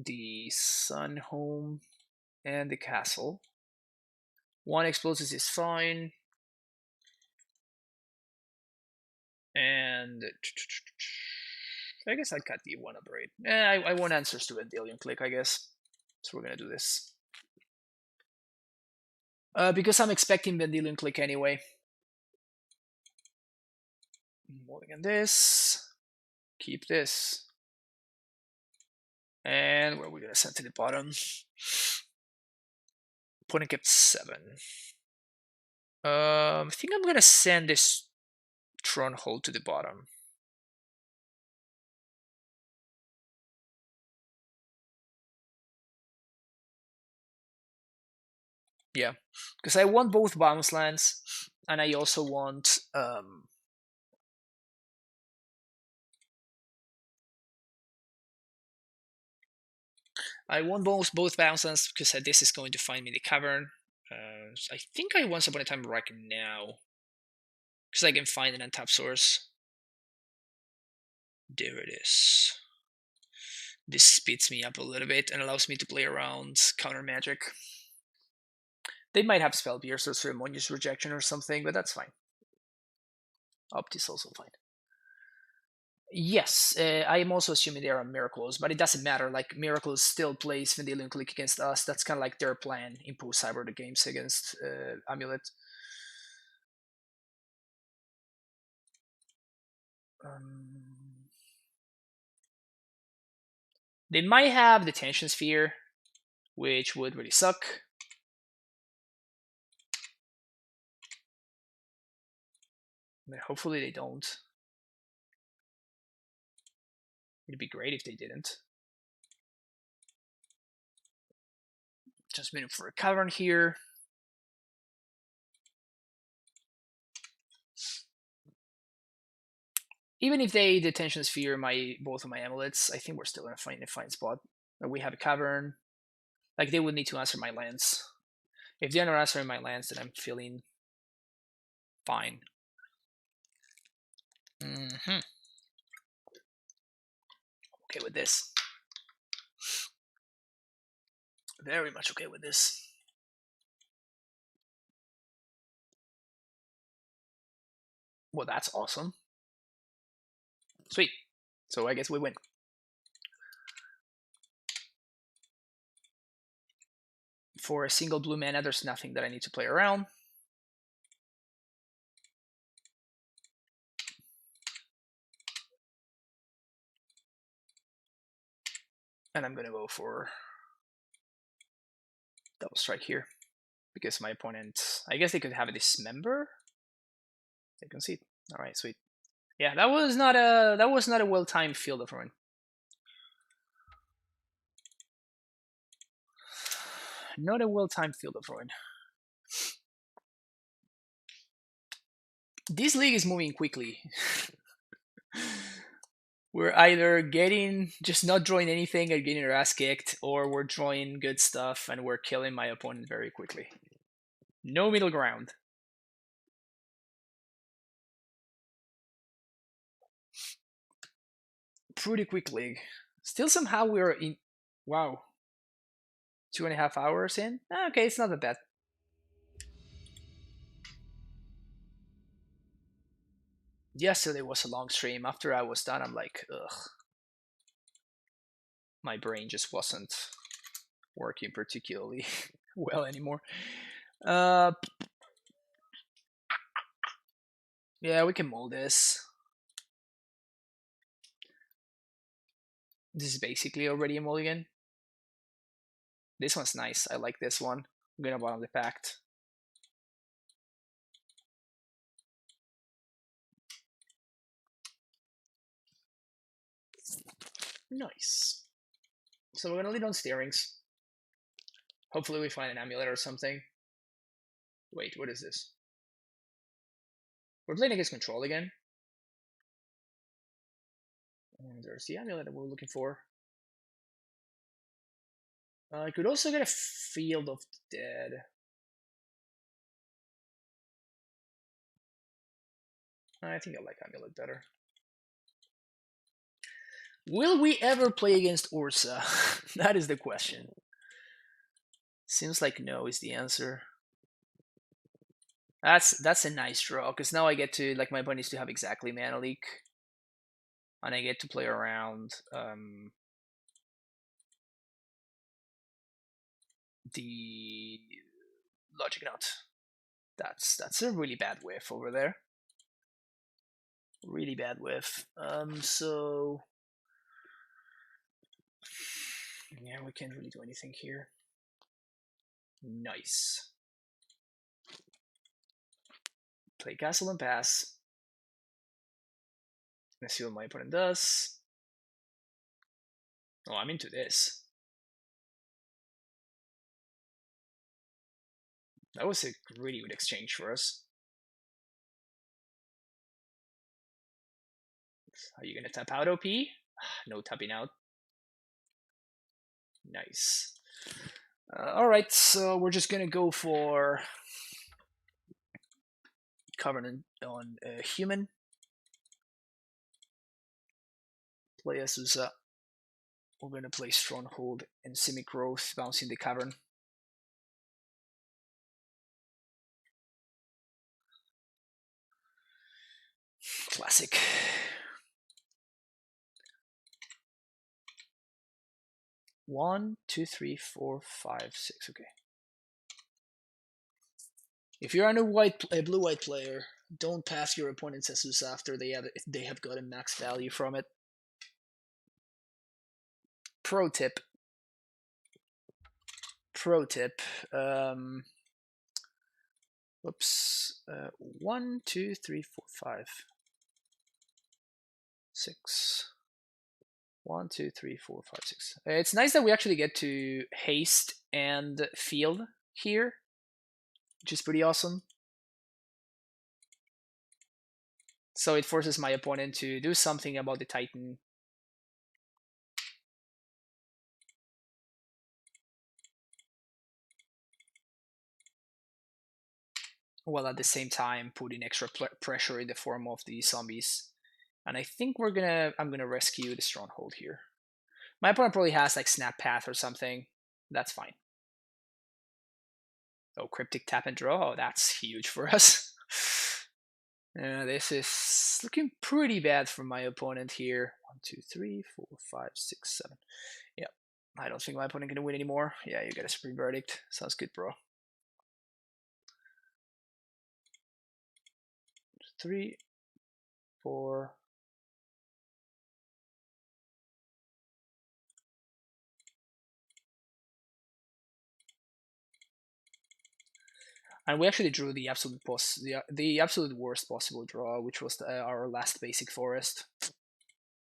the Sun Home and the Castle. 1 explosives is fine. And I guess I'd cut the 1 upgrade. I want answers to Vendilion Click, I guess. So we're gonna do this. Because I'm expecting Vendilion Click anyway. Mulligan this. Keep this. And where are we gonna send to the bottom? Opponent kept 7. I think I'm gonna send this Tron hold to the bottom. Yeah, because I want both bounce lands, and I also want both bounce lands because this is going to find me the cavern. I think I Once Upon a Time right now because I can find an untap source. There it is. This speeds me up a little bit and allows me to play around counter magic. They might have Spell Piercer, Ceremonious Rejection or something, but that's fine. Opt is also fine. Yes, I am also assuming they are Miracles, but it doesn't matter. Like, Miracles still plays Vendilion Click against us. That's kind of like their plan. Impose Cyber the games against Amulet. They might have the Tension Sphere, which would really suck. But hopefully they don't. It'd be great if they didn't. Just waiting for a cavern here. Even if they Detention Sphere both of my amulets, I think we're still gonna find a fine spot. We have a cavern. Like, they would need to answer my lands. If they're not answering my lands, then I'm feeling fine. Okay with this. Very much okay with this. Well, that's awesome. Sweet. So I guess we win. For a single blue mana, there's nothing that I need to play around. And I'm gonna go for double strike here. Because my opponent, I guess they could have a Dismember. They concede. Alright, sweet. Yeah, that was not a well-timed Field of Ruin. Not a well-timed Field of Ruin. This league is moving quickly. We're either just not drawing anything and getting our ass kicked, or we're drawing good stuff and we're killing my opponent very quickly. No middle ground. Pretty quick league. Still somehow we're in... Wow. 2.5 hours in? Okay, it's not that bad. Yesterday was a long stream. After I was done, I'm like, ugh. My brain just wasn't working particularly well anymore. Yeah, we can mold this. This is basically already a mulligan. This one's nice. I like this one. I'm gonna bottom the pact. Nice. So we're gonna lead on steerings. Hopefully we find an amulet or something. Wait, what is this? We're playing against control again. And there's the amulet that we're looking for. I could also get a Field of the Dead. I think I like amulet better. Will we ever play against Urza? That is the question. Seems like no is the answer. That's a nice draw, because now I get to, like, my bunnies to have exactly mana leak. And I get to play around the Logic Knot. That's a really bad whiff over there. Really bad whiff. So yeah, we can't really do anything here. Nice. Play castle and pass. Let's see what my opponent does. Oh, I'm into this. That was a really good exchange for us. Are you gonna tap out OP? No tapping out. Nice. Alright, so we're just gonna go for Covenant on Human. Play as Urza. We're gonna play Stronghold and Simic Growth, bouncing the Cavern. Classic. One, two, three, four, five, six. Okay. If you're a blue-white player, don't pass your opponent's Urza after they have gotten max value from it. Pro tip. Oops. 1, 2, 3, 4, 5, 6. 1, 2, 3, 4, 5, 6. It's nice that we actually get to haste and field here, which is pretty awesome. So it forces my opponent to do something about the Titan. While at the same time putting extra pressure in the form of the zombies. And I think I'm gonna rescue the Stronghold here. My opponent probably has like Snap Path or something. That's fine. Oh, Cryptic Tap and Draw. Oh, that's huge for us. This is looking pretty bad for my opponent here. 1, 2, 3, 4, 5, 6, 7. Yeah, I don't think my opponent can win anymore. Yeah, you get a Supreme Verdict. Sounds good, bro. 3, 4. And we actually drew the absolute worst possible draw, which was our last basic forest.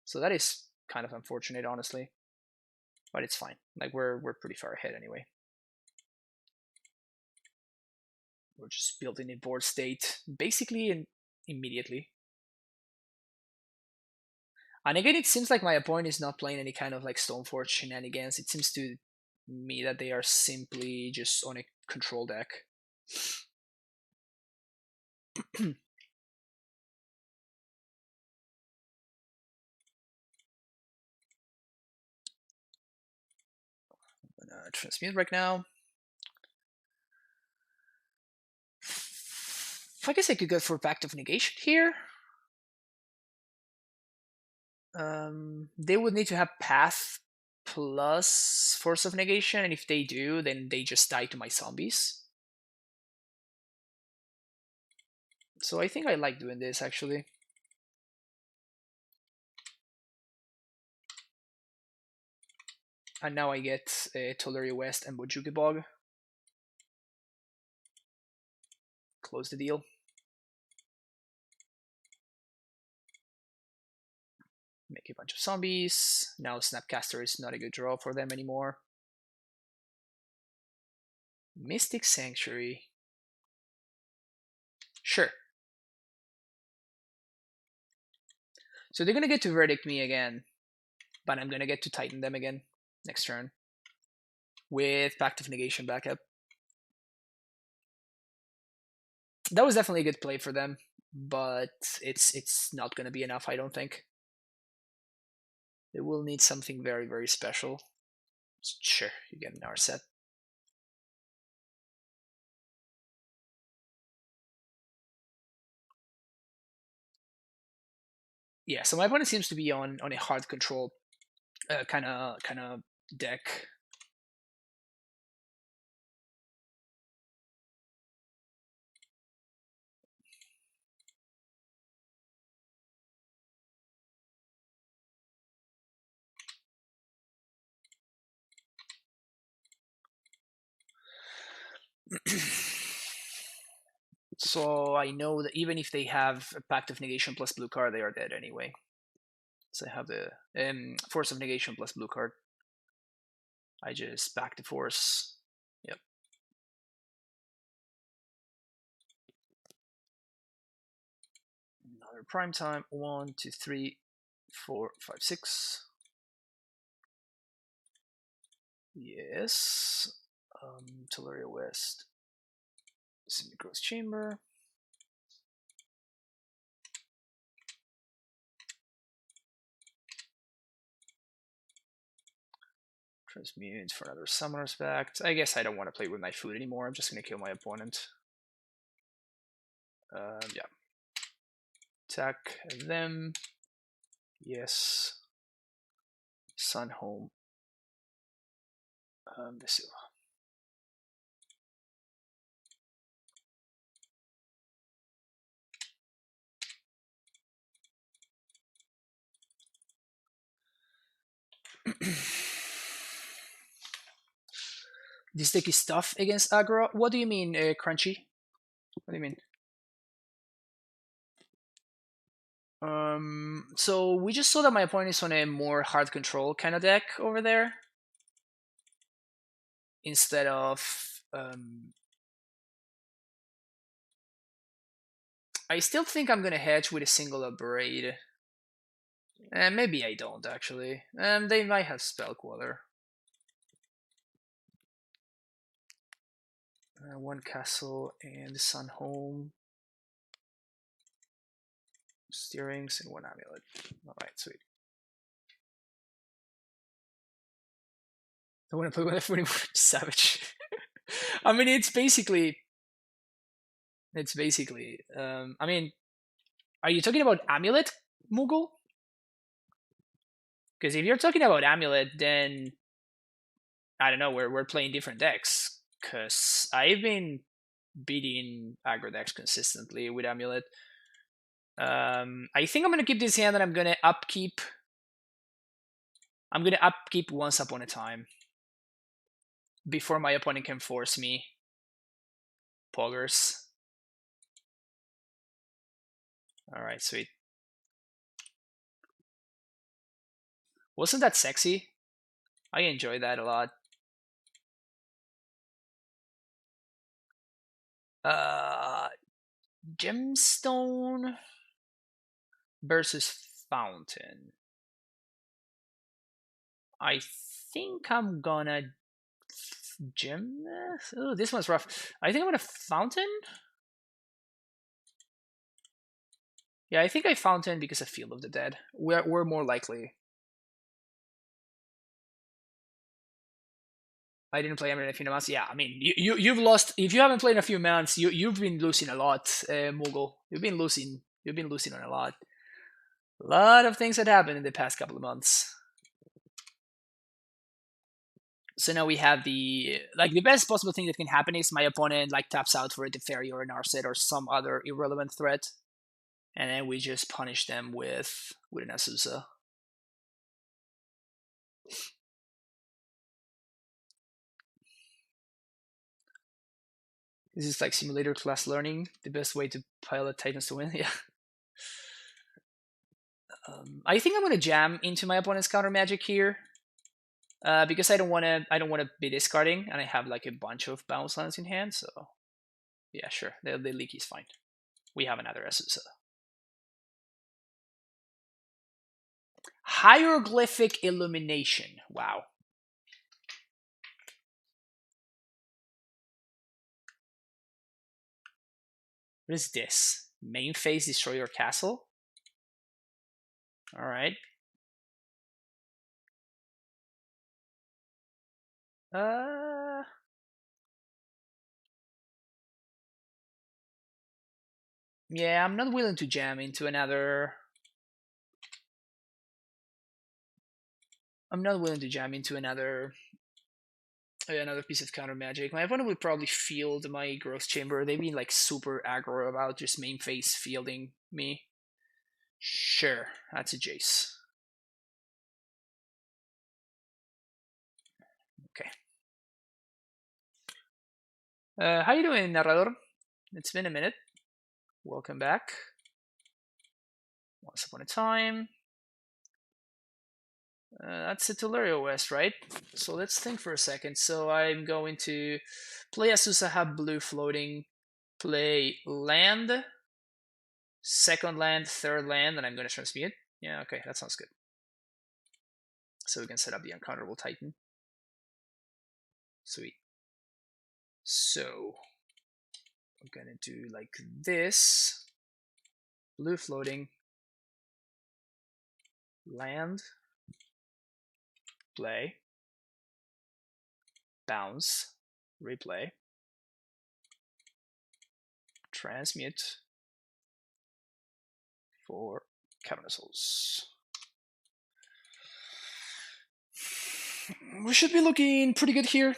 So that is kind of unfortunate, honestly, but it's fine. Like we're pretty far ahead anyway. We're just building in board state basically and immediately. And again, it seems like my opponent is not playing any kind of like Stoneforge shenanigans. It seems to me that they are simply just on a control deck. I'm gonna transmute right now. I guess I could go for Pact of Negation here. They would need to have Path plus Force of Negation, and if they do, then they just die to my zombies. So I think I like doing this, actually. And now I get Tolleri West and Bojuki Bog. Close the deal. Make a bunch of zombies. Now Snapcaster is not a good draw for them anymore. Mystic Sanctuary. Sure. So they're gonna get to Verdict me again, but I'm gonna get to Titan them again next turn with Pact of Negation backup. That was definitely a good play for them, but it's not gonna be enough, I don't think. They will need something very, very special. Sure, you get an R set. Yeah, so my opponent seems to be on a hard control kind of deck. So I know that even if they have a Pact of Negation plus blue card, they are dead anyway. So I have the Force of Negation plus blue card. I just back the force. Yep. Another prime time. 1, 2, 3, 4, 5, 6. Yes. Teleria West. Semi-Gross Chamber. Transmute for another Summoner's Pact. I guess I don't want to play with my food anymore. I'm just going to kill my opponent. Yeah. Attack them. Yes. Sun home. This is. This deck is tough against aggro. What do you mean, Crunchy? What do you mean? So we just saw that my opponent is on a more hard control kind of deck over there, instead of. I still think I'm gonna hedge with a single Abrade. Maybe I don't actually. They might have Spell Queller. One castle and Sun Home. Steerings and one amulet. Alright, sweet. I want to play with anymore. Savage. I mean, it's basically. I mean, are you talking about amulet, Moogle? Because if you're talking about amulet, then I don't know. We're playing different decks. Because I've been beating aggro decks consistently with amulet. I think I'm gonna keep this hand, and I'm gonna upkeep. I'm gonna upkeep Once Upon a Time before my opponent can force me. Poggers. All right, sweet. Wasn't that sexy? I enjoyed that a lot. Gemstone versus Fountain. I think I'm gonna gem. Oh, this one's rough. I think I'm gonna Fountain. Yeah, I think I Fountain because of Field of the Dead. We're more likely. I didn't play Emerald in a few months. Yeah, I mean, you've lost. If you haven't played in a few months, you've been losing a lot, Moogle. You've been losing on a lot. A lot of things that happened in the past couple of months. So now we have the best possible thing that can happen is my opponent taps out for a Teferi or an Arset or some other irrelevant threat, and then we just punish them with an Azusa. This is like simulator class learning, the best way to pilot Titans to win. Yeah. I think I'm gonna jam into my opponent's counter magic here, because I don't want to be discarding, and I have a bunch of bounce lands in hand. So yeah, sure, the leak is fine. We have another Azusa. Hieroglyphic Illumination. Wow. What is this? Main phase, destroy your castle? Alright. Yeah, I'm not willing to jam into another. I'm not willing to jam into another piece of counter magic. My opponent would probably field my growth chamber. They've been like super aggro about just main phase fielding me. Sure, that's a Jace. Okay. How you doing, Narrador? It's been a minute. Welcome back. Once upon a time. That's a Telerio West, right? So let's think for a second. So I'm going to play Azusa, have blue floating, play land, second land, third land, and I'm going to transmute. Yeah, okay, that sounds good. So we can set up the Uncounterable Titan. Sweet. So I'm going to do like this. Blue floating, land, play, bounce, replay, transmute for Cavernous. We should be looking pretty good here.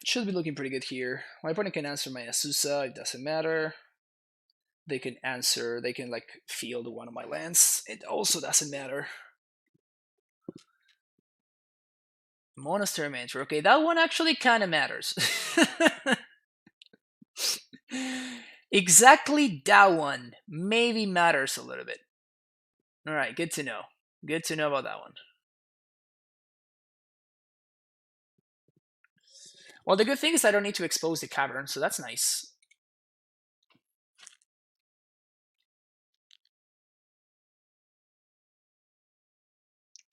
Should be looking pretty good here. My opponent can answer my Azusa, it doesn't matter. They can answer, they can like field one of my lands, it also doesn't matter. Monastery Manager, okay, that one actually kind of matters. Exactly that one maybe matters a little bit. Alright, good to know. Good to know about that one. Well, the good thing is I don't need to expose the cavern, so that's nice.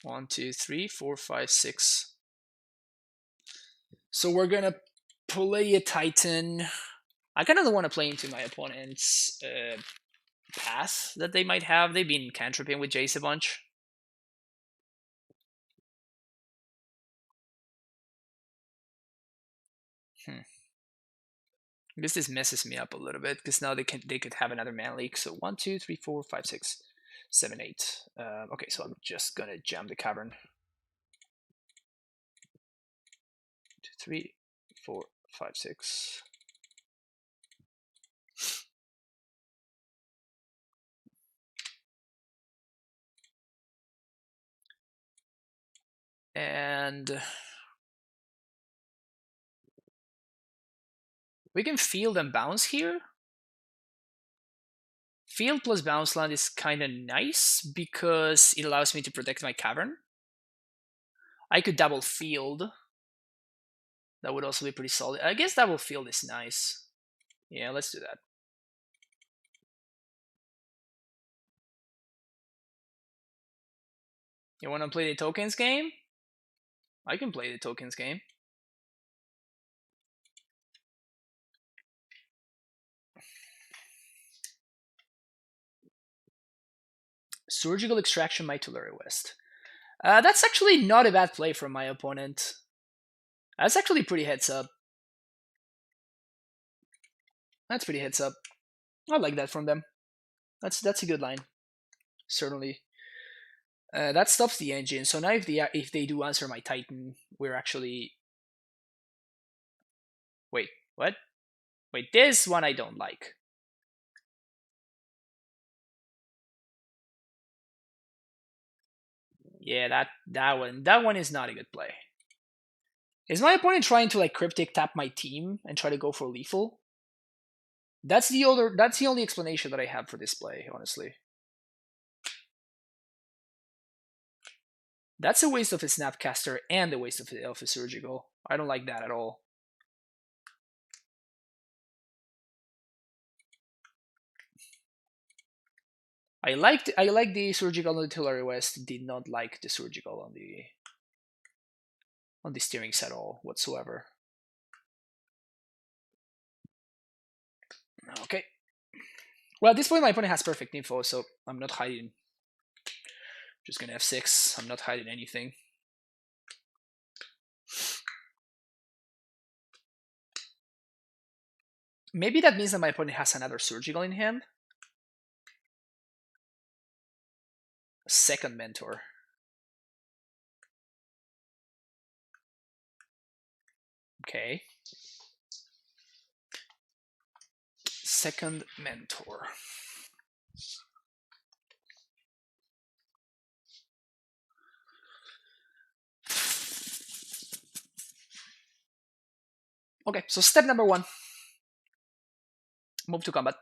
One, two, three, four, five, six. So we're gonna play a Titan. I kind of don't want to play into my opponent's path that they might have. They've been cantripping with Jace a bunch. I guess this messes me up a little bit because now they could have another mana leak. So 1, 2, 3, 4, 5, 6, 7, 8. Okay, so I'm just gonna jam the cavern. 2, 3, 4, 5, 6. And we can field and bounce here. Field plus bounce land is kind of nice because it allows me to protect my cavern. I could double field. That would also be pretty solid. I guess double field is nice. Yeah, let's do that. You want to play the tokens game? I can play the tokens game. Surgical Extraction by Tulare West. That's actually not a bad play from my opponent. That's actually pretty heads up. That's pretty heads up. I like that from them. That's a good line. Certainly. That stops the engine. So now if they do answer my Titan, we're actually. Wait, what? Wait, this one I don't like. Yeah, that one is not a good play. Is my opponent trying to like cryptic tap my team and try to go for lethal? That's the only explanation that I have for this play, honestly. That's a waste of a Snapcaster and a waste of a Surgical. I don't like that at all. I like the Surgical on the Tillery West. Did not like the Surgical on the steering set at all whatsoever. Okay. Well, at this point my opponent has perfect info, so I'm not hiding. Just gonna F6. I'm not hiding anything. Maybe that means that my opponent has another surgical in hand. Second mentor. Okay. Second mentor. Okay, so step number 1. Move to combat.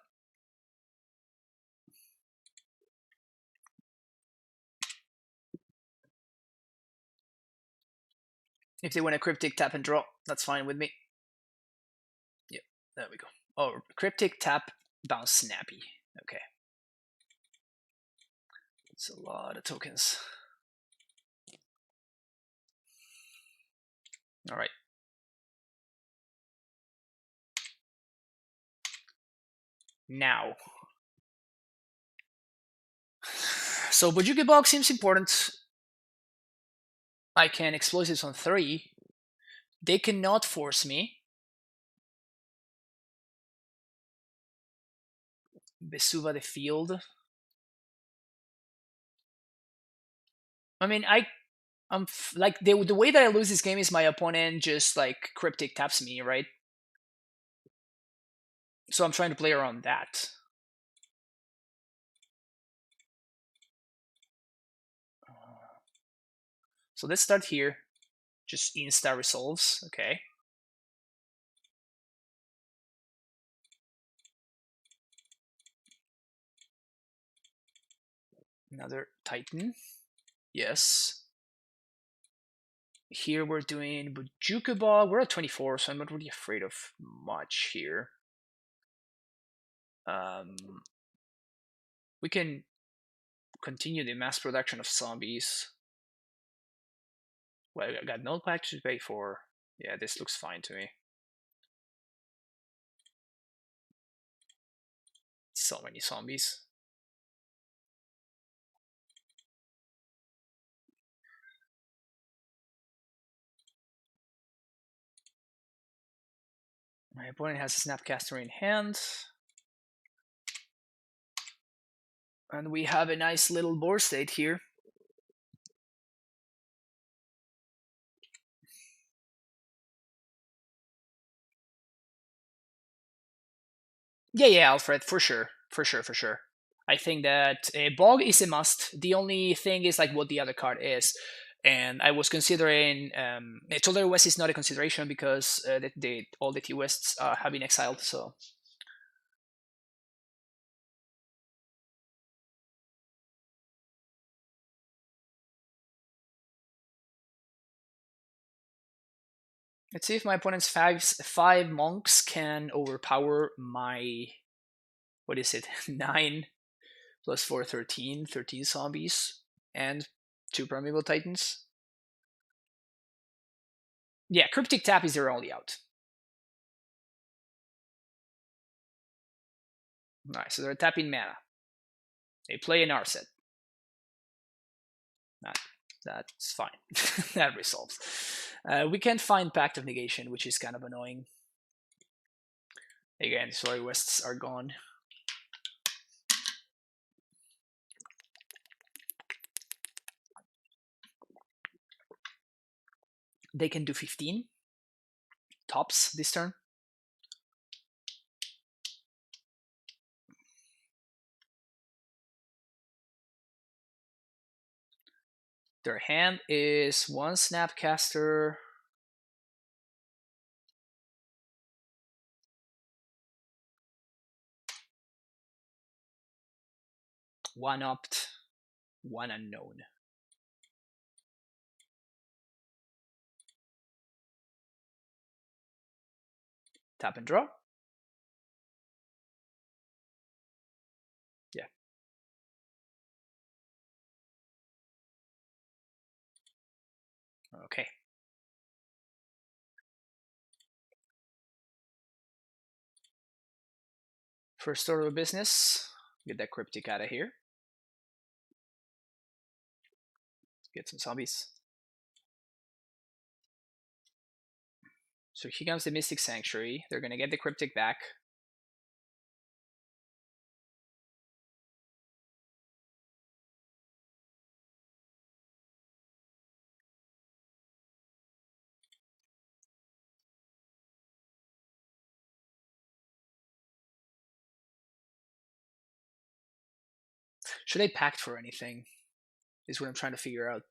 If they want a cryptic, tap and draw, that's fine with me. Yep, there we go. Oh, cryptic, tap, bounce, snappy. Okay. It's a lot of tokens. All right. Now. So Bojuki Bog seems important. I can explosives on 3. They cannot force me. Besuva the field. I mean, I'm like the way that I lose this game is my opponent just like cryptic taps me, right? So I'm trying to play around that. So let's start here. Just insta resolves, okay. Another Titan. Yes. Here we're doing Bojuka Bog. We're at 24, so I'm not really afraid of much here. We can continue the mass production of zombies. Well, I got no pack to pay for. Yeah, this looks fine to me. So many zombies. My opponent has a Snapcaster in hand. And we have a nice little board state here. Yeah, Alfred, for sure. For sure. I think that Bog is a must. The only thing is like what the other card is. And I was considering Total West is not a consideration because all the T Wests have been exiled. So let's see if my opponent's five monks can overpower my, what is it, 9 plus 4, 13 zombies and 2 Primeval Titans. Yeah, Cryptic Tap is their only out. Alright, so they're tapping mana. They play an Arset. That's fine. That resolves. We can't find Pact of Negation, which is kind of annoying. Again, Solar Wests are gone. They can do 15 tops this turn. Their hand is 1 Snapcaster, 1 Opt, 1 Unknown. Tap and draw. Yeah. Okay. First order of business, get that Cryptic out of here. Get some zombies. So here comes the Mystic Sanctuary. They're going to get the Cryptic back. Should I pact for anything? Is what I'm trying to figure out.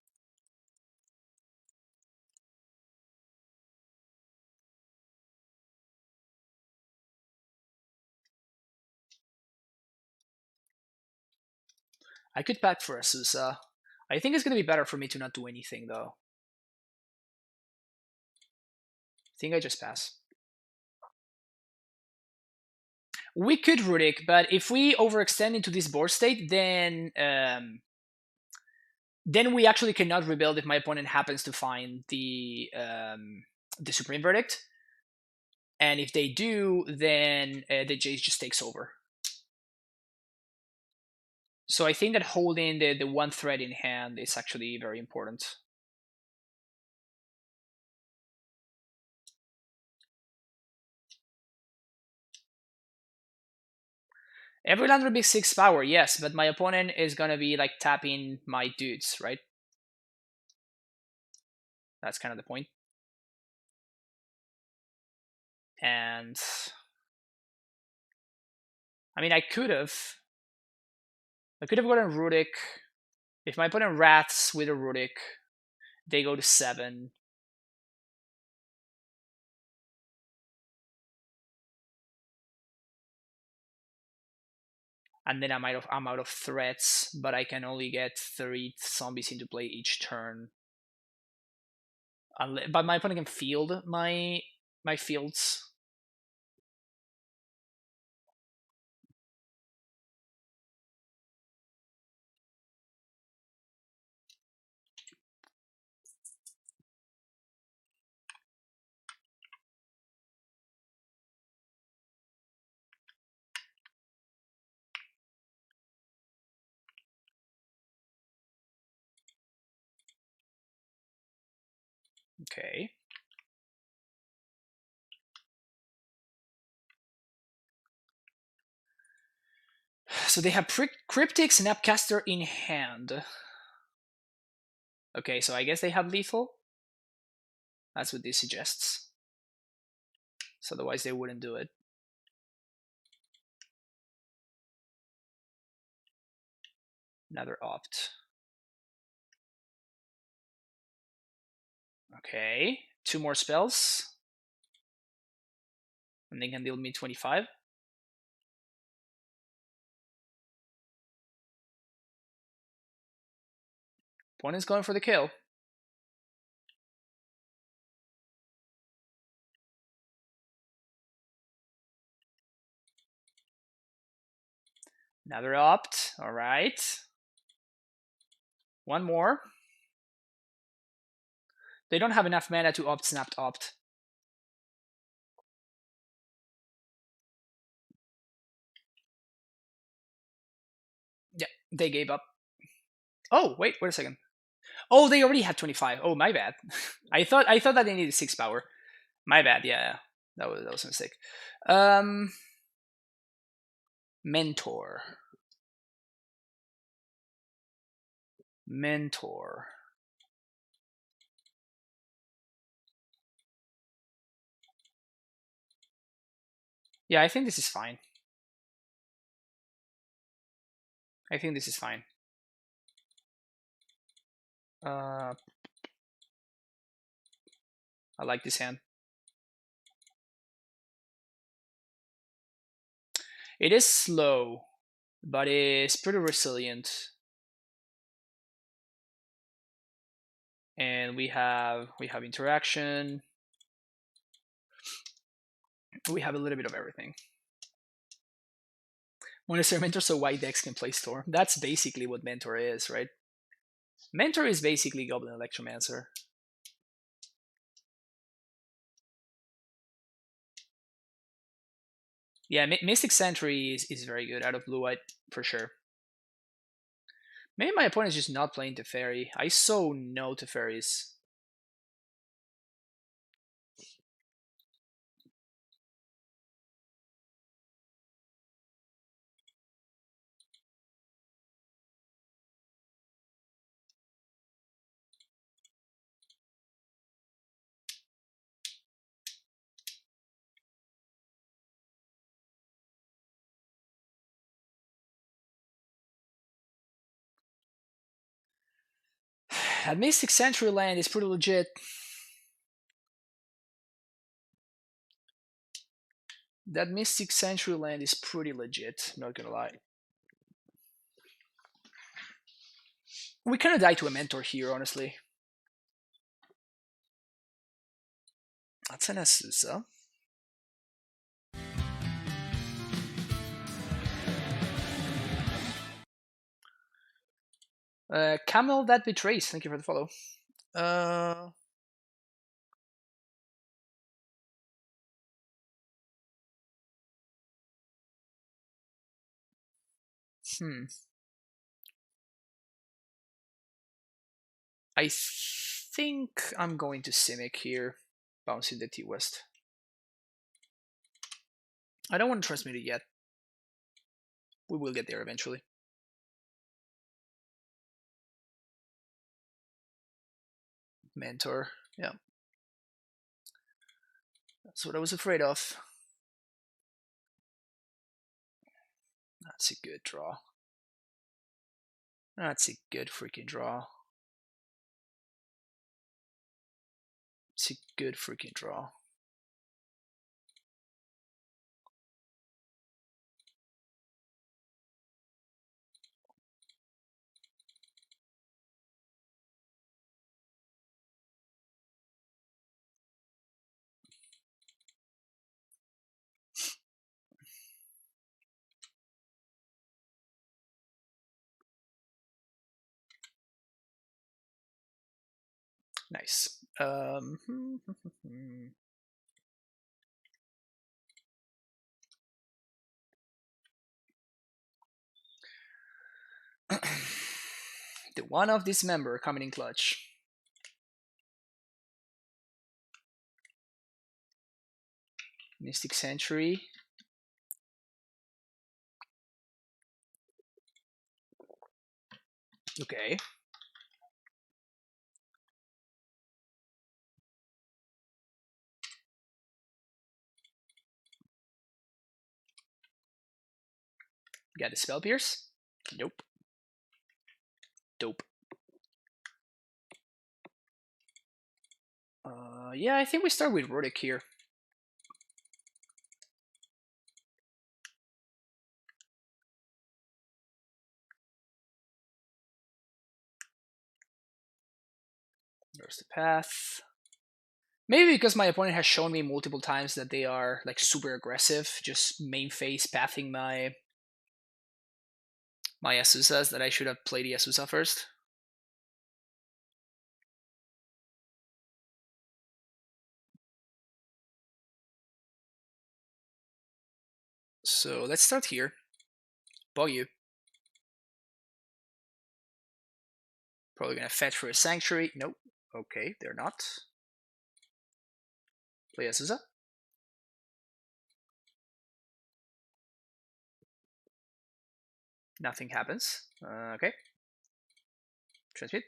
I could pact for a Susa. I think it's going to be better for me to not do anything, though. I think I just pass. We could Rudik, but if we overextend into this board state, then we actually cannot rebuild if my opponent happens to find the Supreme Verdict. And if they do, then the Jace just takes over. So I think that holding the one threat in hand is actually very important. Every land will be 6 power, yes, but my opponent is gonna be like tapping my dudes, right? That's kind of the point. And I mean, I could have gotten Rudik. If my opponent Wraths with a Rudik, they go to 7. And then I'm out of threats, but I can only get 3 zombies into play each turn. But my opponent can field my fields. Okay. So they have Cryptics and Upcaster in hand. Okay, so I guess they have lethal. That's what this suggests. So otherwise they wouldn't do it. Another opt. Okay, 2 more spells. And they can deal me 25. Opponent's going for the kill. Another opt. All right. One more. They don't have enough mana to opt, snapped, opt. Yeah, they gave up. Oh, wait a second. Oh, they already had 25. Oh, my bad. I thought that they needed 6 power. My bad. Yeah, that was a mistake. Mentor. Yeah, I think this is fine. I like this hand. It is slow, but it's pretty resilient. And we have interaction. We have a little bit of everything. Monastery Mentor, so white decks can play Storm. That's basically what Mentor is, right? Mentor is basically Goblin Electromancer. Yeah, Mystic Sentry is very good out of blue-white, for sure. Maybe my opponent is just not playing Teferi. I so no Teferis. That Mystic Sanctuary land is pretty legit. That Mystic Sanctuary land is pretty legit, not gonna lie. We kinda die to a mentor here, honestly. That's an Azusa. Camel that betrays. Thank you for the follow. Hmm. I think I'm going to Simic here, bouncing the T-West. I don't want to transmute it yet. We will get there eventually. Mentor, yeah. That's what I was afraid of. That's a good draw. That's a good freaking draw. It's a good freaking draw. Nice. The one of Dismember coming in clutch. Mystic Sanctuary. Okay. Got the Spell Pierce? Nope. Dope. Yeah, I think we start with Rhotic here. There's the path. Maybe because my opponent has shown me multiple times that they are like super aggressive, just main phase pathing my Asusas, that I should have played the Asusa first. So let's start here. Bog you. Probably gonna fetch for a Sanctuary. Nope. Okay, they're not. Play Asusa. Nothing happens. Okay. Transmit.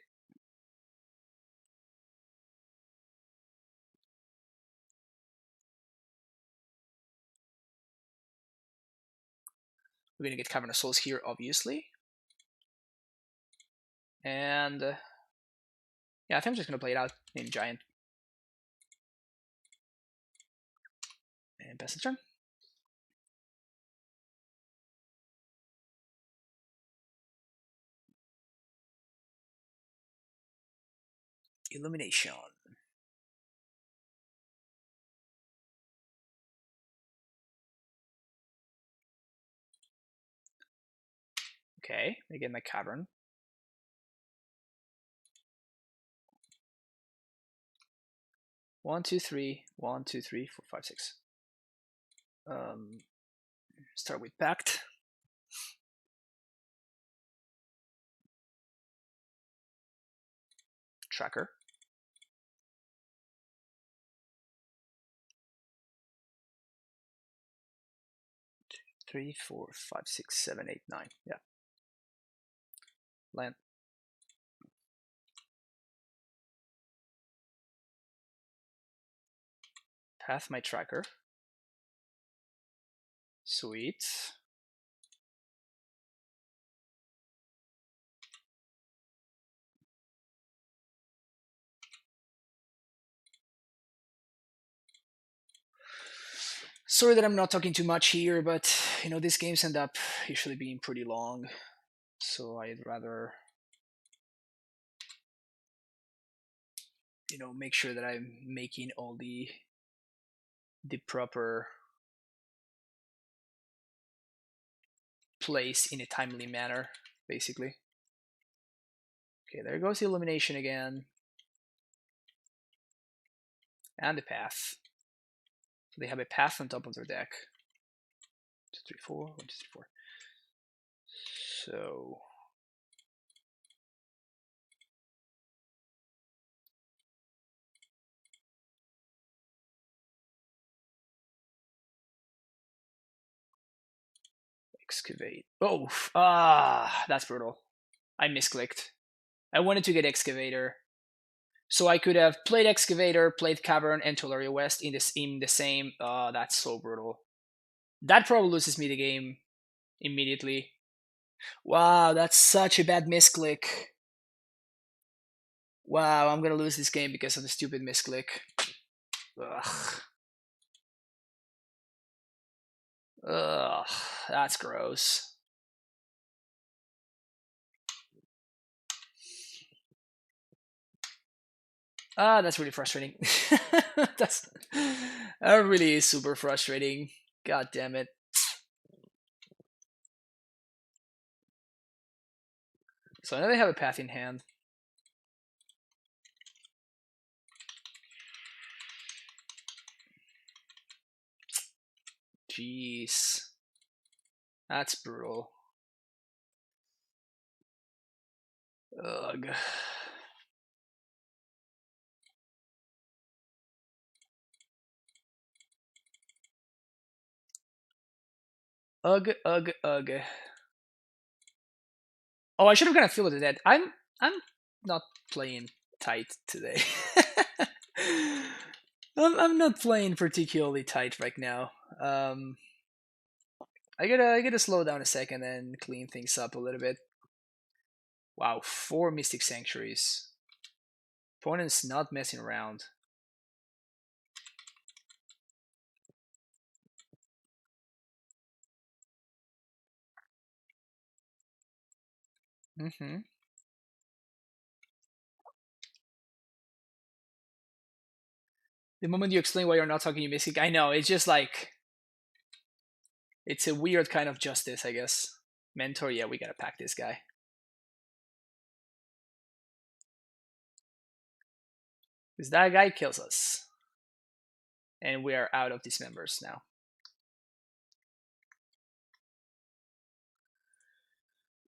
We're gonna get Cavern of Souls here, obviously. And yeah, I think I'm just gonna play it out in Giant. And pass the turn. Illumination. Okay, I get my Cavern. One, two, three. 1, 2, 3, 4, 5, 6. Start with Pact. Tracker. 3, 4, 5, 6, 7, 8, 9. Yeah. Land. Path my tracker. Sweet. Sorry that I'm not talking too much here, but you know these games end up usually being pretty long, so I'd rather make sure that I'm making all the proper plays in a timely manner, basically. Okay, there goes the illumination again, and the path. So they have a path on top of their deck. 2, 3, 4. 1, 2, 3, 4. So excavate. Oh, that's brutal. I misclicked. I wanted to get excavator, so I could have played excavator, played cavern, and Tolaria West in the same. That's so brutal. That probably loses me the game immediately. Wow, that's such a bad misclick. Wow, I'm gonna lose this game because of the stupid misclick. Ugh. Ugh, that's gross. That's really frustrating. That really is super frustrating. God damn it. So now they have a path in hand. Jeez. That's brutal. Ugh. Ugh, ugh, ugh. Oh, I should have gone Field of the Dead. I'm not playing tight today. I'm not playing particularly tight right now. I gotta slow down a second and clean things up a little bit. Wow, 4 Mystic Sanctuaries. Opponent's not messing around. Mm-hmm. The moment you explain why you're not talking, you Mystic, I know, it's just like it's a weird kind of justice, I guess. Mentor, yeah, we gotta pack this guy. Because that guy kills us. And we are out of dismembers now.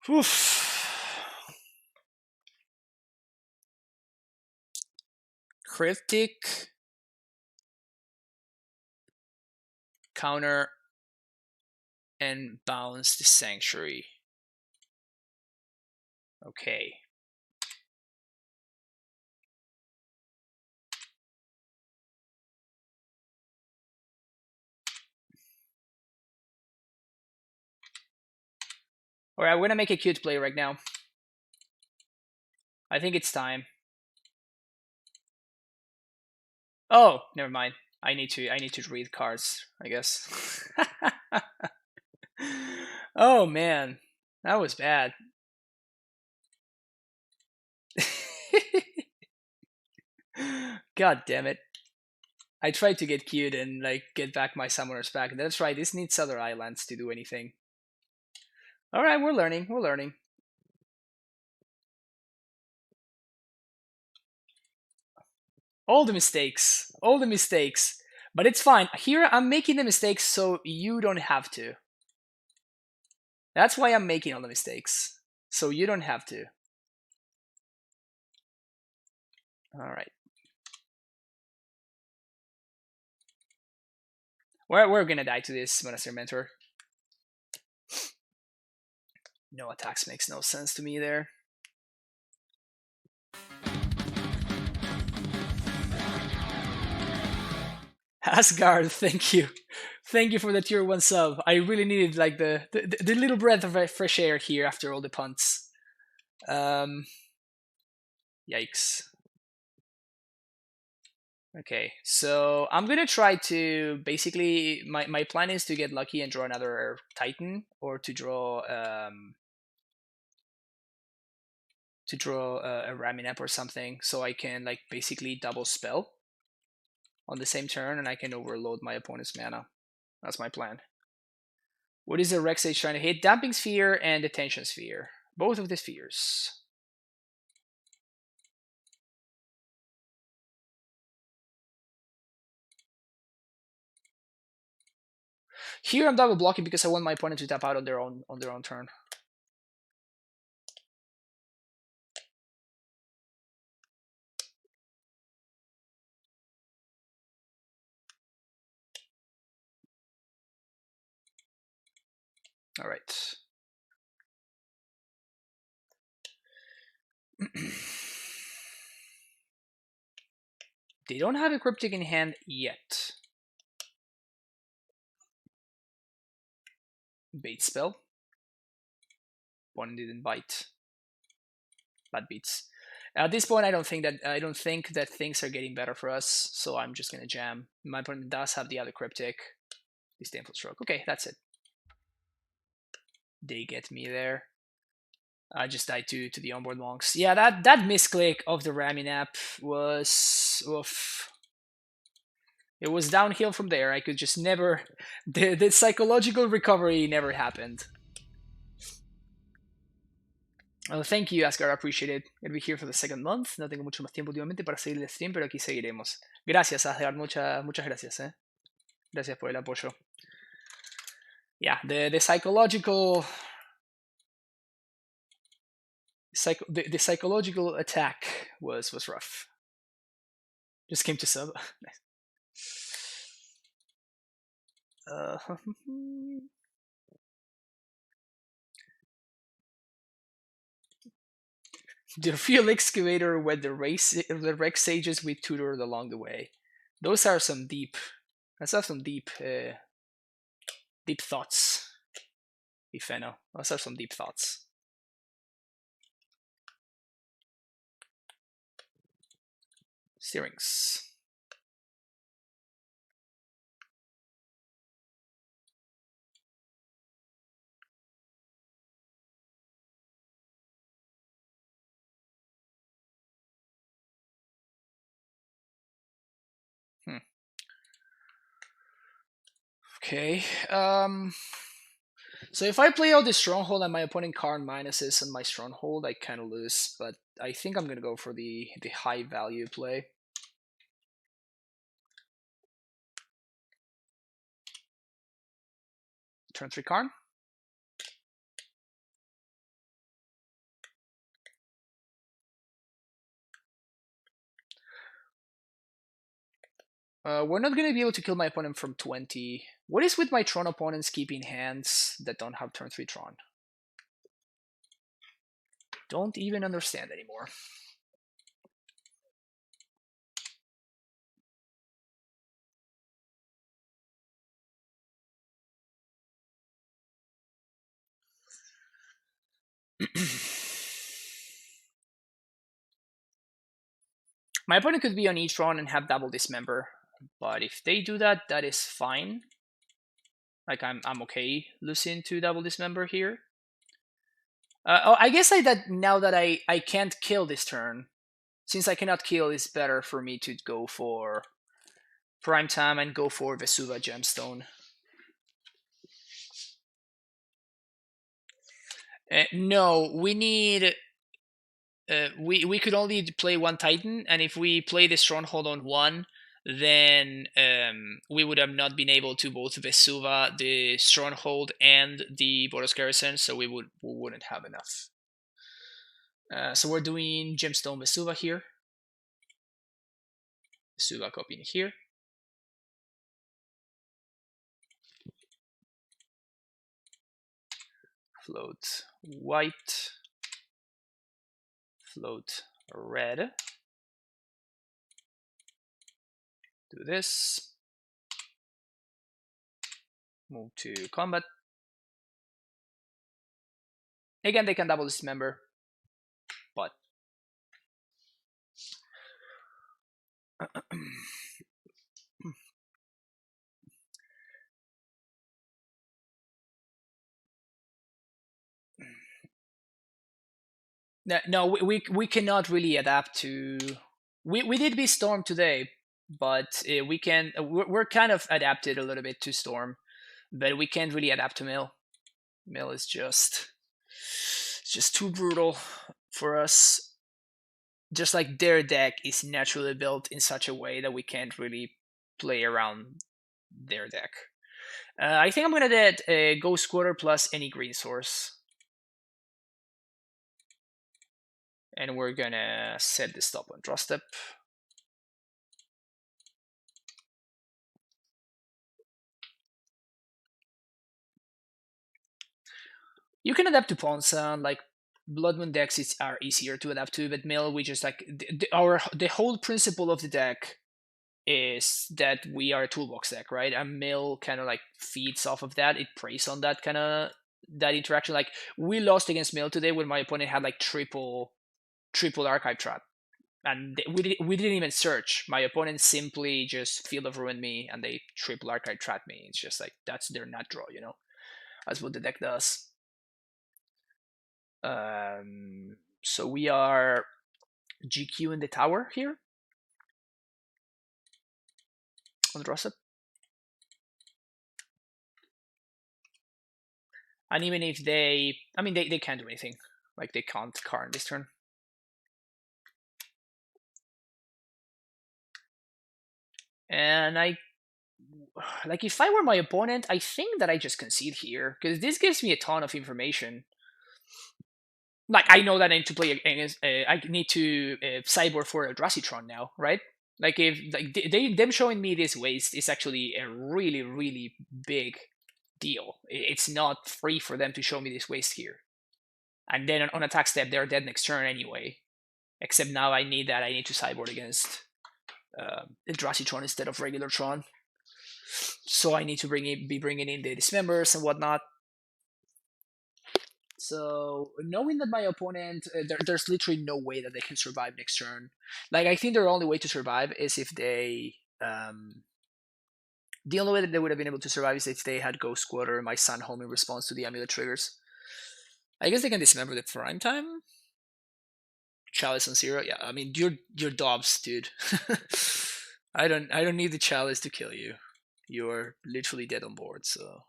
Oof. Cryptic. Counter. And bounce the Sanctuary. Okay. Alright, we're gonna make a cute play right now. I think it's time. Oh, never mind. I need to read cards, I guess. Oh man. That was bad. God damn it. I tried to get cute and like get back my summoners back. That's right, this needs other islands to do anything. Alright, we're learning, we're learning. All the mistakes. All the mistakes. But it's fine. Here I'm making the mistakes so you don't have to. That's why I'm making all the mistakes. So you don't have to. Alright. We're gonna die to this Monastery Mentor. No attacks makes no sense to me there. Asgard, thank you. Thank you for the tier 1 sub. I really needed like the little breath of fresh air here after all the punts. Yikes. Okay, so I'm gonna try to basically my plan is to get lucky and draw another Titan, or to draw a Raminap or something, so I can like basically double spell on the same turn, and I can overload my opponent's mana. That's my plan. What is the Rex Sage trying to hit? Damping Sphere and Detention Sphere. Both of the spheres. Here I'm double blocking because I want my opponent to tap out on their own turn. All right. They don't have a Cryptic in hand yet. Bait spell. Opponent didn't bite. Bad beats. At this point, I don't think that things are getting better for us, so I'm just gonna jam. My opponent does have the other Cryptic. Disdainful Stroke. Okay, that's it. They get me there. I just died to the onboard monks. Yeah, that misclick of the Raminap was oof. It was downhill from there. I could just never the psychological recovery never happened. Oh, thank you, Ascar. I appreciate it. I'll be here for the second month. No tengo mucho más tiempo últimamente para seguir el stream, pero aquí seguiremos. Gracias, Ascar. Muchas gracias. Gracias por el apoyo. Yeah, the psychological the psychological attack was rough. Just came to sub. Nice. The field excavator with the Rex sages we tutored along the way. Those are some deep. Those are some deep thoughts. If I know, those are some deep thoughts. Steerings. Okay. So if I play out the stronghold and my opponent card minuses on my stronghold, I kind of lose. But I think I'm gonna go for the high value play. Turn 3 card. We're not going to be able to kill my opponent from 20. What is with my Tron opponents keeping hands that don't have turn 3 Tron? Don't even understand anymore. My opponent could be on each Tron and have double dismember, but if they do that, that is fine. Like I'm okay losing to double dismember here. I guess that now that I can't kill this turn, since I cannot kill, it's better for me to go for Prime Time and go for Vesuva Gemstone. No, we need. We could only play one Titan, and if we play the Stronghold on one, then we would have not been able to both Vesuva, the Stronghold, and the Boros Garrison, so we wouldn't have enough. So we're doing Gemstone Vesuva here. Vesuva copying here. Float white. Float red. Do this. Move to combat. Again, they can double dismember, but No, we cannot really adapt to. We did be Storm today, but we can. We're kind of adapted a little bit to Storm, but we can't really adapt to Mill. Mill is just it's just too brutal for us. Just like their deck is naturally built in such a way that we can't really play around their deck. I think I'm gonna get a Ghost Quarter plus any green source. And we're gonna set the stop on draw step. You can adapt to Ponza, like Blood Moon decks are easier to adapt to, but Mill, we just like the whole principle of the deck is that we are a toolbox deck, right? And Mill kind of like feeds off of that. It preys on that kind of that interaction. Like we lost against Mill today when my opponent had like triple archive trap, and we didn't even search. My opponent simply just Field of Ruin me, and they triple archive trap me. It's just like that's their nut draw, you know. That's what the deck does. So we are GQ in the tower here on the draw step. And even if they, I mean, they can't do anything. Like they can't Karn this turn. And like if I were my opponent, I think that I just concede here because this gives me a ton of information. Like I know that I need to play against, I need to sideboard for Eldrazi Tron now, right? Like if like them showing me this waste is actually a really big deal. It's not free for them to show me this waste here. And then on attack step, they're dead next turn anyway. Except now I need to sideboard against Eldrazi Tron instead of regular Tron. So I need to be bringing in the Dismembers and whatnot. So knowing that my opponent, there's literally no way that they can survive next turn. Like I think their only way to survive is if they, the only way that they would have been able to survive is if they had Ghost Quarter my Sun Home in response to the Amulet triggers. I guess they can dismember the Prime Time. Chalice on 0. Yeah, I mean you're Dobbs, dude. I don't need the Chalice to kill you. You're literally dead on board. So.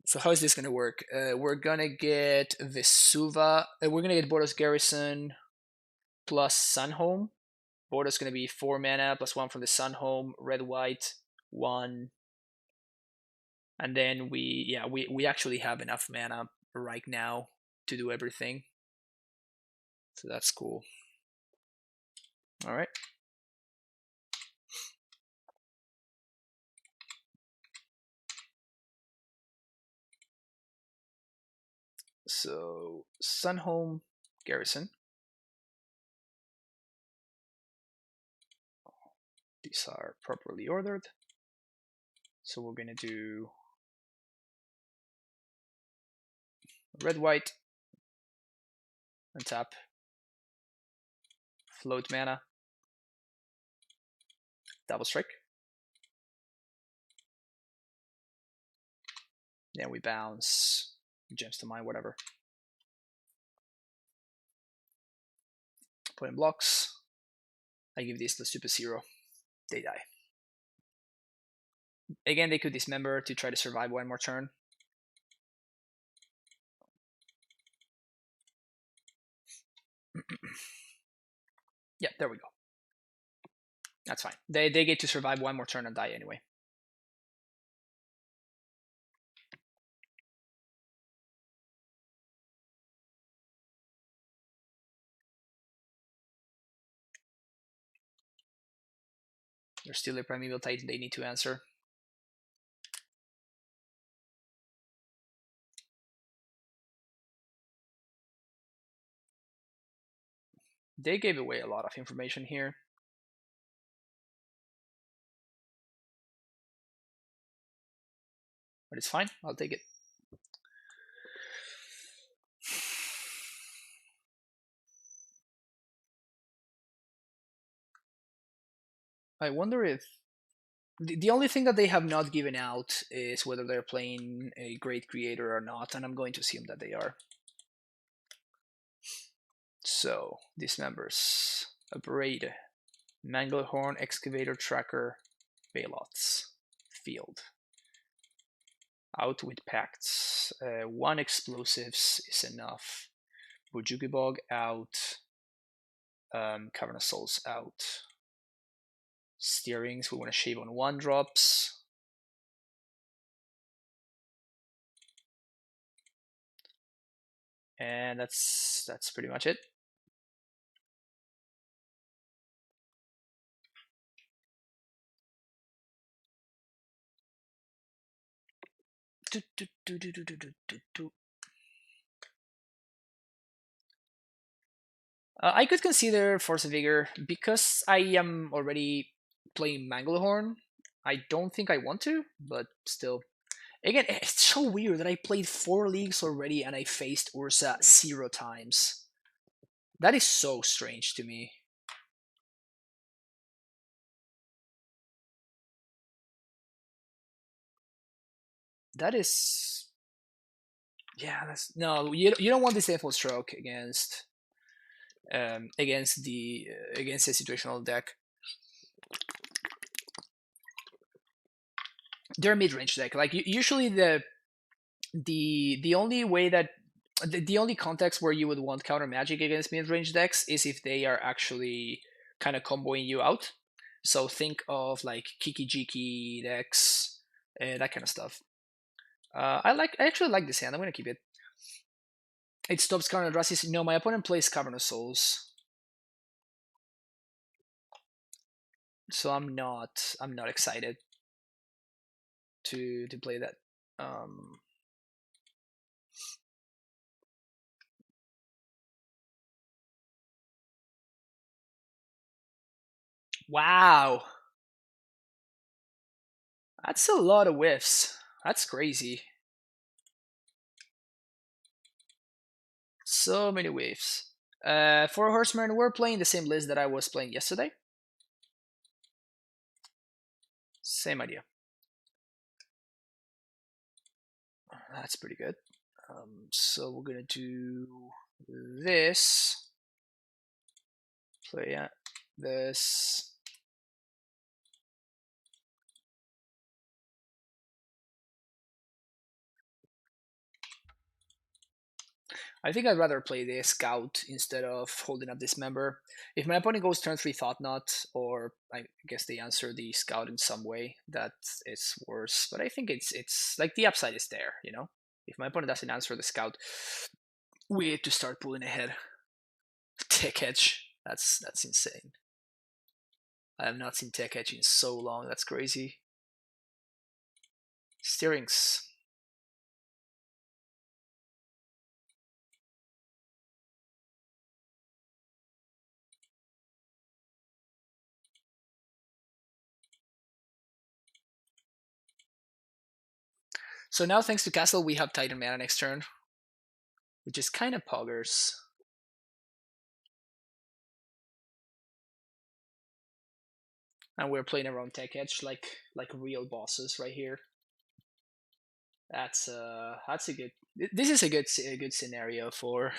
So how is this gonna work? We're gonna get Vesuva. We're gonna get Boros Garrison plus Sunhome. Boros gonna be 4 mana plus 1 from the Sunhome. Red white 1. And then we actually have enough mana right now to do everything. So that's cool. All right. So Sunhome Garrison. These are properly ordered. So we're gonna do red white untap, float mana, double strike. Then we bounce gems to mine, whatever. Put in blocks. I give these the super 0. They die. Again, they could dismember to try to survive one more turn. Yeah, there we go. That's fine. They get to survive one more turn and die anyway. There's still a Primeval Titan they need to answer. They gave away a lot of information here. But it's fine. I'll take it. I wonder if the only thing that they have not given out is whether they're playing a great creator or not, and I'm going to assume that they are. So these members: Aberrate, Manglehorn, Excavator, Tracker, Bailots, Field. Out with Pacts. 1 explosives is enough. Bujuki Bog out. Cavern of Souls out. Steerings, we want to shave on 1 drops. And that's pretty much it. I could consider Force of Vigor because I am already playing Manglehorn. I don't think I want to, but still. Again, it's so weird that I played 4 leagues already and I faced Urza 0 times. That is so strange to me. That is, yeah. That's no. You don't want this Info Stroke against against the situational deck. They're mid range deck. Like usually the only way that the only context where you would want counter magic against mid range decks is if they are actually kind of comboing you out. So think of like Kiki Jiki decks, that kind of stuff. I actually like this hand. I'm gonna keep it. It stops current Eldrazi. No, my opponent plays Cavern of Souls, so I'm not excited to play that. Wow, that's a lot of whiffs. That's crazy. So many whiffs. For Horseman, we're playing the same list that I was playing yesterday. Same idea. That's pretty good. So we're gonna do this. Play this. I think I'd rather play the Scout instead of holding up this member. If my opponent goes turn 3 Thought Knot, or I guess they answer the Scout in some way, that is worse. But I think it's like the upside is there, you know? If my opponent doesn't answer the Scout, we need to start pulling ahead. Tech Edge. That's insane. I have not seen Tech Edge in so long. That's crazy. Steerings. So now, thanks to Castle, we have Titan Mana next turn, which is kind of poggers. And we're playing around Tech Edge like real bosses right here. That's a good. This is a good scenario for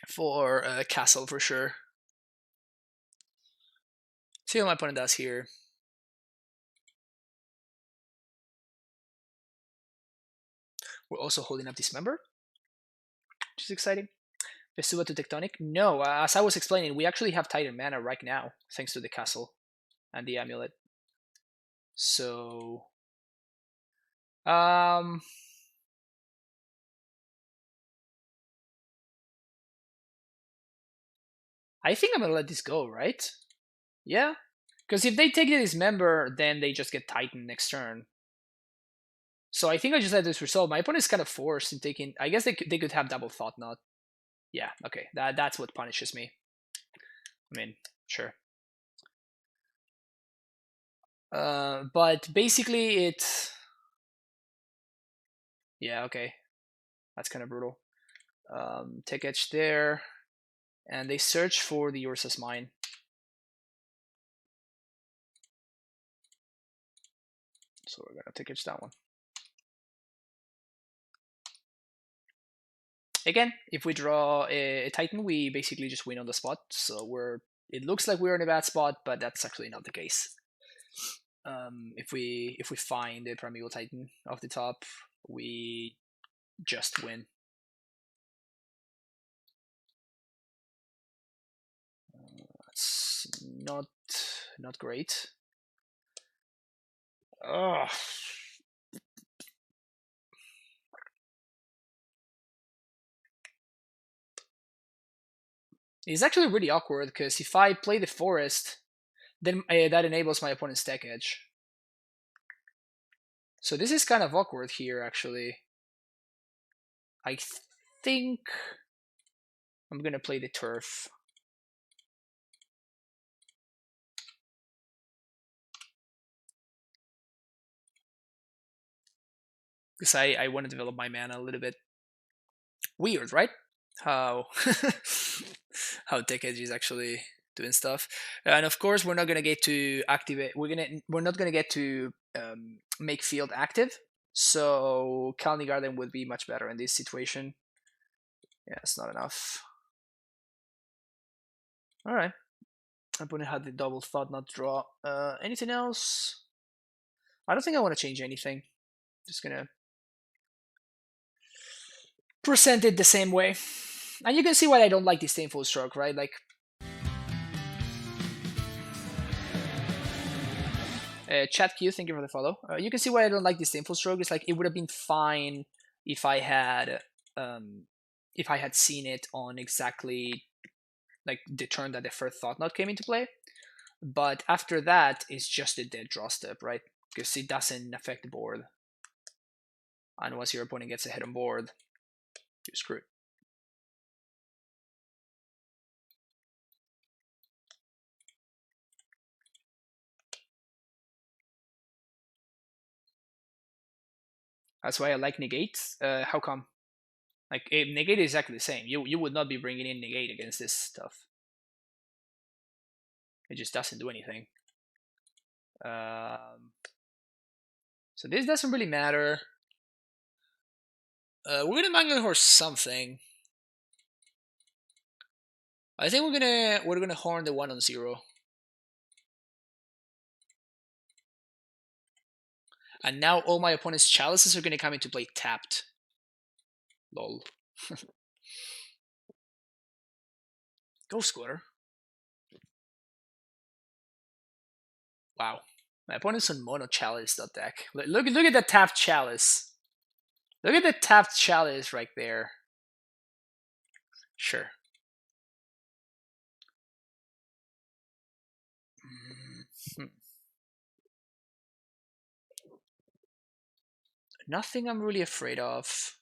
for Castle for sure. See what my opponent does here. We're also holding up Dismember, which is exciting. Vesuva to Tectonic. No, as I was explaining, we actually have Titan Mana right now, thanks to the Castle and the Amulet. So, I think I'm gonna let this go, right? Yeah, because if they take the Dismember, then they just get Titan next turn. So I think I just let this resolve. My opponent's kind of forced in taking. I guess they could have double Thought Knot. Yeah, okay, that's what punishes me. I mean, sure. But basically it's, yeah, okay, that's kind of brutal. Take edge there, and they search for the Urza's Mine. So we're gonna take edge that one. Again, if we draw a Titan, we basically just win on the spot. So it looks like we're in a bad spot, but that's actually not the case. If we find a Primeval Titan off the top, we just win. That's not great. Ugh. It's actually really awkward because if I play the forest, then that enables my opponent's deck edge. So this is kind of awkward here, actually. I think I'm gonna play the turf. Because I want to develop my mana a little bit. Weird, right? How how deck edge is actually doing stuff. And of course, we're not gonna get to activate. We're not gonna get to make field active. So Colony Garden would be much better in this situation. Yeah, it's not enough. All right. Opponent had the double thought not draw. Anything else? I don't think I want to change anything. Just gonna present it the same way. And you can see why I don't like Disdainful Stroke, right? Like, Chat Q, thank you for the follow. You can see why I don't like Disdainful Stroke. It's like it would have been fine if I had seen it on exactly like the turn that the first Thought Knot came into play. But after that, it's just a dead draw step, right? Because it doesn't affect the board. And once your opponent gets ahead on board, you're screwed. That's why I like negate. How come? Like negate is exactly the same. You would not be bringing in negate against this stuff. It just doesn't do anything. So this doesn't really matter. We're gonna Manglehorse something. I think we're gonna horn the 1/0. And now all my opponent's chalices are gonna come into play tapped. Lol. Go Squatter. Wow. My opponent's on mono chalice deck. Look at the tapped chalice. Look at the tapped chalice right there. Sure. Nothing I'm really afraid of.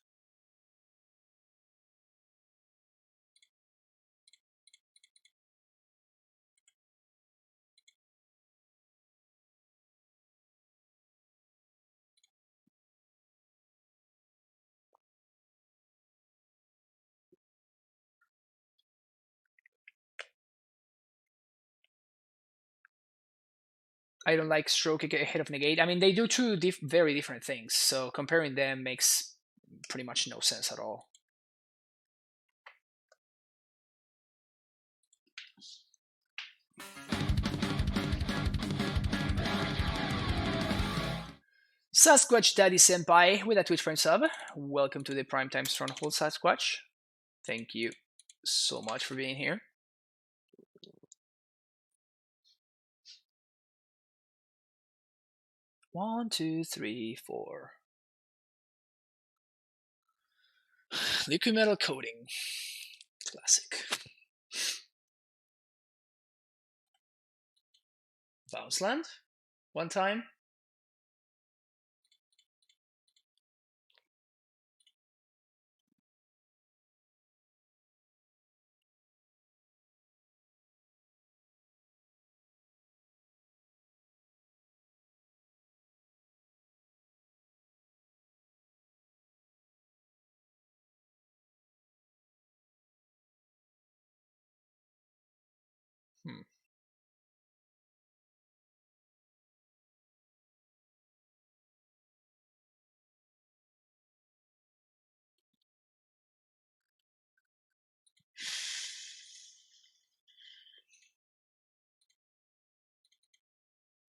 I don't like stroke ahead of negate. I mean, they do two very different things, so comparing them makes pretty much no sense at all. Sasquatch Daddy Senpai with a Twitch Prime sub. Welcome to the Primetime Stronghold, Sasquatch. Thank you so much for being here. One, two, three, four. Liquid metal coating. Classic. Bounce land. One time.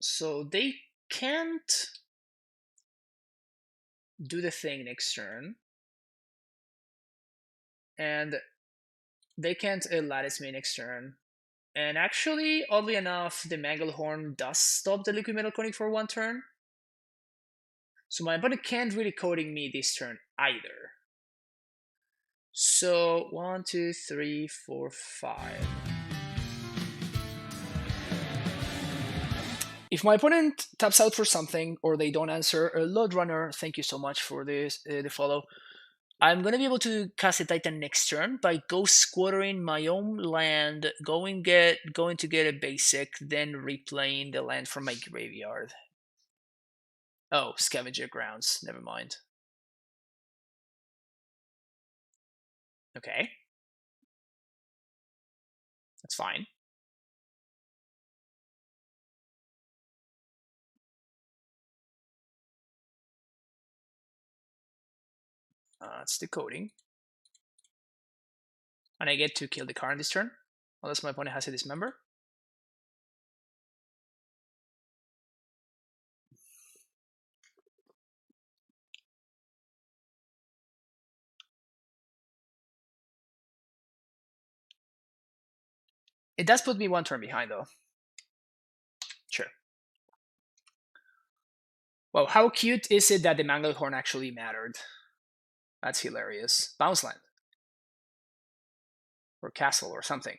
So they can't do the thing next turn. And they can't lattice me next turn. And actually, oddly enough, the Manglehorn does stop the Liquid Metal Coating for 1 turn. So my opponent can't really coating me this turn either. So 1, 2, 3, 4, 5. If my opponent taps out for something or they don't answer, a Load Runner, thank you so much for this the follow. I'm gonna be able to cast a Titan next turn by Ghost Squattering my own land, going to get a basic, then replaying the land from my graveyard. Oh, Scavenger Grounds. Never mind. Okay, that's fine. It's decoding. And I get to kill the card this turn, unless my opponent has a dismember. It does put me 1 turn behind, though. Sure. Well, how cute is it that the Manglehorn actually mattered? That's hilarious. Bounce land. Or castle or something.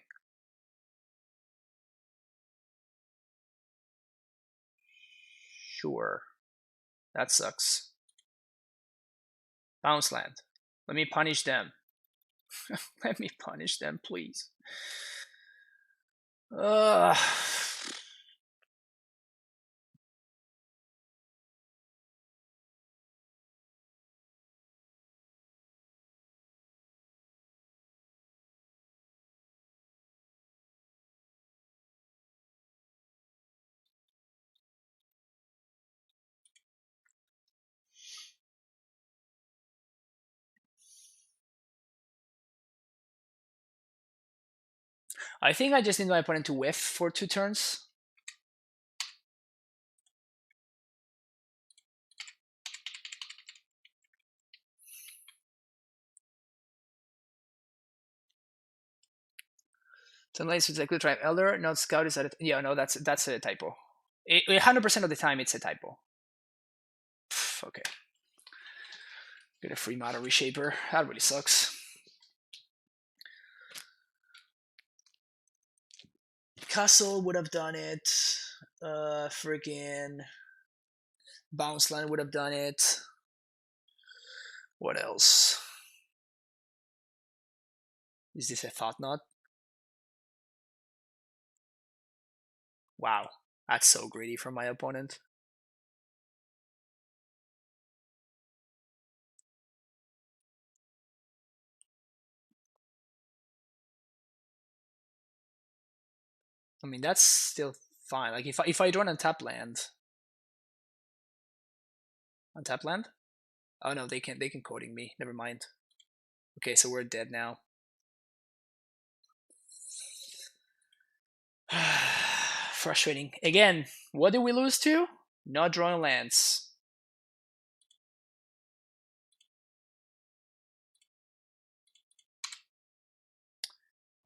Sure. That sucks. Bounce land. Let me punish them. Let me punish them, please. Ugh. I think I just need my opponent to whiff for 2 turns. Sunlight is like try Elder, not Scout is at yeah, no, that's a typo. 100% of the time it's a typo. Pff, okay. Get a free matter reshaper. That really sucks. Castle would have done it. Freaking Bounce Land would have done it. What else? Is this a Thought Knot? Wow, that's so greedy from my opponent. I mean, that's still fine. Like if I draw an untap land, Oh no, they can coding me. Never mind. Okay, so we're dead now. Frustrating. Again, what did we lose to? Not drawing lands.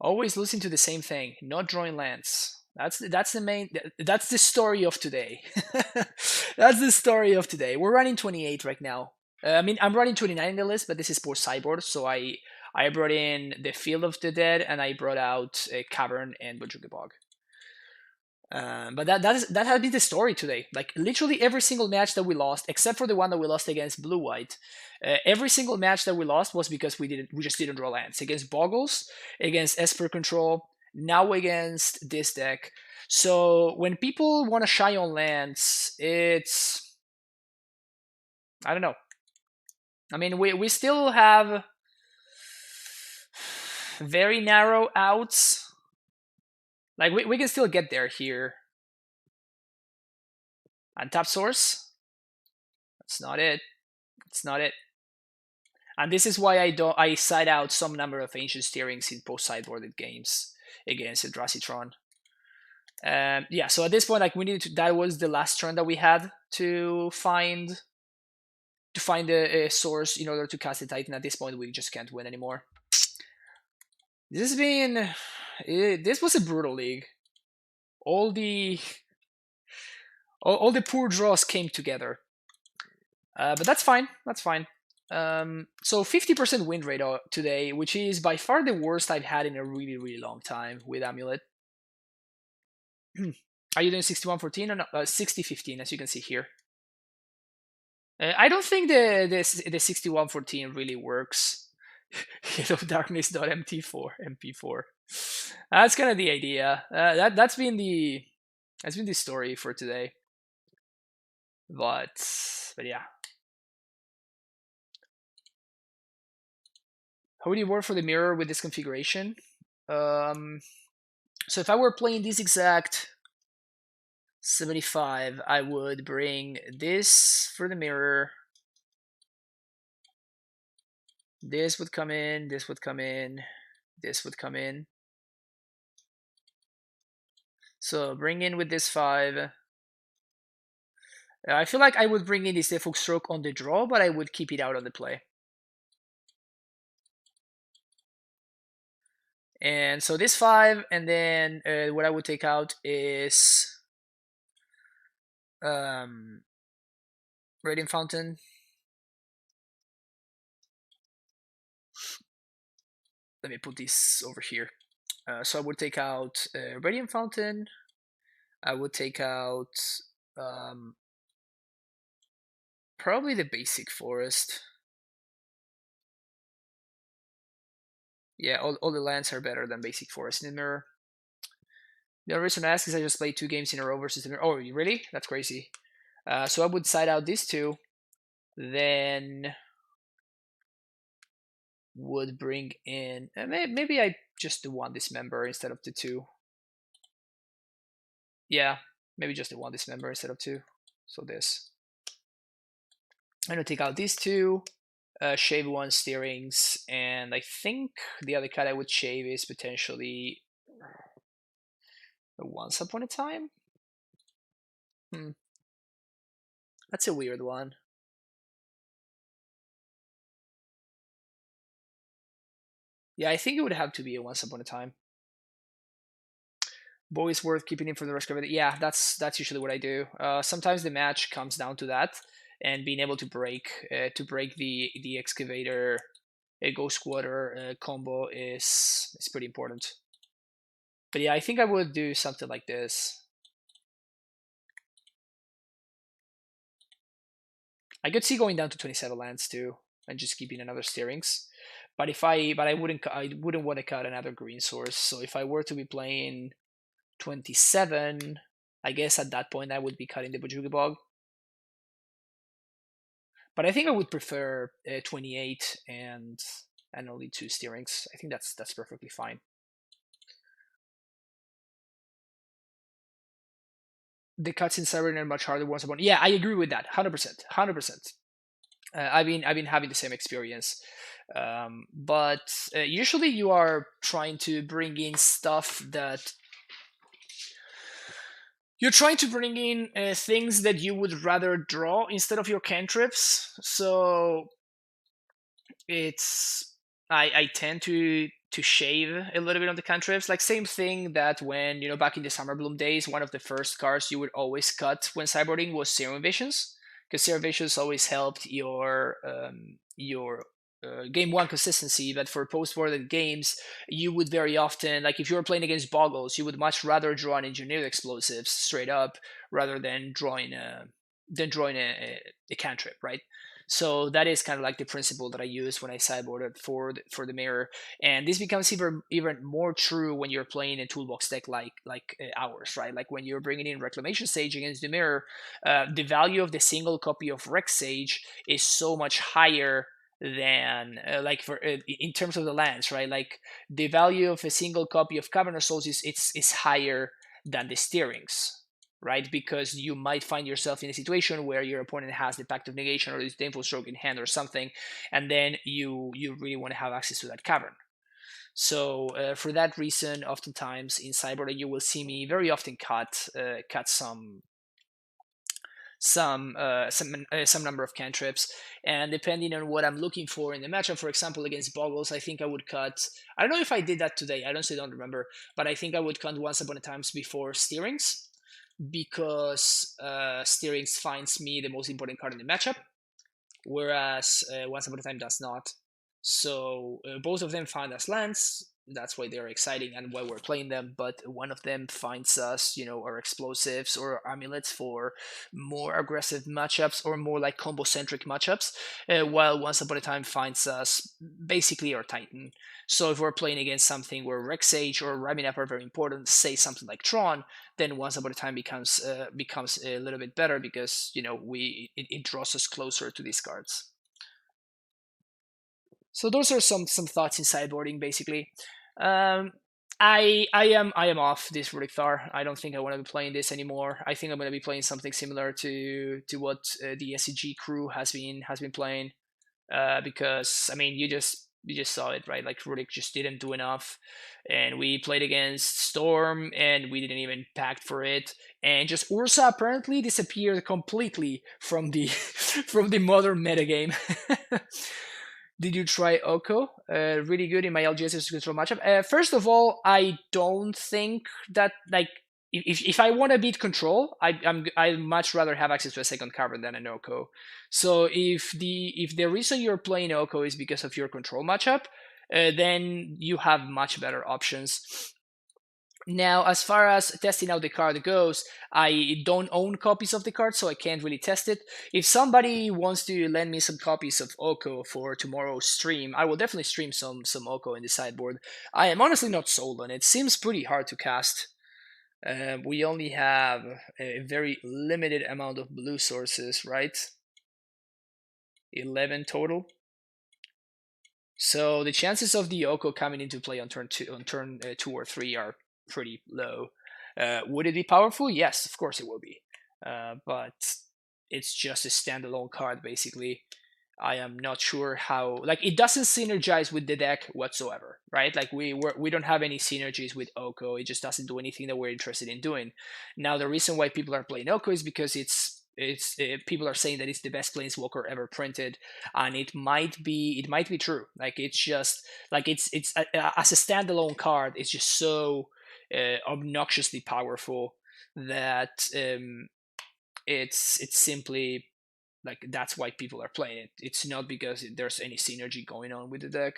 Always losing to the same thing. Not drawing lands. That's the main. That's the story of today. That's the story of today. We're running 28 right now. I mean, I'm running 29 in the list, but this is post sideboard, so I brought in the Field of the Dead and I brought out a Cavern and Bojuka Bog. But that has been the story today. Like literally every single match that we lost, except for the one that we lost against Blue White, every single match that we lost was because we just didn't draw lands against Bogles, against Esper Control, now against this deck. So when people want to shy on lands, it's I don't know. I mean, we still have very narrow outs. Like we can still get there here. Untap Source. That's not it. It's not it. And this is why I side out some number of Ancient Steerings in post sideboarded games against Eldrazi Tron. Yeah, so at this point, like we needed to, that was the last turn that we had to find a source in order to cast the Titan. At this point, we just can't win anymore. This has been this was a brutal league. All the all the poor draws came together, but that's fine. That's fine. So 50% win rate today, which is by far the worst I've had in a really, really long time with Amulet. Are you doing 61-14 or not? 60-15, as you can see here. I don't think the 61-14 really works. Hellodarkness.mt4 MP4. That's kind of the idea. That's been the story for today. But yeah. How would you work for the mirror with this configuration? So if I were playing this exact 75, I would bring this for the mirror. This would come in, this would come in, this would come in. So bring in with this 5. I feel like I would bring in this Deathhook Stroke on the draw, but I would keep it out on the play. And so this 5, and then what I would take out is Radiant Fountain. Let me put this over here. So I would take out Radiant Fountain. I would take out probably the basic forest. Yeah, all the lands are better than basic forest in the mirror. The only reason I ask is I just played 2 games in a row versus the mirror. Oh, really? That's crazy. So I would side out these 2. Then would bring in maybe I just do 1 dismember instead of the 2. Yeah, maybe just the 1 dismember instead of 2. So this. I'm gonna take out these 2, shave 1 steerings, and I think the other card I would shave is potentially Once Upon a Time. That's a weird one. Yeah, I think it would have to be a Once Upon a Time. Boy worth keeping in for the rest of it. Yeah, that's usually what I do. Sometimes the match comes down to that, and being able to break the excavator ghost quarter combo is pretty important. But yeah, I think I would do something like this. I could see going down to 27 lands too, and just keeping another steerings. But I wouldn't want to cut another green source. So if I were to be playing 27, I guess at that point I would be cutting the Bojugi Bog. But I think I would prefer 28 and only 2 steerings. I think that's perfectly fine. The cuts in Cyber are much harder once upon. Yeah, I agree with that. 100%. 100%. I've been having the same experience. But usually you are trying to bring in stuff that you're trying to bring in things that you would rather draw instead of your cantrips. So it's I tend to shave a little bit on the cantrips. Like same thing that when back in the Summer Bloom days, one of the first cards you would always cut when sideboarding was Serum Visions, because Serum Visions always helped your game 1 consistency. But for post-boarded games, you would very often, like if you were playing against Bogles, you would much rather draw an Engineered Explosives straight up rather than drawing a cantrip, right? So that is kind of like the principle that I use when I sideboarded for the mirror, and this becomes even more true when you're playing a toolbox deck like ours, right? Like when you're bringing in Reclamation Sage against the mirror, the value of the single copy of Rec Sage is so much higher than in terms of the lands, right? Like the value of a single copy of Cavern Souls is higher than the steerings, right? Because you might find yourself in a situation where your opponent has the Pact of Negation or this Disdainful Stroke in hand or something, and then you really want to have access to that cavern. So for that reason, oftentimes in sideboard you will see me very often cut some number of cantrips, and depending on what I'm looking for in the matchup, for example against Bogles, I think I would cut. I don't know if I did that today. I honestly don't remember, but I think I would cut Once Upon a Times before Steerings, because Steerings finds me the most important card in the matchup, whereas Once Upon a Time does not. So both of them find us lands. That's why they're exciting and why we're playing them. But one of them finds us, our explosives or amulets for more aggressive matchups or more like combo centric matchups, while Once Upon a Time finds us basically our Titan. So if we're playing against something where Rex Sage or Raminap are very important, say something like Tron, then Once Upon a Time becomes a little bit better, because it draws us closer to these cards. So those are some thoughts in sideboarding, basically. Um, I am off this Rudikthar. I don't think I want to be playing this anymore. I think I'm going to be playing something similar to what the SCG crew has been playing. Because I mean, you just saw it, right? Like Rudik just didn't do enough, and we played against Storm, and we didn't even pact for it, and just Urza apparently disappeared completely from the from the modern metagame. Did you try Oko? Really good in my LGS control matchup. First of all, I don't think that, like, if I want to beat control, I'd much rather have access to a second cavern than an Oko. So if the reason you're playing Oko is because of your control matchup, then you have much better options. Now, as far as testing out the card goes, I don't own copies of the card, so I can't really test it. If somebody wants to lend me some copies of Oko for tomorrow's stream, I will definitely stream some Oko in the sideboard. I am honestly not sold on it. Seems pretty hard to cast. We only have a very limited amount of blue sources, right? 11 total. So the chances of the Oko coming into play on turn 2 or 3 are pretty low. Would it be powerful? Yes, of course it will be. But it's just a standalone card, basically. I am not sure how, like, it doesn't synergize with the deck whatsoever, right? Like we don't have any synergies with Oko. It just doesn't do anything that we're interested in doing. Now the reason why people are playing Oko is because people are saying that it's the best planeswalker ever printed, and it might be true. Like it's just like it's as a standalone card, it's just so obnoxiously powerful that it's simply like that's why people are playing it. It's not because there's any synergy going on with the deck.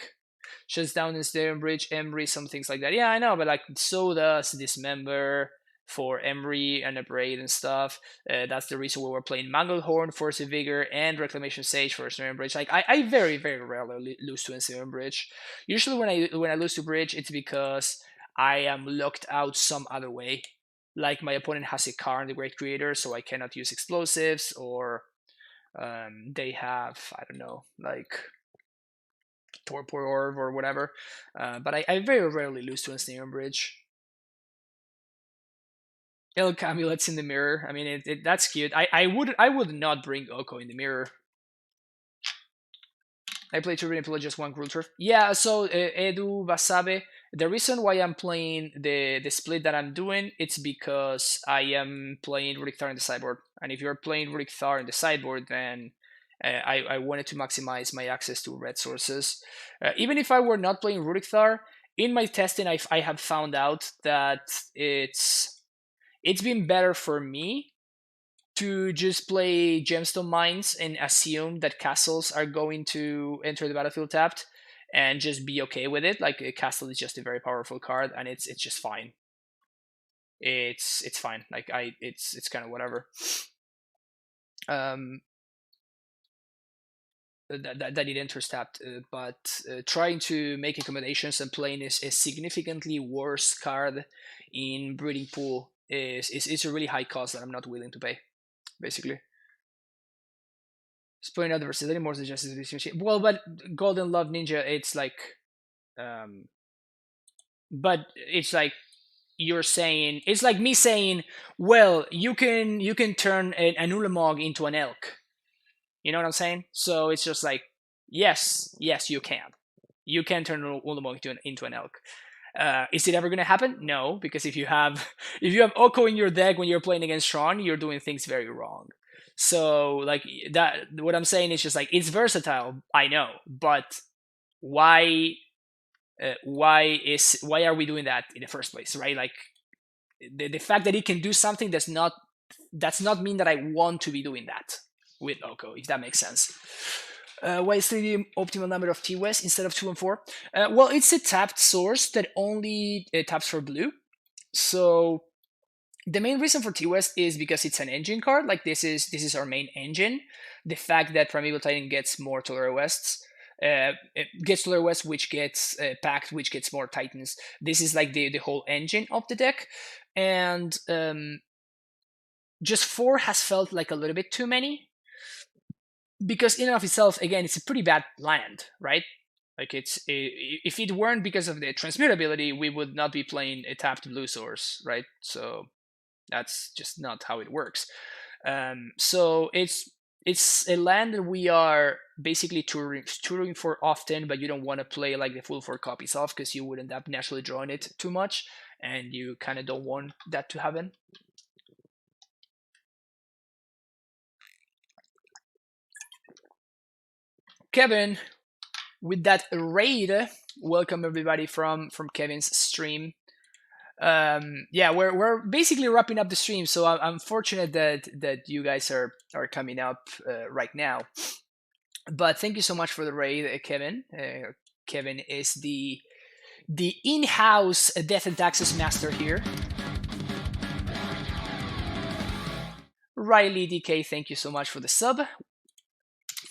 Shuts down Ensnare Bridge, Emry, some things like that. Yeah, I know, but like so does Dismember for Emry and Abrade and stuff. That's the reason why we're playing Manglehorn, Force of Vigor, and Reclamation Sage for Ensnare Bridge. Like I very very rarely lose to Ensnare Bridge. Usually when I lose to Bridge, it's because I am locked out some other way. Like my opponent has a Karn, the Great Creator, so I cannot use explosives, or they have, I don't know, like Torpor Orb or whatever. But I very rarely lose to Ensnare Bridge. Elk Amulets in the mirror. I mean, that's cute. I would not bring Oko in the mirror. I play Turbine Pillar just one Cruel Turf. Yeah, so Edu Basabe. The reason why I'm playing the split that I'm doing, it's because I am playing Rurik Thar in the sideboard. And if you're playing Rurik Thar in the sideboard, then I wanted to maximize my access to red sources. Even if I were not playing Rurik Thar, in my testing, I have found out that it's been better for me to just play Gemstone Mines and assume that castles are going to enter the battlefield tapped, and just be okay with it. Like a castle is just a very powerful card, and it's just fine. It's fine. Like it's kind of whatever. That it enters tapped, but trying to make accommodations and playing a significantly worse card in Breeding Pool is a really high cost that I'm not willing to pay, basically. Spoiling out the versatility more than just well, but Golden Love Ninja, it's like, but it's like you're saying, it's like me saying, well, you can turn an Ulamog into an elk. You know what I'm saying? So it's just like, yes, you can. You can't turn Ulamog into an elk. Is it ever going to happen? No, because if you have Oko in your deck when you're playing against Tron, you're doing things very wrong. So like that, what I'm saying is just like it's versatile. I know, but why? Why are we doing that in the first place, right? Like the fact that it can do something does not mean that I want to be doing that with Oko, if that makes sense. Why is 3 the optimal number of T-West instead of 2 and 4? Well, it's a tapped source that only taps for blue. So the main reason for T-West is because it's an engine card. Like this is our main engine. The fact that Primeval Titan gets more Toler Wests, it gets Toler West, which gets packed, which gets more Titans. This is like the whole engine of the deck, and just 4 has felt like a little bit too many, because in and of itself, again, it's a pretty bad land, right? Like if it weren't because of the transmutability, we would not be playing a tapped blue source, right? So that's just not how it works. So it's a land that we are basically touring for often, but you don't want to play like the full 4 copies of, because you would end up naturally drawing it too much, and you kind of don't want that to happen. Kevin, with that raid, welcome everybody from Kevin's stream. Yeah, we're basically wrapping up the stream, so I'm fortunate that you guys are coming up right now. But thank you so much for the raid, Kevin. Kevin is the in-house Death and Taxes master here. Riley DK, thank you so much for the sub.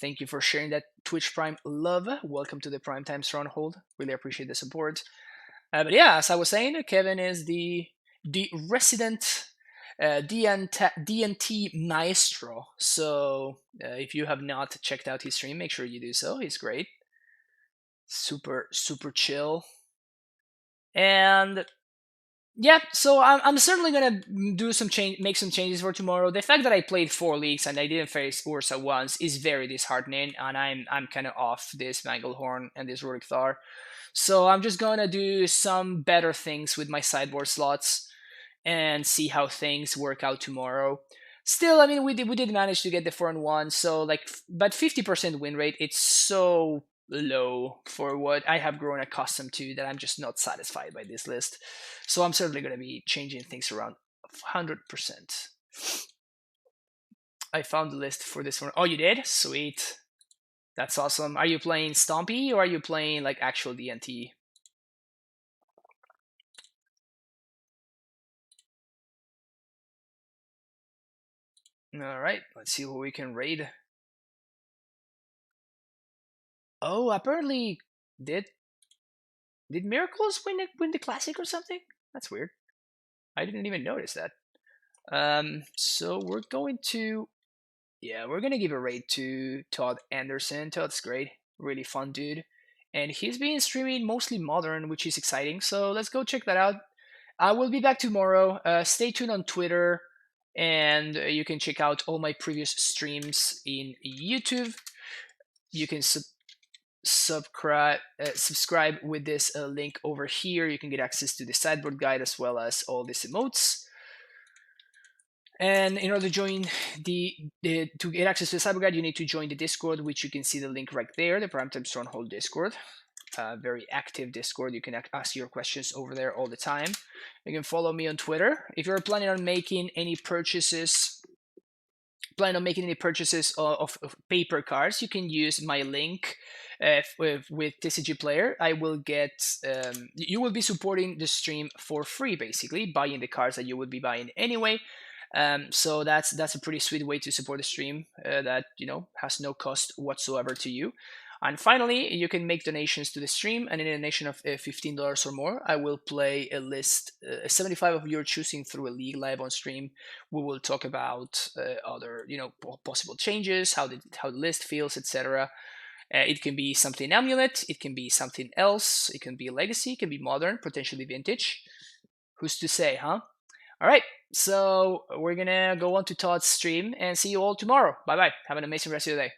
Thank you for sharing that Twitch Prime love. Welcome to the Primetime Stronghold. Really appreciate the support. But yeah, as I was saying, Kevin is the resident D&T maestro. So if you have not checked out his stream, make sure you do so. He's great. Super chill. And yeah, so I'm certainly gonna make some changes for tomorrow. The fact that I played 4 leagues and I didn't face Urza once is very disheartening, and I'm kind of off this Manglehorn and this Rurik Thar. So I'm just gonna do some better things with my sideboard slots and see how things work out tomorrow. Still, I mean, we did manage to get the 4-1, so like, but 50% win rate, it's so low for what I have grown accustomed to that I'm just not satisfied by this list. So I'm certainly going to be changing things around 100%. I found the list for this one. Oh, you did? Sweet. That's awesome. Are you playing Stompy or are you playing like actual D&T? All right, let's see what we can raid. Oh, apparently did Miracles win the classic or something? That's weird. I didn't even notice that. So we're going to give a raid to Todd Anderson. Todd's great, really fun dude, and he's been streaming mostly modern, which is exciting. So let's go check that out. I will be back tomorrow. Stay tuned on Twitter, and you can check out all my previous streams in YouTube. You can subscribe with this link over here. You can get access to the sideboard guide as well as all these emotes. And in order to join to get access to the sideboard guide, you need to join the Discord, which you can see the link right there, the Primetime Stronghold Discord. Very active Discord. You can ask your questions over there all the time. You can follow me on Twitter. If you're planning on making any purchases of paper cards, you can use my link with TCG Player. I will get you will be supporting the stream for free, basically buying the cards that you would be buying anyway. So that's a pretty sweet way to support the stream that has no cost whatsoever to you. And finally, you can make donations to the stream, and in a donation of $15 or more, I will play a list, 75 of your choosing through a league live on stream. We will talk about other, possible changes, how the list feels, etc. It can be something amulet, it can be something else, it can be legacy, it can be modern, potentially vintage. Who's to say, huh? All right, so we're gonna go on to Todd's stream and see you all tomorrow. Bye bye. Have an amazing rest of your day.